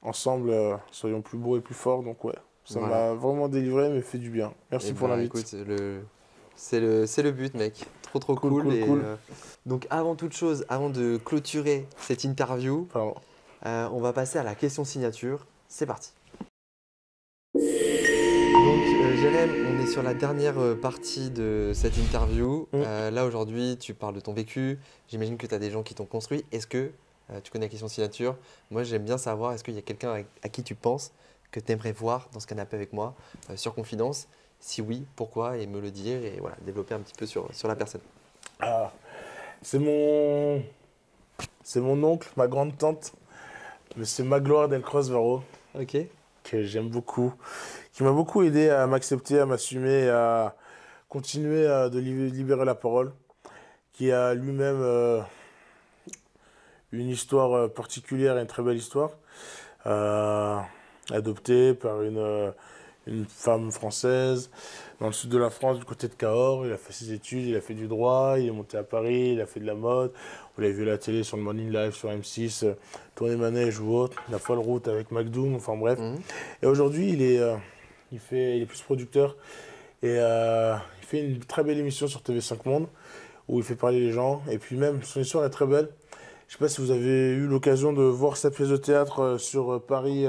ensemble, soyons plus beaux et plus forts. Donc, ouais, ça Voilà. m'a vraiment délivré, mais fait du bien. Merci Et pour bah, l'invite. écoute, c'est le but, mec. Trop Cool, cool. cool, cool. Donc, avant toute chose, avant de clôturer cette interview, Pardon. on va passer à la question signature. C'est parti. Donc, Jérém, on est sur la dernière partie de cette interview. Là, aujourd'hui, tu parles de ton vécu. J'imagine que tu as des gens qui t'ont construit. Est-ce que tu connais la question signature? Moi, j'aime bien savoir, est-ce qu'il y a quelqu'un à qui tu penses que tu aimerais voir dans ce canapé avec moi sur Confidence? Si oui, pourquoi? Et me le dire et voilà, développer un petit peu sur la personne. Ah, c'est mon... c'est mon oncle, ma grande tante, Monsieur Magloire Del Varo, Ok. que j'aime beaucoup, qui m'a beaucoup aidé à m'accepter, à m'assumer, à continuer de libérer la parole, qui a lui-même une histoire particulière et une très belle histoire, adopté par une femme française dans le sud de la France, du côté de Cahors. Il a fait ses études, il a fait du droit, il est monté à Paris, il a fait de la mode. Vous l'avez vu à la télé sur le Morning Live, sur M6, tourner manège ou autre, la folle route avec McDoom, enfin bref. Et aujourd'hui, il est plus producteur et il fait une très belle émission sur TV5 Monde où il fait parler les gens. Et puis même, son histoire est très belle. Je ne sais pas si vous avez eu l'occasion de voir sa pièce de théâtre sur Paris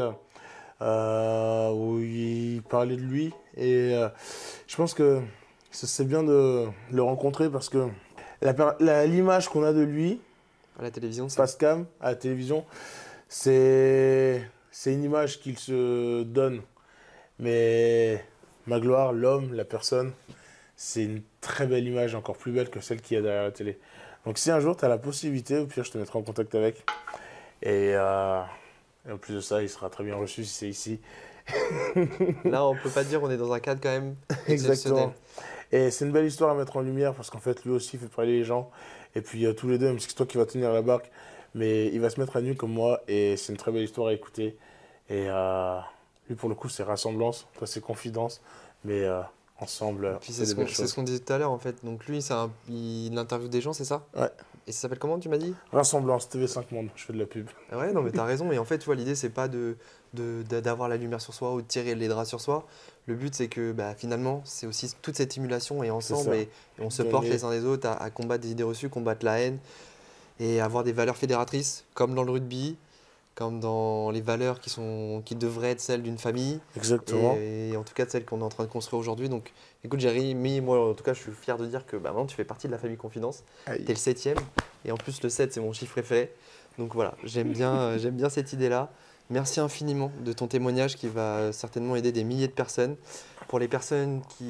où il parlait de lui. Et je pense que c'est bien de le rencontrer parce que l'image qu'on a de lui, À la télévision, c'est face cam, à la télévision, c'est une image qu'il se donne. Mais Magloire, l'homme, la personne, c'est une très belle image, encore plus belle que celle qu'il y a derrière la télé. Donc si un jour tu as la possibilité, au pire je te mettrai en contact avec. Et en plus de ça, il sera très bien reçu si c'est ici. Là, on peut pas dire, on est dans un cadre quand même exceptionnel. Exactement. Et c'est une belle histoire à mettre en lumière parce qu'en fait, lui aussi fait parler les gens. Et puis tous les deux, même si c'est toi qui vas tenir la barque, mais il va se mettre à nu comme moi. Et c'est une très belle histoire à écouter. Et lui, pour le coup, c'est Rassemblance. Toi, c'est Confidence. Mais ensemble, Et puis c'est des belles c'est choses. ce qu'on disait tout à l'heure en fait. Donc lui, il interviewe des gens, c'est ça? Ouais. Et ça s'appelle comment, tu m'as dit? Rassemblance, TV5 Monde. Je fais de la pub. Ah ouais, non mais t'as raison. Et en fait, tu vois, l'idée c'est pas d'avoir la lumière sur soi ou de tirer les draps sur soi. Le but c'est que finalement, c'est aussi toute cette émulation et ensemble ça. et on se Donner. porte les uns les autres à combattre des idées reçues, combattre la haine et avoir des valeurs fédératrices comme dans le rugby, comme dans les valeurs qui devraient être celles d'une famille. Exactement. Et en tout cas de celles qu'on est en train de construire aujourd'hui. Donc écoute Jérémy, moi en tout cas je suis fier de dire que maintenant tu fais partie de la famille Confidence. Aïe. Tu es le 7e et en plus le 7 c'est mon chiffre préféré. Donc voilà, j'aime bien cette idée-là. Merci infiniment de ton témoignage qui va certainement aider des milliers de personnes. Pour les personnes qui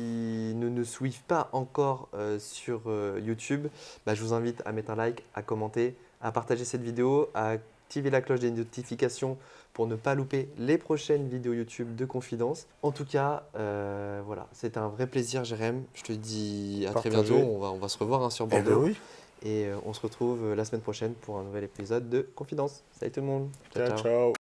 ne nous suivent pas encore sur YouTube, je vous invite à mettre un like, à commenter, à partager cette vidéo, à activer la cloche des notifications pour ne pas louper les prochaines vidéos YouTube de Confidence. En tout cas, voilà, c'était un vrai plaisir, Jérém. Je te dis à très Partagez. bientôt. On va se revoir sur Eh ben Bordeaux. oui. Et on se retrouve la semaine prochaine pour un nouvel épisode de Confidence. Salut tout le monde. Ciao, ciao.